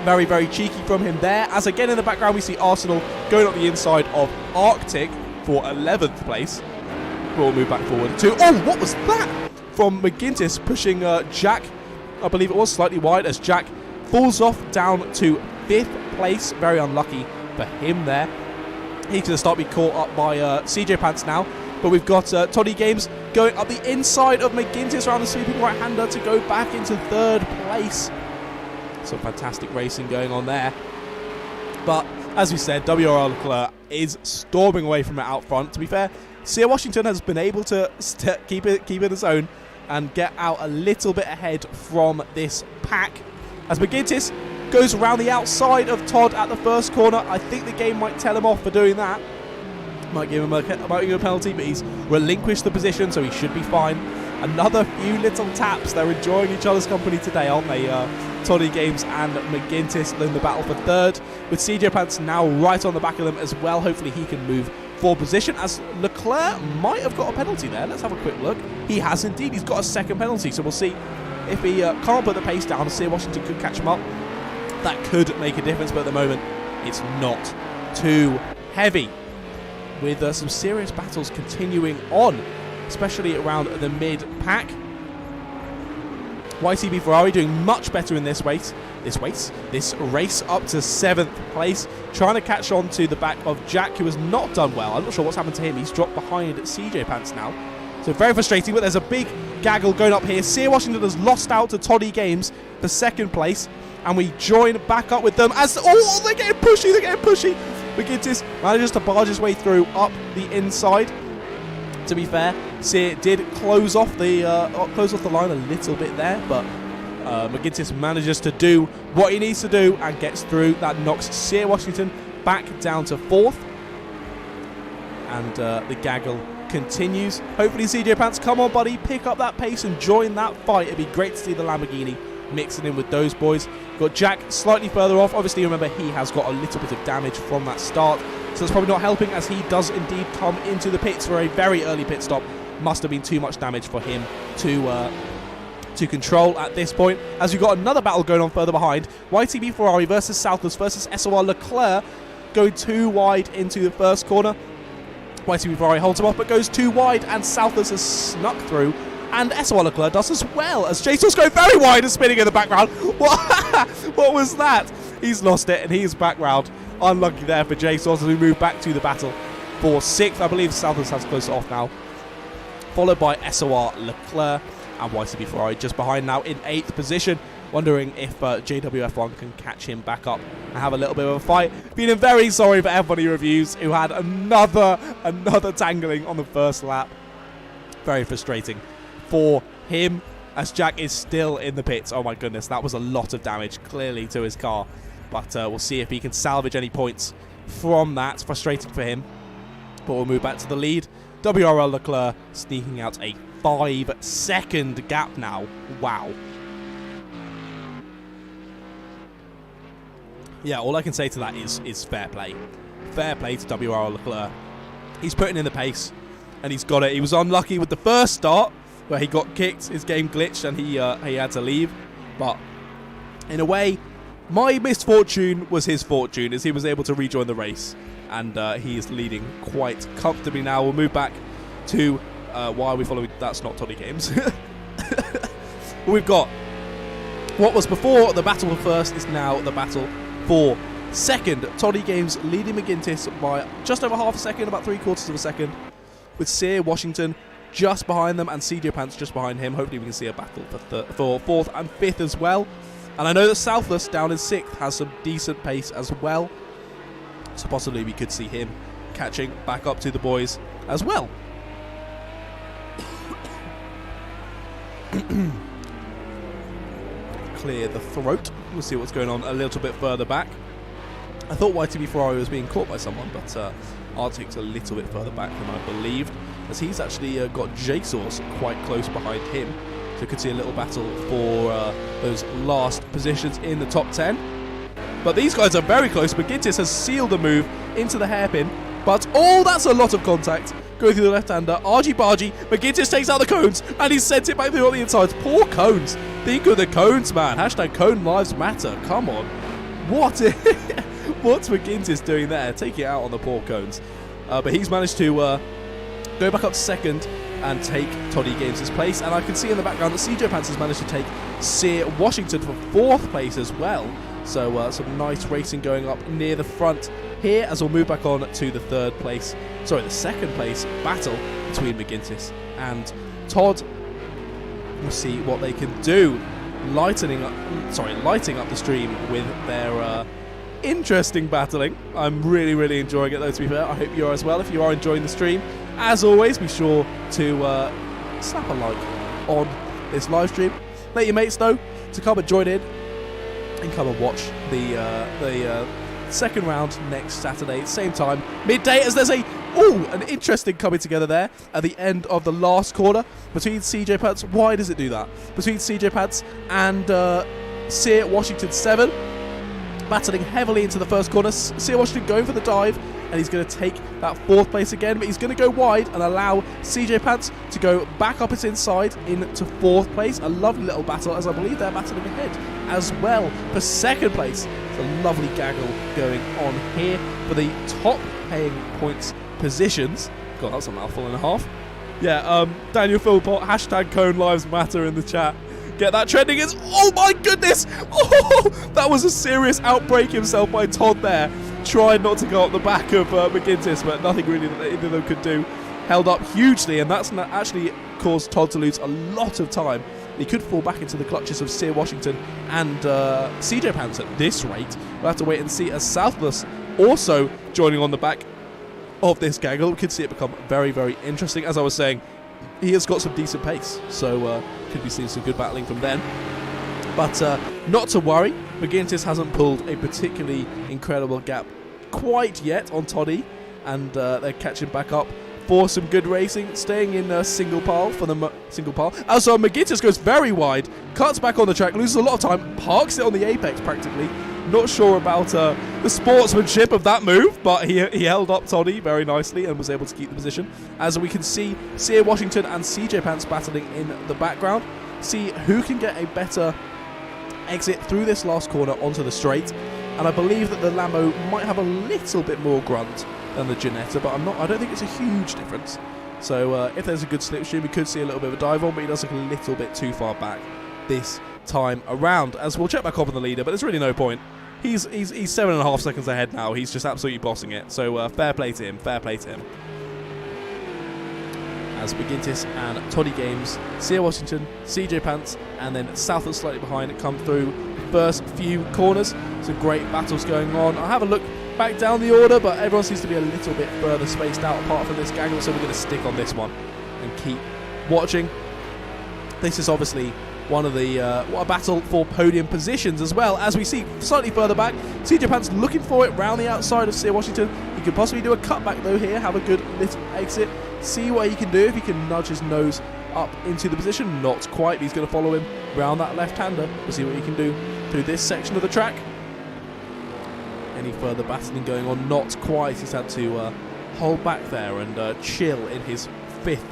Very, very cheeky from him there. As again in the background we see Arsenal going up the inside of Arctic for 11th place. We'll move back forward to... Oh, what was that? From McGintis pushing Jack, I believe it was, slightly wide as Jack falls off down to 5th place. Very unlucky for him there. He's going to start being caught up by CJ Pants now. But we've got Toddy Games going up the inside of McGintis around the sweeping right-hander to go back into 3rd place. Some fantastic racing going on there. But as we said, WRL Leclerc is storming away from it out front. To be fair, Sear Washington has been able to keep it its own and get out a little bit ahead from this pack. As McGintis goes around the outside of Todd at the first corner. I think the game might tell him off for doing that. Might give him a penalty, but he's relinquished the position, so he should be fine. Another few little taps. They're enjoying each other's company today, aren't they? Toddy Games and McGintis in the battle for 3rd, with CJ Pants now right on the back of them as well. Hopefully he can move for position, as Leclerc might have got a penalty there. Let's have a quick look. He has indeed. He's got a 2nd penalty, so we'll see if he can't put the pace down. Sear Washington could catch him up. That could make a difference, but at the moment it's not too heavy. With some serious battles continuing on, especially around the mid-pack. YTB Ferrari doing much better in this race up to 7th place. trying to catch on to the back of Jack, who has not done well. I'm not sure what's happened to him. He's dropped behind CJ Pants now. So very frustrating, but there's a big gaggle going up here. Sear Washington has lost out to Toddy Games for second place, and we join back up with them as, oh, they're getting pushy. McGintis manages to barge his way through up the inside. To be fair, Sear did close off the line a little bit there, but McGintis manages to do what he needs to do and gets through. That knocks Sear Washington back down to 4th. And the gaggle continues. Hopefully CJ Pants, come on buddy, pick up that pace and join that fight. It'd be great to see the Lamborghini mixing in with those boys. Got Jack slightly further off. Obviously, remember, he has got a little bit of damage from that start, so it's probably not helping as he does indeed come into the pits for a very early pit stop. Must have been too much damage for him to control at this point, as we've got another battle going on further behind. YTB Ferrari versus Southers versus SOR Leclerc, going too wide into the first corner. YTB Ferrari holds him off but goes too wide, and Southers has snuck through, and SOR Leclerc does as well, as Jason's going very wide and spinning in the background. What was that? He's lost it and he's back round. Unlucky there for Jason as we move back to the battle for 6th. I believe Southers has closer off now, followed by SOR Leclerc and YTB Ferrari just behind now in 8th position. Wondering if JWF1 can catch him back up and have a little bit of a fight. Feeling very sorry for F1 Reviews, who had another tangling on the first lap. Very frustrating for him, as Jack is still in the pits. Oh my goodness, that was a lot of damage clearly to his car. But we'll see if he can salvage any points from that. Frustrating for him. But we'll move back to the lead. WRL Leclerc sneaking out a 5-second gap now. Wow. Yeah, all I can say to that is fair play. Fair play to WRL Leclerc. He's putting in the pace, and he's got it. He was unlucky with the first start, where he got kicked, his game glitched, and he had to leave. But in a way, my misfortune was his fortune, as he was able to rejoin the race. And he is leading quite comfortably now. We'll move back to, why are we following? That's not Toddy Games. We've got what was before the battle for first is now the battle for second. Toddy Games leading McGintis by just over half a second, about 3/4 of a second, with Sear Washington just behind them and CJ Pants just behind him. Hopefully we can see a battle for 4th and 5th as well. And I know that Southless down in 6th has some decent pace as well, so possibly we could see him catching back up to the boys as well. Clear the throat. We'll see what's going on a little bit further back. I thought YTB Ferrari was being caught by someone, but Arctic's a little bit further back than I believed, as he's actually got JSORS quite close behind him. So we could see a little battle for those last positions in the top 10. But these guys are very close. McGintis has sealed the move into the hairpin, but oh, that's a lot of contact. Going through the left-hander, argy-bargy, McGintis takes out the cones, and he's sent it back through on the insides. Poor cones. Think of the cones, man. Hashtag Cone Lives Matter. Come on. What's McGintis doing there? Taking it out on the poor cones. But he's managed to go back up to second and take Toddy Games' place. And I can see in the background that CJ Pants has managed to take Sear Washington for 4th place as well. So some nice racing going up near the front here, as we'll move back on to the the second place battle between McGintis and Todd. We'll see what they can do, lighting up the stream with their interesting battling. I'm really enjoying it though, to be fair. I hope you are as well. If you are enjoying the stream, as always, be sure to slap a like on this live stream. Let your mates know to come and join in and come and watch the second round next Saturday, same time, midday, as there's an interesting coming together there at the end of the last corner between CJ Pants. Why does it do that? Between CJ Pants and Sear Washington 7, battling heavily into the first corner. Sear Washington going for the dive, and he's going to take that 4th place again, but he's going to go wide and allow CJ Pants to go back up its inside into 4th place. A lovely little battle, as I believe they're battling ahead as well for 2nd place. It's a lovely gaggle going on here for the top paying points positions. God, that's a mouthful and a half. Yeah, Daniel Philpott, hashtag Cone Lives Matter in the chat. Get that trending. Oh my goodness! Oh, that was a serious outbreak himself by Todd there. tried not to go up the back of McGintis, but nothing really that either of them could do. Held up hugely, and that's actually caused Todd to lose a lot of time. He could fall back into the clutches of Sear Washington and CJ Pants at this rate. We'll have to wait and see, as Southless also joining on the back of this gaggle. We could see it become very, very interesting. As I was saying, he has got some decent pace, so could be seeing some good battling from then. But not to worry, McGintis hasn't pulled a particularly incredible gap quite yet on Toddy, and they're catching back up for some good racing, staying in single pile for the single pile. Also, McGintis goes very wide, cuts back on the track, loses a lot of time, parks it on the apex practically. Not sure about the sportsmanship of that move, but he held up Toddy very nicely and was able to keep the position. As we can see, Sear Washington and CJ Pants battling in the background. See who can get a better exit through this last corner onto the straight. And I believe that the Lambo might have a little bit more grunt than the Ginetta, but I don't think it's a huge difference. So if there's a good slipstream, we could see a little bit of a dive on, but he does look a little bit too far back this time around. As we'll check back up on the leader, but there's really no point. He's 7.5 seconds ahead now. He's just absolutely bossing it. So fair play to him. Fair play to him. As McGintis and Toddy Games, Sear Washington, CJ Pants, and then Southwood slightly behind come through the first few corners. Some great battles going on. I'll have a look back down the order, but everyone seems to be a little bit further spaced out apart from this gaggle, so we're going to stick on this one and keep watching. This is obviously one of the what a battle for podium positions as well. As we see slightly further back, CJ Pants looking for it round the outside of Sear Washington. He could possibly do a cutback though here, have a good little exit, see what he can do, if he can nudge his nose up into the position. Not quite, but he's going to follow him round that left-hander. We'll see what he can do through this section of the track. Any further battling going on? Not quite. He's had to hold back there and chill in his 5th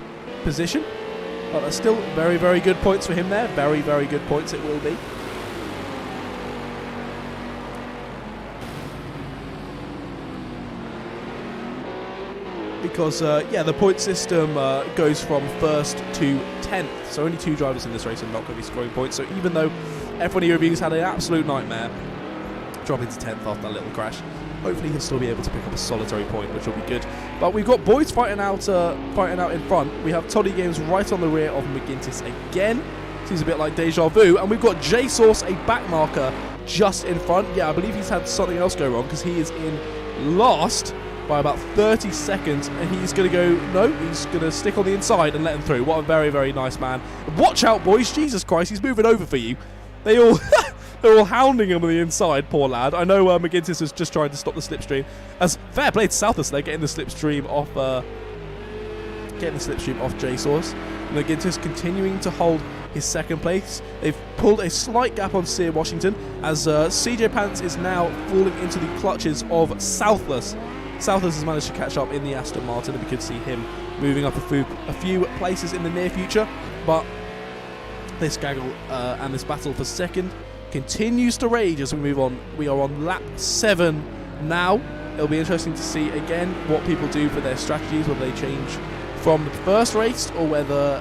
position. But that's still very, very good points for him there. Very, very good points it will be. Because, yeah, the point system goes from 1st to 10th. So only 2 drivers in this race are not going to be scoring points. So even though F1 Reviews had an absolute nightmare dropping to 10th after that little crash, hopefully he'll still be able to pick up a solitary point, which will be good. But we've got boys fighting out in front. We have Toddy Games right on the rear of McGintis again. Seems a bit like deja vu. And we've got J-Source, a back marker, just in front. Yeah, I believe he's had something else go wrong because he is in last by about 30 seconds. And he's going to go, no, he's going to stick on the inside and let him through. What a very, very nice man. Watch out, boys. Jesus Christ, he's moving over for you. They all... They're all hounding him on the inside, poor lad. I know McGintis was just trying to stop the slipstream. As fair play to Southwest, they're getting the slipstream off J-Source. McGintis continuing to hold his 2nd place. They've pulled a slight gap on Sear Washington as CJ Pants is now falling into the clutches of Southless. Southless has managed to catch up in the Aston Martin, and we could see him moving up a few places in the near future. But this gaggle and this battle for 2nd continues to rage as we move on. We are on lap 7 now. It'll be interesting to see again what people do for their strategies, whether they change from the first race or whether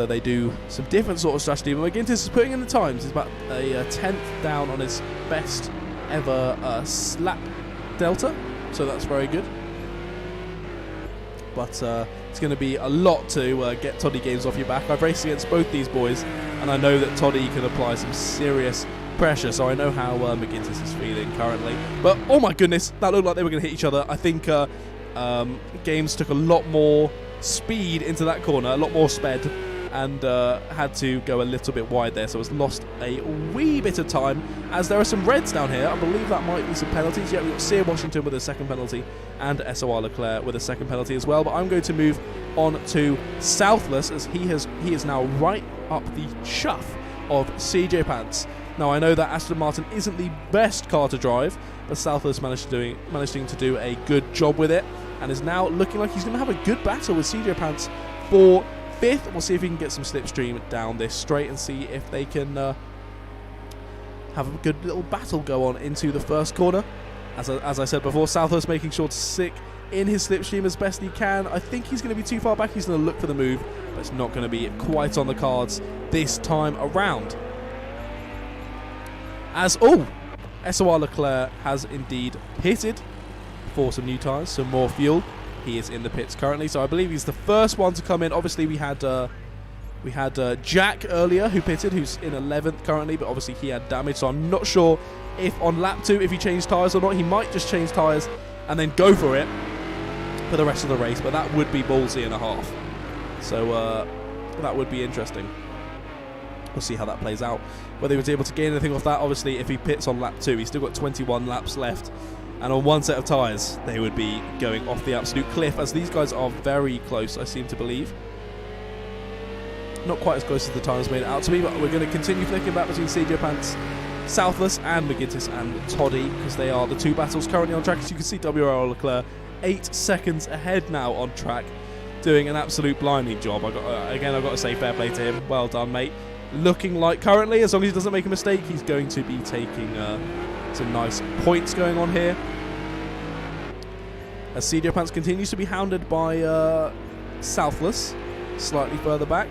they do some different sort of strategy. But McGintis is putting in the times. He's about a 10th down on his best ever slap delta, so that's very good. But it's going to be a lot to get Toddy Games off your back. I've raced against both these boys, and I know that Toddy can apply some serious pressure, so I know how McGintis is feeling currently. But, oh my goodness, that looked like they were going to hit each other. I think Games took a lot more speed into that corner, a lot more sped, and had to go a little bit wide there, so has lost a wee bit of time. As there are some reds down here, I believe that might be some penalties. Yeah, we've got Sear Washington with a 2nd penalty and SOR Leclerc with a 2nd penalty as well. But I'm going to move on to Southless, as he is now right up the chuff of CJ Pants. Now I know that Aston Martin isn't the best car to drive, but Southless managing to do a good job with it, and is now looking like he's going to have a good battle with CJ Pants for 5th. We'll see if he can get some slipstream down this straight and see if they can have a good little battle go on into the 1st corner. As I said before, Southwest making sure to stick in his slipstream as best he can. I think he's going to be too far back. He's going to look for the move, but it's not going to be quite on the cards this time around. As, oh, SOR Leclerc has indeed pitted for some new tyres, some more fuel. He is in the pits currently, so I believe he's the first one to come in. Obviously, we had Jack earlier who pitted, who's in 11th currently, but obviously he had damage, so I'm not sure if on lap 2 if he changed tyres or not. He might just change tyres and then go for it for the rest of the race, but that would be ballsy and a half. So that would be interesting. We'll see how that plays out. Whether he was able to gain anything off that, obviously, if he pits on lap 2, he's still got 21 laps left. And on one set of tyres, they would be going off the absolute cliff, as these guys are very close, I seem to believe. Not quite as close as the tyres made it out to be, but we're going to continue flicking back between CJ Pants, Southless, and McGintis and Toddy, because they are the two battles currently on track. As you can see, WRL Leclerc 8 seconds ahead now on track, doing an absolute blinding job. I've got to say fair play to him. Well done, mate. Looking like currently, as long as he doesn't make a mistake, he's going to be taking some nice points going on here. As CJ Pants continues to be hounded by Southless, slightly further back,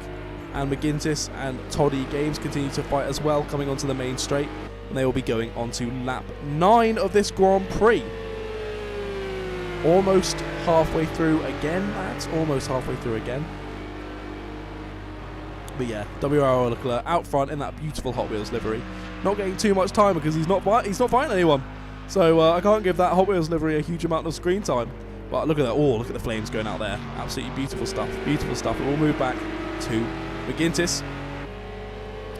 and McGintis and Toddy Games continue to fight as well, coming onto the main straight, and they will be going on to lap 9 of this Grand Prix. Almost halfway through again, lads. Almost halfway through again. But yeah, WRL Leclerc out front in that beautiful Hot Wheels livery. Not getting too much time because he's not fighting anyone. So I can't give that Hot Wheels livery a huge amount of screen time. But look at that. Oh, look at the flames going out there. Absolutely beautiful stuff. Beautiful stuff. And we'll move back to McGintis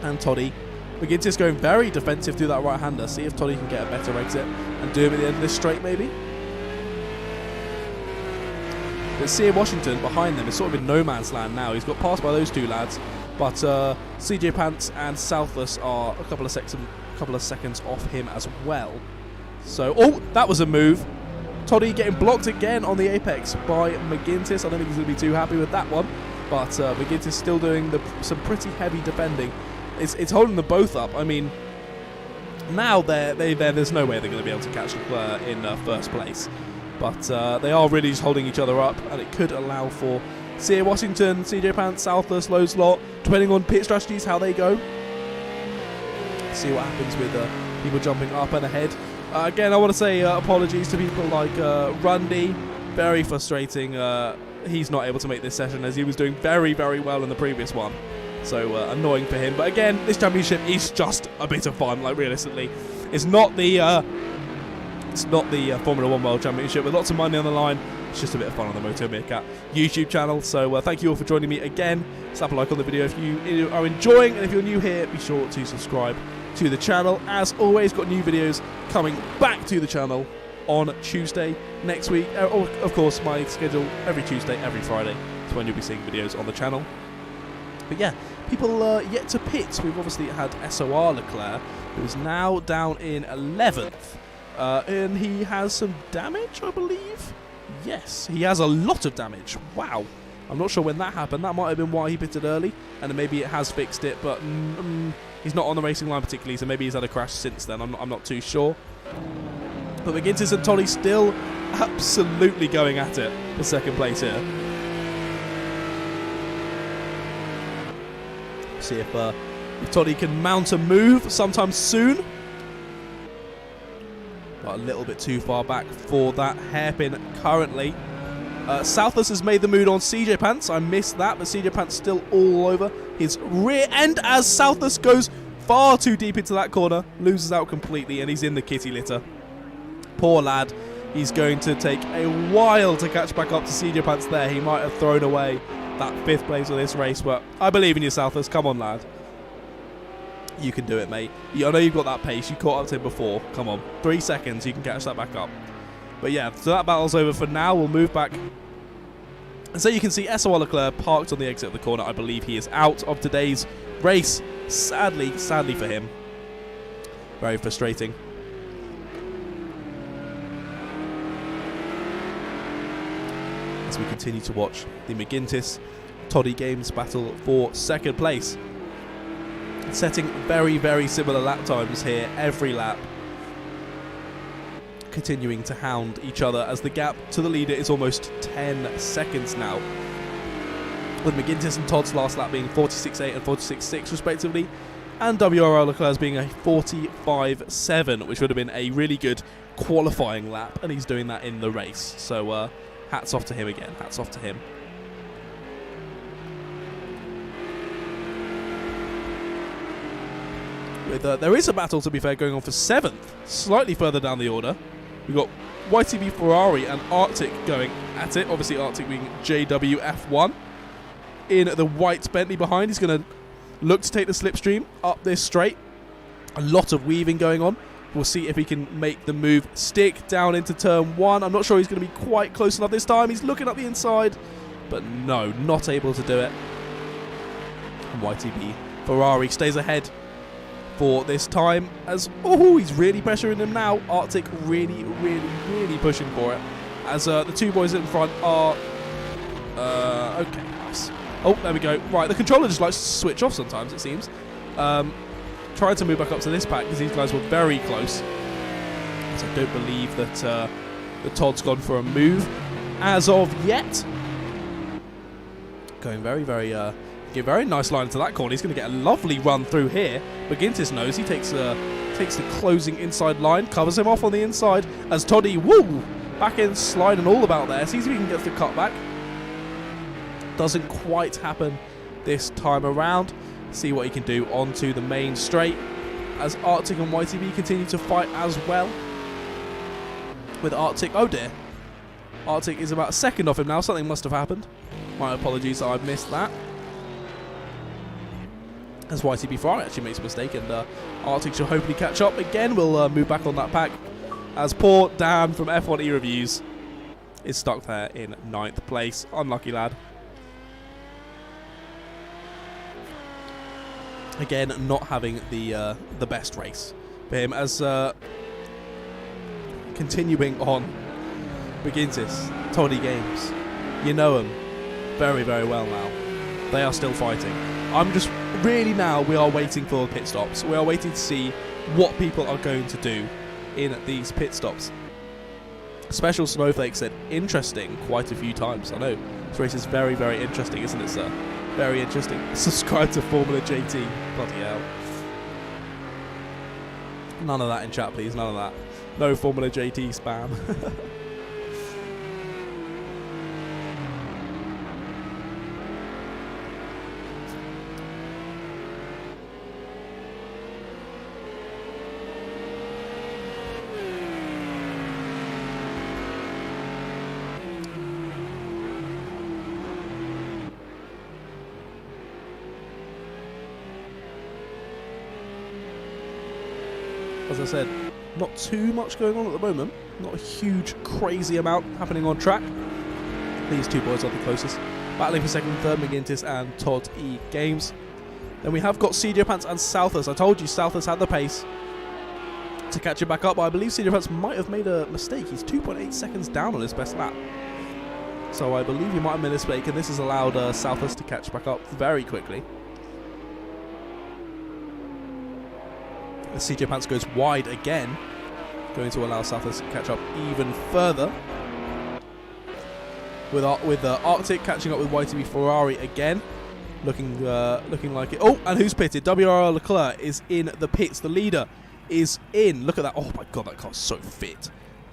and Toddy. McGintis going very defensive through that right-hander. See if Toddy can get a better exit and do him at the end of this straight, maybe. But Sear Washington behind them is sort of in no man's land now. He's got passed by those two lads. But CJ Pants and Southless are a couple of seconds off him as well. So, oh, that was a move. Toddy getting blocked again on the apex by McGintis. I don't think he's going to be too happy with that one. But McGintis still doing some pretty heavy defending. It's holding them both up. I mean, now there's no way they're going to be able to catch Leclerc in first place. But they are really just holding each other up, and it could allow for Sear Washington, CJ Pants, Southless, Low Slot, depending on pit strategies, how they go. See what happens with people jumping up and ahead. Again, I want to say apologies to people like Rundy. Very frustrating. He's not able to make this session as he was doing very, very well in the previous one. So annoying for him. But again, this championship is just a bit of fun. Like realistically, it's not the Formula 1 World Championship with lots of money on the line. It's just a bit of fun on the MotoMeerkat YouTube channel. So thank you all for joining me again. Slap a like on the video if you are enjoying, and if you're new here, be sure to subscribe to the channel. As always, got new videos coming back to the channel on Tuesday next week. Of course, my schedule every Tuesday, every Friday is when you'll be seeing videos on the channel. But yeah, people yet to pit. We've obviously had SOR Leclerc, who is now down in 11th. And he has some damage, I believe. Yes, he has a lot of damage. Wow. I'm not sure when that happened. That might have been why he pitted early, and then maybe it has fixed it, but he's not on the racing line particularly, so maybe he's had a crash since then. I'm not too sure. But McGintis and Toddy still absolutely going at it for second place here. See if Toddy can mount a move sometime soon. But a little bit too far back for that hairpin currently. Southless has made the move on CJ Pants. I missed that, but CJ Pants still all over his rear end as Southless goes far too deep into that corner, loses out completely, and he's in the kitty litter. Poor lad. He's going to take a while to catch back up to CJ Pants there. He might have thrown away that 5th place of this race, but I believe in you, Southless. Come on, lad. You can do it, mate. I know you've got that pace. You caught up to him before. Come on. 3 seconds. You can catch that back up. But yeah, so that battle's over for now. We'll move back. And so you can see SOR Leclerc parked on the exit of the corner. I believe he is out of today's race. Sadly for him. Very frustrating. As we continue to watch the McGintis Toddy Games battle for second place. Setting very, very similar lap times here every lap. Continuing to hound each other as the gap to the leader is almost 10 seconds now. With McGintis and Todd's last lap being 46.8 and 46.6 respectively. and WRL Leclerc's being a 45.7, which would have been a really good qualifying lap, and he's doing that in the race. So hats off to him again. Hats off to him. There is a battle, to be fair, going on for 7th, slightly further down the order. We've got YTB Ferrari and Arctic going at it. Obviously, Arctic being JWF1. In the white Bentley behind, he's going to look to take the slipstream up this straight. A lot of weaving going on. We'll see if he can make the move stick down into turn 1. I'm not sure he's going to be quite close enough this time. He's looking up the inside, but no, not able to do it. And YTB Ferrari stays ahead for this time as, oh, he's really pressuring him now. Arctic really, really, really pushing for it as the two boys in front are, okay, nice. Oh, there we go. Right, the controller just likes to switch off sometimes, it seems. Trying to move back up to this pack because these guys were very close. So I don't believe that the Todd's gone for a move as of yet. Going very, very, give a very nice line into that corner. He's going to get a lovely run through here. McGintis knows. He takes the closing inside line, covers him off on the inside as Toddy, woo, back in sliding all about there. Sees if he can get the cutback. Doesn't quite happen this time around. See what he can do onto the main straight as Arctic and YTB continue to fight as well. With Arctic, oh dear. Arctic is about a second off him now. Something must have happened. My apologies, I missed that. As YTB Ferrari actually makes a mistake, and Arctic should hopefully catch up again. We'll move back on that pack as poor Dan from F1 Reviews is stuck there in 9th place. Unlucky lad. Again, not having the best race for him as continuing on. McGintis, Toddy Games, you know him very, very well now. They are still fighting. I'm just really now we are waiting for pit stops. We are waiting to see what people are going to do in these pit stops. Special Snowflake said interesting quite a few times. I know this race is very, very interesting, isn't it, sir? Very interesting. Subscribe to Formula JT. Bloody hell. None of that in chat, please. None of that. No Formula JT spam. As I said, not too much going on at the moment. Not a huge, crazy amount happening on track. These two boys are the closest. Battling for second and third, McGintis and Todd E. Games. Then we have got CJ Pants and Southers. I told you Southers had the pace to catch it back up, but I believe CJ Pants might have made a mistake. He's 2.8 seconds down on his best lap. So I believe he might have made a mistake, and this has allowed Southers to catch back up very quickly. CJ Pants goes wide again, going to allow Southers to catch up even further. With Arctic catching up with YTB Ferrari again, looking like it. Oh, and who's pitted? WRL Leclerc is in the pits. The leader is in. Look at that. Oh my god, that car's so fit.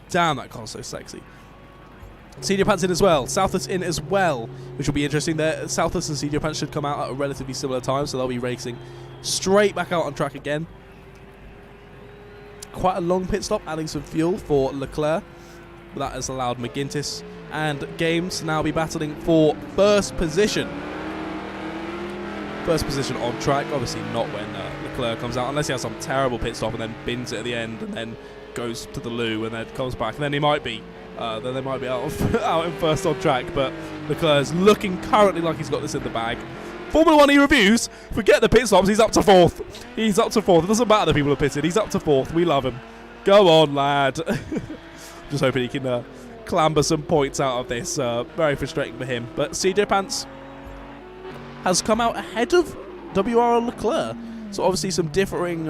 Damn, that car's so sexy. CJ Pants in as well. Southers in as well, which will be interesting. There, Southers and CJ Pants should come out at a relatively similar time, so they'll be racing straight back out on track again. Quite a long pit stop, adding some fuel for Leclerc. But that has allowed McGintis and Games to now be battling for first position. First position on track. Obviously not when Leclerc comes out, unless he has some terrible pit stop and then bins it at the end and then goes to the loo and then comes back. And then he might be. Then they might be out in first on track. But Leclerc is looking currently like he's got this in the bag. Formula 1 reviews. Forget the pit stops. He's up to 4th. He's up to 4th. It doesn't matter the people are pitted. He's up to 4th. We love him. Go on, lad. Just hoping he can clamber some points out of this. Very frustrating for him. But CJ Pants has come out ahead of WRL Leclerc. So obviously some differing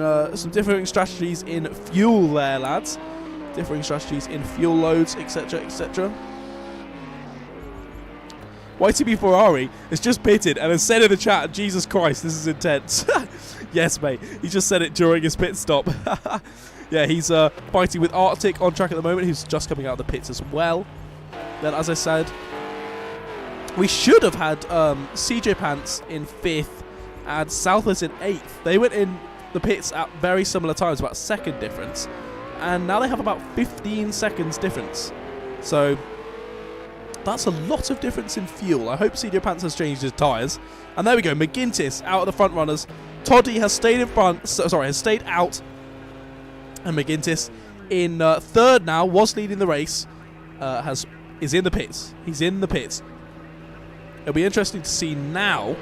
strategies in fuel there, lads. Differing strategies in fuel loads, etc., etc. YTB Ferrari has just pitted and has said in the chat, Jesus Christ, this is intense. Yes, mate. He just said it during his pit stop. Yeah, he's fighting with Arctic on track at the moment, who's just coming out of the pits as well. Then, as I said, we should have had CJ Pants in 5th and Southwest in 8th. They went in the pits at very similar times, about a second difference. And now they have about 15 seconds difference. So that's a lot of difference in fuel. I hope CJ Pants has changed his tyres. And there we go, McGuinness out of the front runners. Toddy has stayed in front, has stayed out. And McGuinness in 3rd now, was leading the race, is in the pits. He's in the pits. It'll be interesting to see now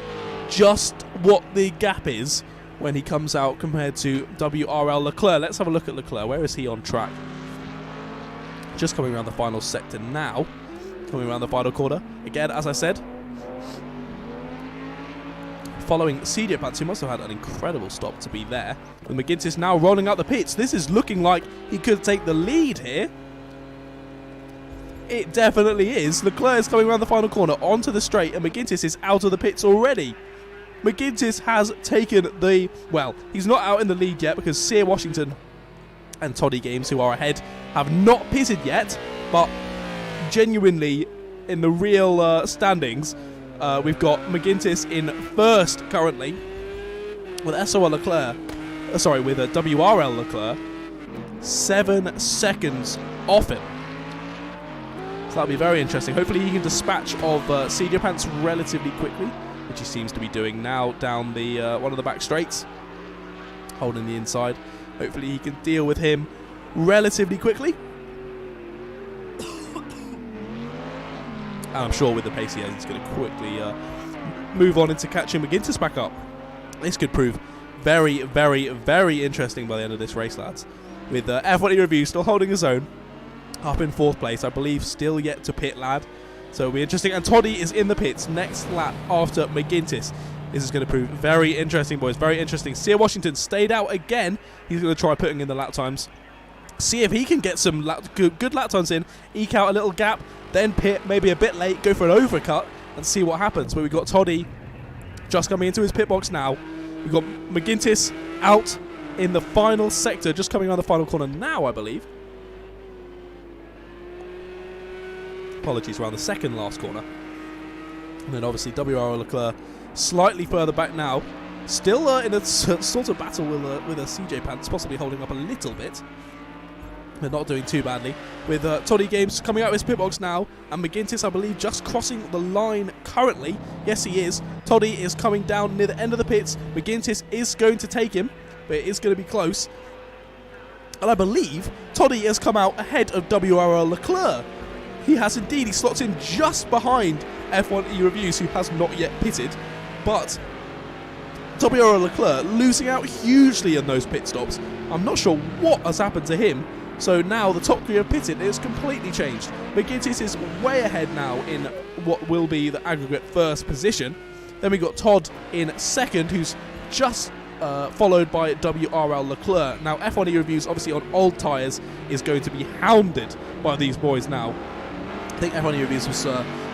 just what the gap is when he comes out compared to WRL Leclerc. Let's have a look at Leclerc. Where is he on track? Just coming around the final sector now. Coming around the final corner. Again, as I said, following CJ Pants, who must have had an incredible stop to be there. And McGuinness now rolling out the pits. This is looking like he could take the lead here. It definitely is. Leclerc is coming around the final corner onto the straight, and McGuinness is out of the pits already. McGuinness has taken the... Well, he's not out in the lead yet because Sear Washington and Toddy Games, who are ahead, have not pitted yet. But genuinely, in the real standings, we've got McGuinness in 1st currently with SOL Leclerc. With a WRL Leclerc 7 seconds off him. So that'll be very interesting. Hopefully he can dispatch of CJ Pants relatively quickly, which he seems to be doing now down the one of the back straights, holding the inside. Hopefully he can deal with him relatively quickly. And I'm sure with the pace he has, he's going to quickly move on into catching McGuinness back up. This could prove very, very, very interesting by the end of this race, lads. With F1 Review still holding his own, up in 4th place, I believe, still yet to pit, lad. So it'll be interesting. And Toddy is in the pits next lap after McGuinness. This is going to prove very interesting, boys. Very interesting. Sear Washington stayed out again. He's going to try putting in the lap times. See if he can get some good lap times in. Eke out a little gap. Then pit, maybe a bit late. Go for an overcut and see what happens. But we've got Toddy just coming into his pit box now. We've got McGuinness out in the final sector. Just coming around the final corner now, I believe. Apologies, around the second last corner. And then obviously WRL Leclerc slightly further back now. Still in a sort of battle with a CJ Pants, possibly holding up a little bit. They're not doing too badly. With Toddy Games coming out of his pit box now. And McGuinness, I believe, just crossing the line currently. Yes, he is. Toddy is coming down near the end of the pits. McGuinness is going to take him, but it is going to be close. And I believe Toddy has come out ahead of WRL Leclerc. He has indeed. He slots in just behind F1 E-Reviews, who has not yet pitted. But WRL Leclerc losing out hugely in those pit stops. I'm not sure what has happened to him. So now the top 3 have pitted. It's completely changed. McGuinness is way ahead now in what will be the aggregate 1st position. Then we got Todd in 2nd, who's just followed by WRL Leclerc. Now F1 E-Reviews, obviously on old tyres, is going to be hounded by these boys now. I think F1 Reviews was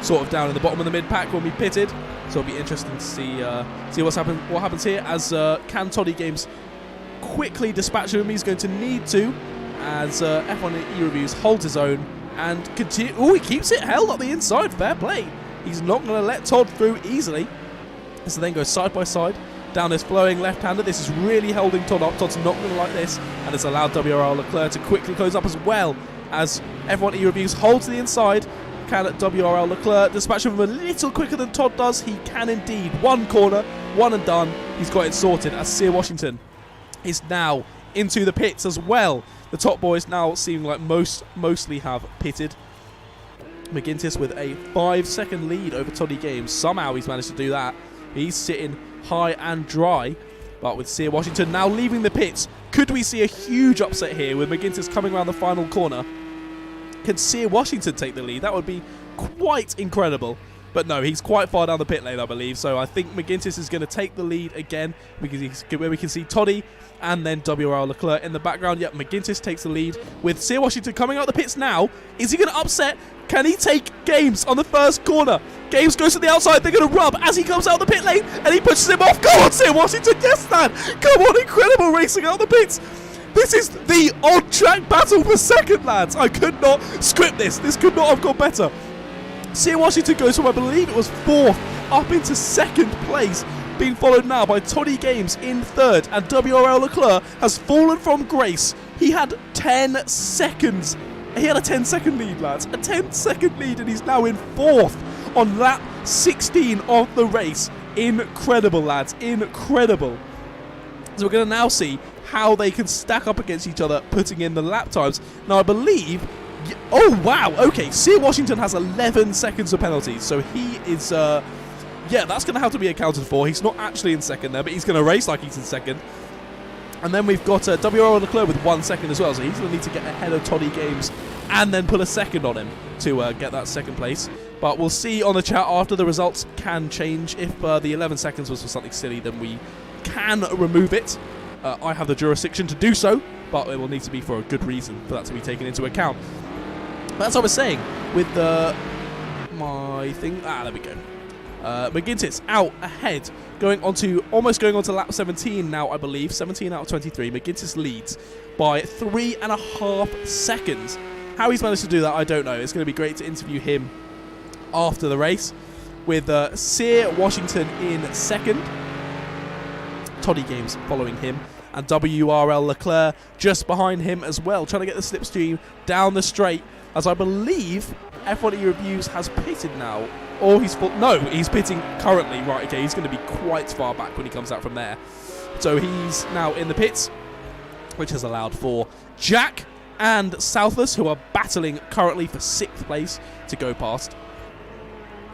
sort of down in the bottom of the mid-pack when we pitted, so it'll be interesting to see what happens here, as can Toddy Games quickly dispatch him. He's going to need to, as F1 E-Reviews holds his own and continue. Oh, he keeps it held up the inside. Fair play. He's not going to let Todd through easily. So then goes side by side down this flowing left-hander. This is really holding Todd up. Todd's not going to like this, and it's allowed WRL Leclerc to quickly close up, as well as F1 E-Reviews hold to the inside. Can WRL Leclerc dispatch him a little quicker than Todd does? He can indeed. One corner, one and done. He's got it sorted, as Sear Washington is now into the pits as well. The top boys now seeming like mostly have pitted. McGuinness with a 5-second lead over Toddy Games. Somehow he's managed to do that. He's sitting high and dry. But with Sear Washington now leaving the pits, could we see a huge upset here with McGuinness coming around the final corner? Can Sear Washington take the lead? That would be quite incredible. But no, he's quite far down the pit lane, I believe. So I think McGuinness is going to take the lead again, where we can see Toddy and then WRL Leclerc in the background. Yep, McGuinness takes the lead with Sia Washington coming out the pits now. Is he going to upset? Can he take Games on the first corner? Games goes to the outside. They're going to rub as he comes out the pit lane, and he pushes him off. Go on, Sia Washington. Yes, man. Come on, incredible racing out the pits. This is the on-track battle for second, lads. I could not script this. This could not have gone better. Sia Washington goes from, I believe it was 4th, up into 2nd place, being followed now by Toddy Games in 3rd, and WRL Leclerc has fallen from grace. He had 10 seconds. He had a 10-second lead, lads. A 10-second lead, and he's now in 4th on lap 16 of the race. Incredible, lads. Incredible. So we're going to now see how they can stack up against each other, putting in the lap times. Now, I believe... Oh, wow. Okay, Sia Washington has 11 seconds of penalties. So he is... yeah, that's going to have to be accounted for. He's not actually in 2nd there, but he's going to race like he's in 2nd. And then we've got WRL Leclerc with 1 second as well. So he's going to need to get ahead of Toddy Games and then put a 2nd on him to get that 2nd place. But we'll see on the chat after the results can change. If the 11 seconds was for something silly, then we can remove it. I have the jurisdiction to do so, but it will need to be for a good reason for that to be taken into account. But as I was saying, with my thing... there we go. McGuinness out ahead, almost going on to lap 17 now, I believe. 17 out of 23. McGuinness leads by 3.5 seconds. How he's managed to do that, I don't know. It's going to be great to interview him after the race. With Sia Washington in 2nd. Toddy Games following him, and WRL Leclerc just behind him as well, trying to get the slipstream down the straight, as I believe F1 Reviews has pitted now, or he's pitting currently. Right, okay, he's going to be quite far back when he comes out from there. So he's now in the pits, which has allowed for Jack and Southers, who are battling currently for 6th place, to go past.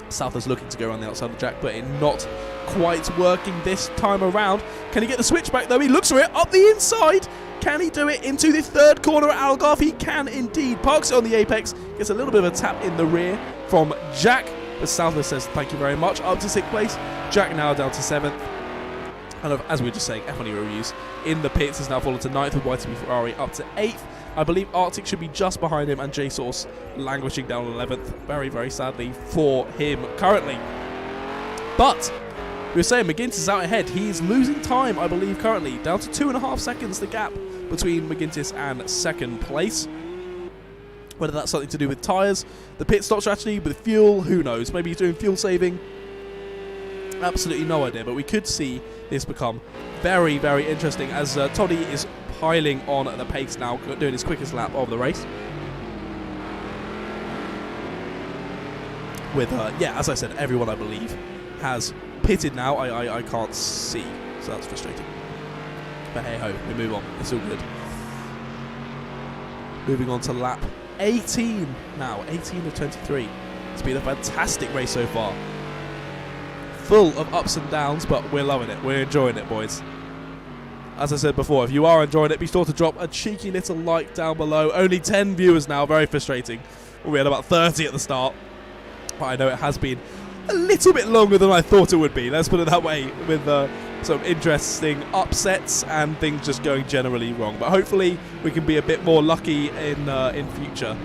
Southers looking to go around the outside of Jack, but it not quite working this time around. Can he get the switchback though? He looks for it up the inside. Can he do it into the 3rd corner at Algarve? He can indeed. Parks it on the apex. Gets a little bit of a tap in the rear from Jack. But Southers says thank you very much. Up to 6th place. Jack now down to 7th. And as we were just saying, F1 Reviews in the pits has now fallen to 9th with YTB Ferrari up to 8th. I believe Arctic should be just behind him, and JSauce languishing down on 11th. Very, very sadly for him currently. But we were saying McGuinness is out ahead. He's losing time, I believe, currently. Down to 2.5 seconds, the gap between McGuinness and 2nd place. Whether that's something to do with tyres, the pit stop strategy, with fuel, who knows? Maybe he's doing fuel saving. Absolutely no idea, but we could see this become very, very interesting as Toddy is piling on the pace now, doing his quickest lap of the race. With, yeah, as I said, everyone I believe has pitted now. I can't see, so that's frustrating. But hey ho, we move on. It's all good. Moving on to lap 18 now, 18 of 23. It's been a fantastic race so far. Full of ups and downs, but we're loving it. We're enjoying it, boys. As I said before, if you are enjoying it, be sure to drop a cheeky little like down below. Only 10 viewers now, very frustrating. We had about 30 at the start. But I know it has been a little bit longer than I thought it would be. Let's put it that way, with some interesting upsets and things just going generally wrong. But hopefully we can be a bit more lucky in future.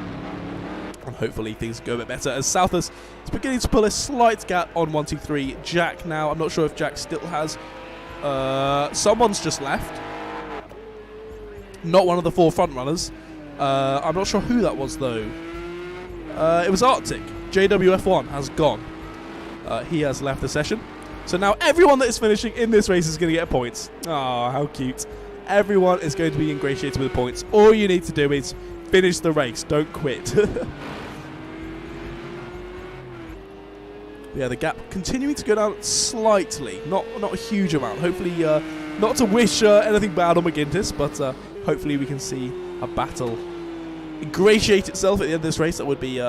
And hopefully things go a bit better, as Southers is beginning to pull a slight gap on 1-2-3. Jack now, I'm not sure if Jack still has... someone's just left. Not one of the 4 front runners. I'm not sure who that was though. It was Arctic. JWF1 has gone. He has left the session. So now everyone that is finishing in this race is going to get points. Oh, how cute. Everyone is going to be ingratiated with points. All you need to do is finish the race. Don't quit. Yeah, the gap continuing to go down slightly. Not a huge amount. Hopefully, not to wish anything bad on McGuinness, but hopefully we can see a battle ingratiate itself at the end of this race. That would be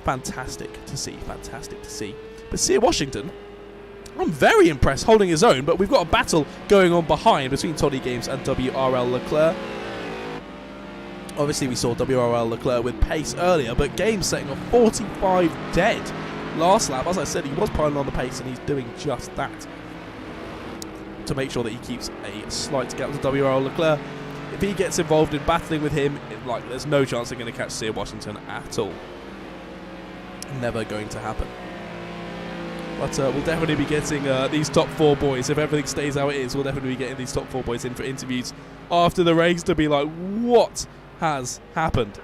fantastic to see. Fantastic to see. But Sia Washington, I'm very impressed holding his own, but we've got a battle going on behind between Toddy Games and WRL Leclerc. Obviously, we saw WRL Leclerc with pace earlier, but Games setting a 45 dead last lap, as I said, he was piling on the pace, and he's doing just that to make sure that he keeps a slight gap to WRL Leclerc. If he gets involved in battling with him, there's no chance they're going to catch Sia Washington at all. Never going to happen. But we'll definitely be getting these top 4 boys. If everything stays how it is, we'll definitely be getting these top 4 boys in for interviews after the race to be like, what has happened?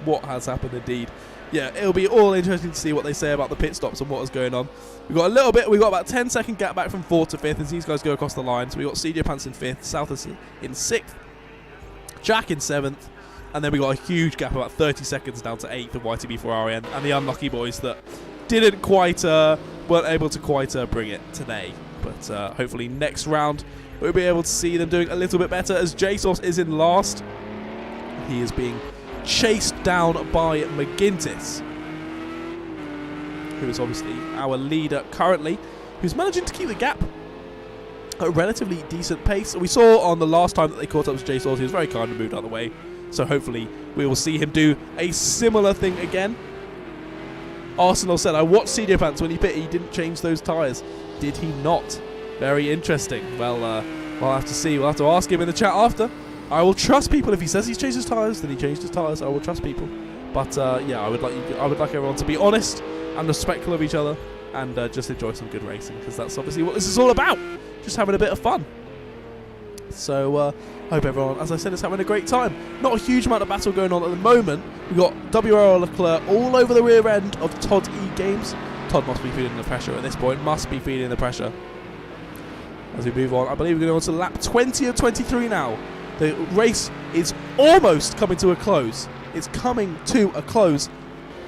What has happened indeed? Yeah, it'll be all interesting to see what they say about the pit stops and what was going on. We've got about 10-second gap back from 4th to 5th as these guys go across the line. So we've got CJ Pants in 5th, Southers in 6th, Jack in 7th, and then we got a huge gap, about 30 seconds down to 8th of YTB Ferrari and the unlucky boys that didn't quite, weren't able to quite bring it today. But hopefully next round we'll be able to see them doing a little bit better as JSauce is in last. He is being chased down by McGuinness, who is obviously our leader currently, who's managing to keep the gap at a relatively decent pace. We saw on the last time that they caught up with JSauce, he was very kind and moved out of the way. So hopefully we will see him do a similar thing again. Arsenal said, I watched CJ Pants when he pit, he didn't change those tyres. Did he not? Very interesting. Well, we'll have to see. We'll have to ask him in the chat after. I will trust people. If he says he's changed his tyres, then he changed his tyres. I will trust people. But yeah, I would like everyone to be honest and respectful of each other and just enjoy some good racing, because that's obviously what this is all about. Just having a bit of fun. So hope everyone, as I said, is having a great time. Not a huge amount of battle going on at the moment. We've got WRL Leclerc all over the rear end of Todd E Games. Todd must be feeling the pressure at this point. Must be feeling the pressure. As we move on, I believe we're going on to lap 20 of 23 now. The race is almost coming to a close. It's coming to a close,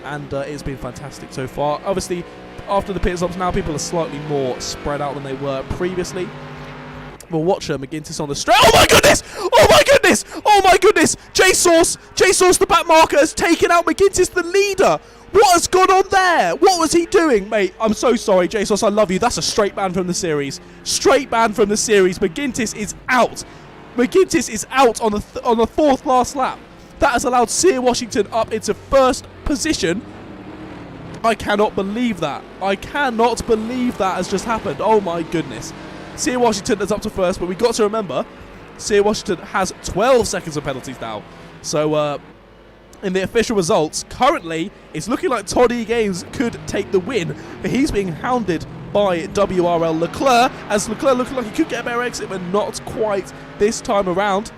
and it's been fantastic so far. Obviously, after the pit stops now, people are slightly more spread out than they were previously. We'll watch McGuinness on the straight. Oh my goodness! Oh my goodness! Oh my goodness! JSauce, the back marker, has taken out McGuinness, the leader. What has gone on there? What was he doing, mate? I'm so sorry, JSauce. I love you. That's a straight ban from the series. Straight ban from the series. McGuinness is out. McGuinness is out on the 4th last lap. That has allowed Sia Washington up into 1st position. I cannot believe that. I cannot believe that has just happened. Oh my goodness. Sia Washington is up to 1st, but we've got to remember, Sia Washington has 12 seconds of penalties now. So, in the official results, currently, it's looking like Todd E Games could take the win, but he's being hounded by WRL Leclerc, as Leclerc looking like he could get a better exit, but not quite this time around.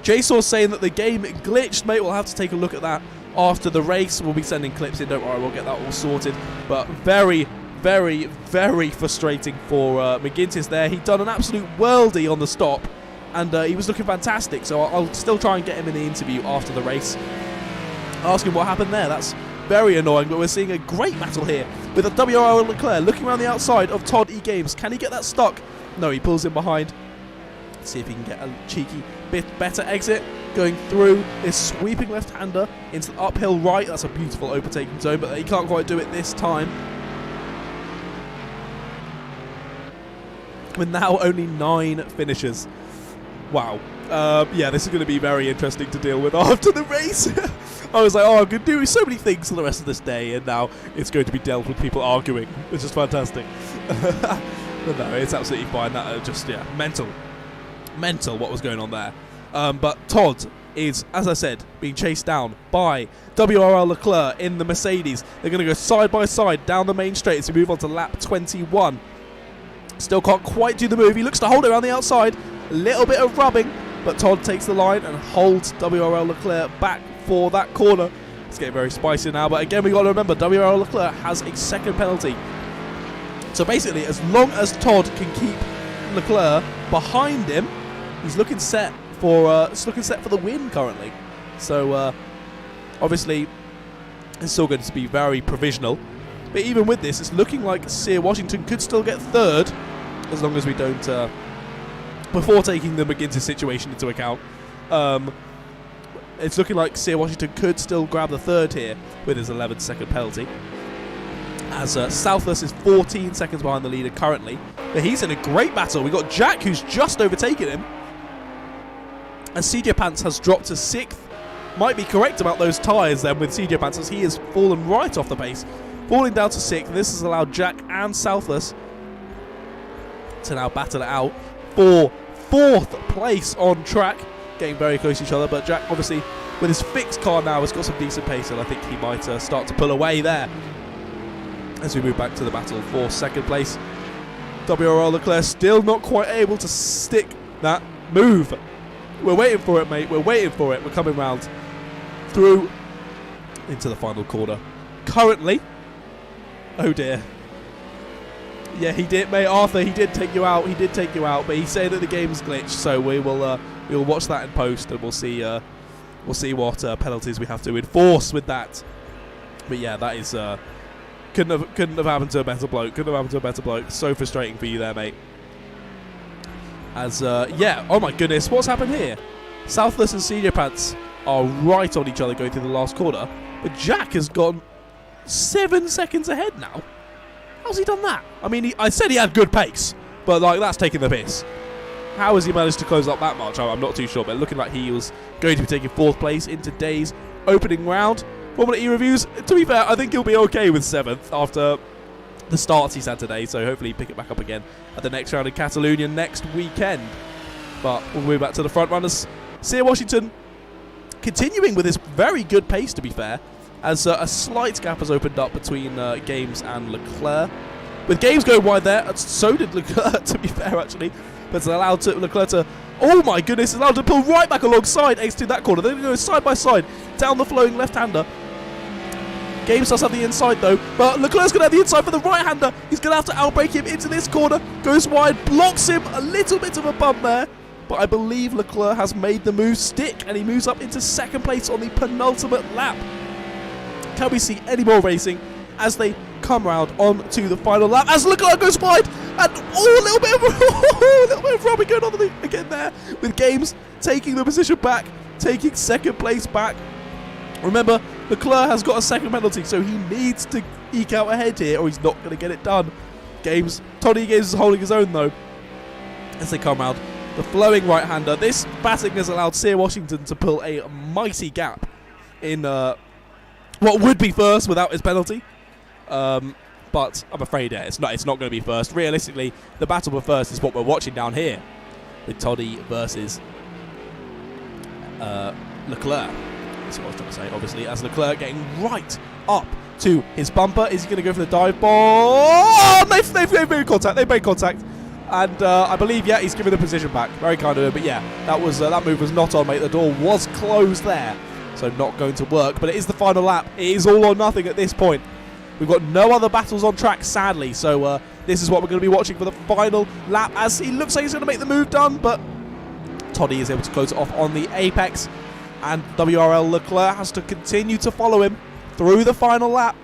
JSauce saying that the game glitched, mate. We'll have to take a look at that after the race. We'll be sending clips in, don't worry, we'll get that all sorted. But very, very, very frustrating for McGuinness there. He'd done an absolute worldie on the stop, and he was looking fantastic. So I'll still try and get him in the interview after the race. Ask him what happened there. That's very annoying, but we're seeing a great battle here with a WRL Leclerc looking around the outside of Todd E Games. Can he get that stuck? No, he pulls in behind. Let's see if he can get a cheeky bit better exit. Going through this sweeping left-hander into the uphill right. That's a beautiful overtaking zone, but he can't quite do it this time. With now only 9 finishers. Wow. Yeah, this is going to be very interesting to deal with after the race. I was like, oh, I'm going to do so many things for the rest of this day, and now it's going to be dealt with people arguing, which is fantastic. But no, it's absolutely fine. That just, yeah, mental what was going on there. But Todd is, as I said, being chased down by WRL Leclerc in the Mercedes. They're going to go side by side down the main straight as we move on to lap 21. Still can't quite do the move. He looks to hold it around the outside. A little bit of rubbing, but Todd takes the line and holds WRL Leclerc back for that corner. It's getting very spicy now, but again, we got to remember, WRL Leclerc has a 2nd penalty. So basically, as long as Todd can keep Leclerc behind him, he's looking set for the win currently. So obviously, it's still going to be very provisional. But even with this, it's looking like Sia Washington could still get 3rd, as long as we don't, before taking the McGuinness situation into account, it's looking like Sia Washington could still grab the 3rd here with his 11-second penalty. As Southless is 14 seconds behind the leader currently. But he's in a great battle. We've got Jack, who's just overtaken him. And CJ Pants has dropped to 6th. might be correct about those tyres then with CJ Pants, as he has fallen right off the pace, falling down to 6th. This has allowed Jack and Southless to now battle it out for 4th place on track, getting very close to each other. But Jack, obviously, with his fixed car now, has got some decent pace, and I think he might start to pull away there as we move back to the battle for 2nd place. WRL Leclerc still not quite able to stick that move. We're waiting for it, mate. We're waiting for it. We're coming round through into the final corner. Currently, oh dear. Yeah, he did, mate. Arthur, he did take you out. He did take you out, but he said that the game's glitched. So we will watch that in post, and we'll see what penalties we have to enforce with that. But yeah, that is couldn't have happened to a better bloke. Couldn't have happened to a better bloke. So frustrating for you there, mate. As yeah, oh my goodness, what's happened here? Southless and Senior Pants are right on each other going through the last corner, but Jack has gone 7 seconds ahead now. How's he done that? I mean, I said he had good pace, but like that's taking the piss. How has he managed to close up that much? I'm not too sure, but looking like he was going to be taking 4th place in today's opening round. Formula E reviews, to be fair, I think he'll be okay with 7th after the starts he's had today, so hopefully pick it back up again at the next round in Catalonia next weekend. But we'll move back to the front runners. Sir Washington continuing with his very good pace, to be fair, as a slight gap has opened up between Games and Leclerc. With Games going wide there, so did Leclerc, to be fair, actually. But it's allowed Leclerc to, oh my goodness, it's allowed to pull right back alongside exiting that corner. They're going to go side by side down the flowing left-hander. Games does have the inside though, but Leclerc's going to have the inside for the right-hander. He's going to have to outbrake him into this corner. Goes wide, blocks him, a little bit of a bump there. But I believe Leclerc has made the move stick, and he moves up into 2nd place on the penultimate lap. Can we see any more racing as they come round on to the final lap? As Leclerc goes wide, and a little bit of rubbing going on again there, with Games taking the position back, taking 2nd place back. Remember, Leclerc has got a 2nd penalty, so he needs to eke out ahead here, or he's not going to get it done. Toddy Games is holding his own though, as they come round. The flowing right-hander. This batting has allowed Sir Washington to pull a mighty gap in what would be first without his penalty. But I'm afraid it's not going to be first. Realistically, the battle for first is what we're watching down here, with Toddy versus Leclerc. That's what I was trying to say, obviously, as Leclerc getting right up to his bumper. Is he going to go for the dive ball? Oh, they've made contact. They've made contact. And I believe, yeah, he's given the position back. Very kind of him. But yeah, that move was not on, mate. The door was closed there, so not going to work. But it is the final lap. It is all or nothing at this point. We've got no other battles on track, sadly. So this is what we're going to be watching for the final lap, as he looks like he's going to make the move done. But Toddy is able to close it off on the apex. And WRL Leclerc has to continue to follow him through the final lap.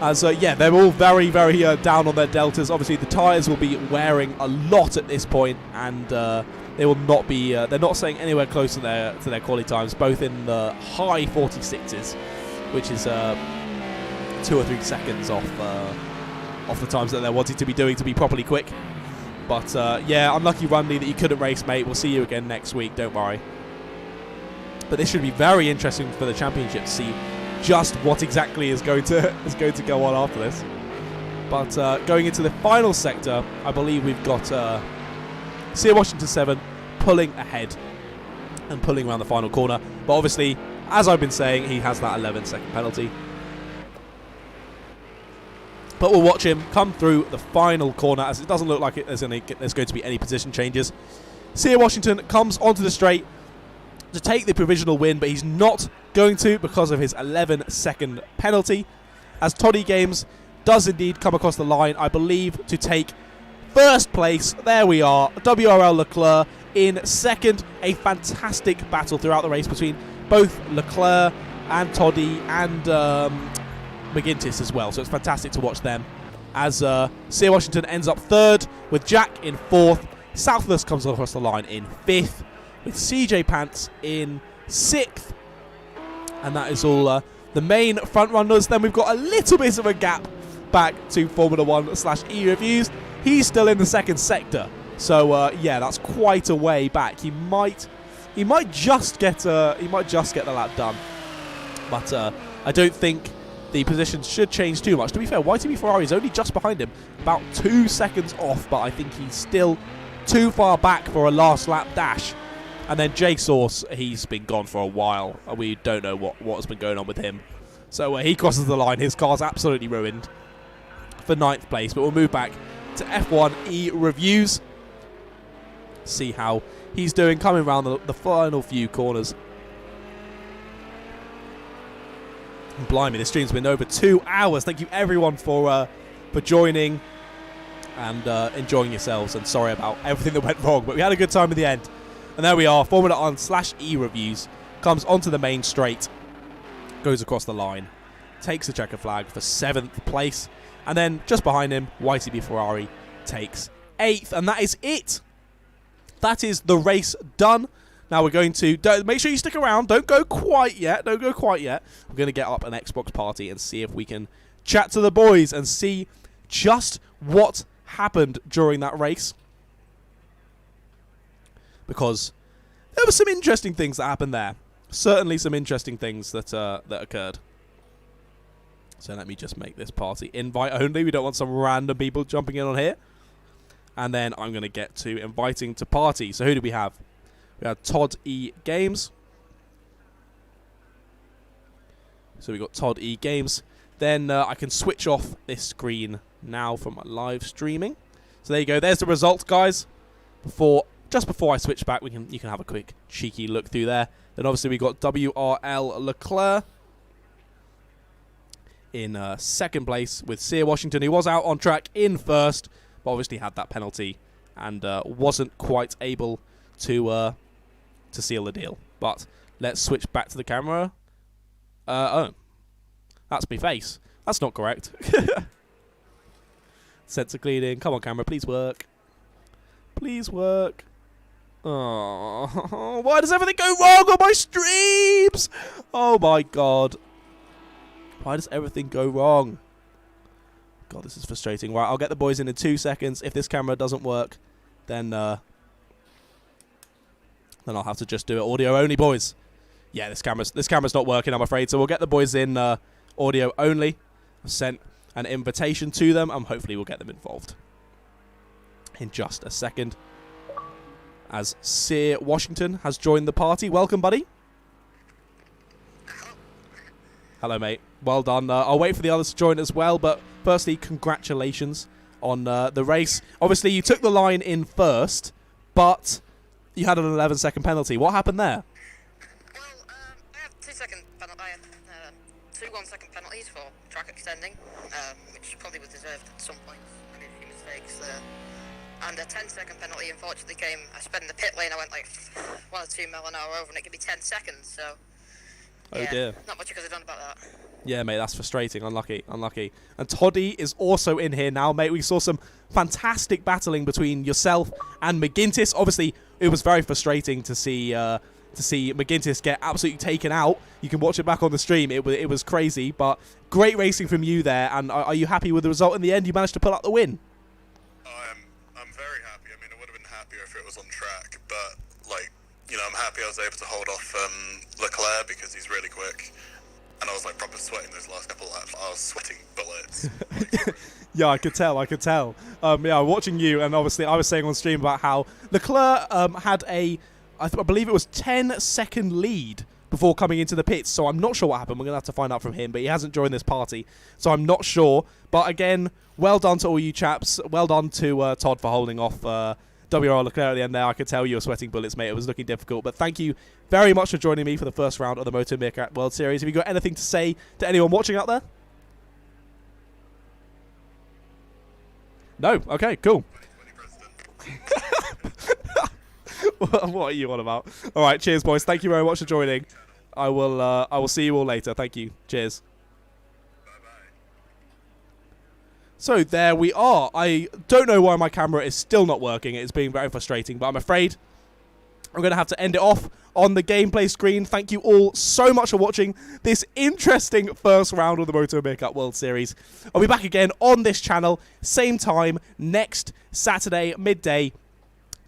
As, yeah, they're all very, very down on their deltas. Obviously, the tyres will be wearing a lot at this point, and they will not be. They're not staying anywhere close to their quality times, both in the high 46s, which is 2 or 3 seconds off the times that they're wanting to be doing to be properly quick. But yeah, unlucky Runley that you couldn't race, mate. We'll see you again next week. Don't worry. But this should be very interesting for the championship to see just what exactly is going to go on after this. But going into the final sector, I believe we've got Sir Washington 7 pulling ahead and pulling around the final corner. But obviously, as I've been saying, he has that 11-second penalty. But we'll watch him come through the final corner, as it doesn't look like there's going to be any position changes. Sir Washington comes onto the straight to take the provisional win, but he's not going to because of his 11-second penalty, as Toddy Games does indeed come across the line, I believe, to take 1st place. There we are, WRL Leclerc in 2nd. A fantastic battle throughout the race between both Leclerc and Toddy and McGuinness as well, so it's fantastic to watch them. As Sir Washington ends up 3rd, with Jack in 4th. Southless comes across the line in 5th, with CJ Pants in 6th. And that is all the main front runners. Then we've got a little bit of a gap back to Formula 1/E reviews. He's still in the 2nd sector. So, yeah, that's quite a way back. He might he might just get the lap done. But I don't think the positions should change too much. To be fair, YTB Ferrari is only just behind him, about 2 seconds off, but I think he's still too far back for a last lap dash. And then J-Source, he's been gone for a while. We don't know what has been going on with him. So he crosses the line. His car's absolutely ruined for 9th place. But we'll move back to F1 reviews. See how he's doing coming around the final few corners. And blimey, this stream's been over 2 hours. Thank you everyone for joining and enjoying yourselves. And sorry about everything that went wrong, but we had a good time in the end. And there we are. Formula On/E reviews comes onto the main straight, goes across the line, takes the checker flag for 7th place, and then just behind him, YTB Ferrari takes 8th, and that is it. That is the race done. Now we're going to make sure you stick around. Don't go quite yet. We're going to get up an Xbox party and see if we can chat to the boys and see just what happened during that race. Because there were some interesting things that happened there. Certainly some interesting things that occurred. So let me just make this party invite only. We don't want some random people jumping in on here. And then I'm going to get to inviting to party. So who do we have? We have Todd E Games. So we got Todd E Games. Then I can switch off this screen now from my live streaming. So there you go. There's the results, guys. Just before I switch back, you can have a quick cheeky look through there. Then obviously we got WRL Leclerc in 2nd place with Sear Washington. He was out on track in 1st, but obviously had that penalty and wasn't quite able to seal the deal. But let's switch back to the camera. Oh, that's my face. That's not correct. Sensor cleaning. Come on, camera, please work. Please work. Oh, why does everything go wrong on my streams? Oh my god. Why does everything go wrong? God, this is frustrating. Right, I'll get the boys in 2 seconds. If this camera doesn't work, then I'll have to just do it audio only, boys. Yeah, this camera's not working, I'm afraid. So we'll get the boys in audio only. I've sent an invitation to them, and hopefully we'll get them involved in just a second. As Sear Washington has joined the party. Welcome, buddy. Hello, mate. Well done. I'll wait for the others to join as well, but firstly, congratulations on the race. Obviously, you took the line in 1st, but you had an 11-second penalty. What happened there? Well, I have 2-second penalty. I have 2 1-second penalties for track extending, which probably was deserved at some point. I made a few mistakes there. And a 10-second penalty, unfortunately, came. I sped in the pit lane. I went like 1 or 2 mile an hour over, and it gave me 10 seconds. So, yeah, oh dear, not much you could have done about that. Yeah, mate, that's frustrating. Unlucky. And Toddy is also in here now, mate. We saw some fantastic battling between yourself and McGuinness. Obviously, it was very frustrating to see McGuinness get absolutely taken out. You can watch it back on the stream. It was crazy, but great racing from you there. And are you happy with the result in the end? You managed to pull out the win. I'm very happy. I mean, I would have been happier if it was on track, but I'm happy I was able to hold off Leclerc because he's really quick. And I was like proper sweating those last couple of laps. I was sweating bullets. Yeah, I could tell. Yeah, watching you, and obviously I was saying on stream about how Leclerc had I believe it was 10-second lead before coming into the pits. So I'm not sure what happened. We're going to have to find out from him, but he hasn't joined this party. So I'm not sure. But again, well done to all you chaps. Well done to Todd for holding off WRL Leclerc at the end there. I could tell you were sweating bullets, mate. It was looking difficult. But thank you very much for joining me for the first round of the MotoMeerkat World Series. Have you got anything to say to anyone watching out there? No? Okay, cool. What are you on about? All right, cheers, boys. Thank you very much for joining. I will see you all later. Thank you. Cheers. So there we are. I don't know why my camera is still not working. It's being very frustrating, but I'm afraid I'm going to have to end it off on the gameplay screen. Thank you all so much for watching this interesting first round of the MotoMeerkat World Series. I'll be back again on this channel, same time, next Saturday, midday.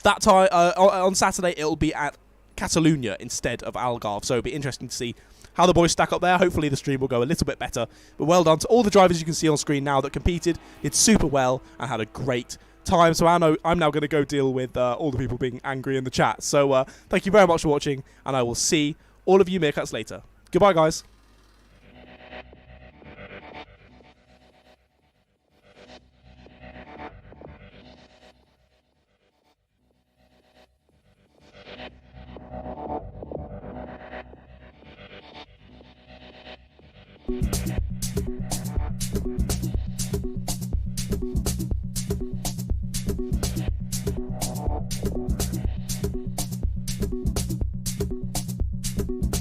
That time on Saturday, it'll be at Catalonia instead of Algarve. So it'll be interesting to see how the boys stack up there. Hopefully the stream will go a little bit better. But well done to all the drivers you can see on screen now that competed, did super well, and had a great time. So I'm now going to go deal with all the people being angry in the chat. So thank you very much for watching, and I will see all of you Meerkats later. Goodbye, guys.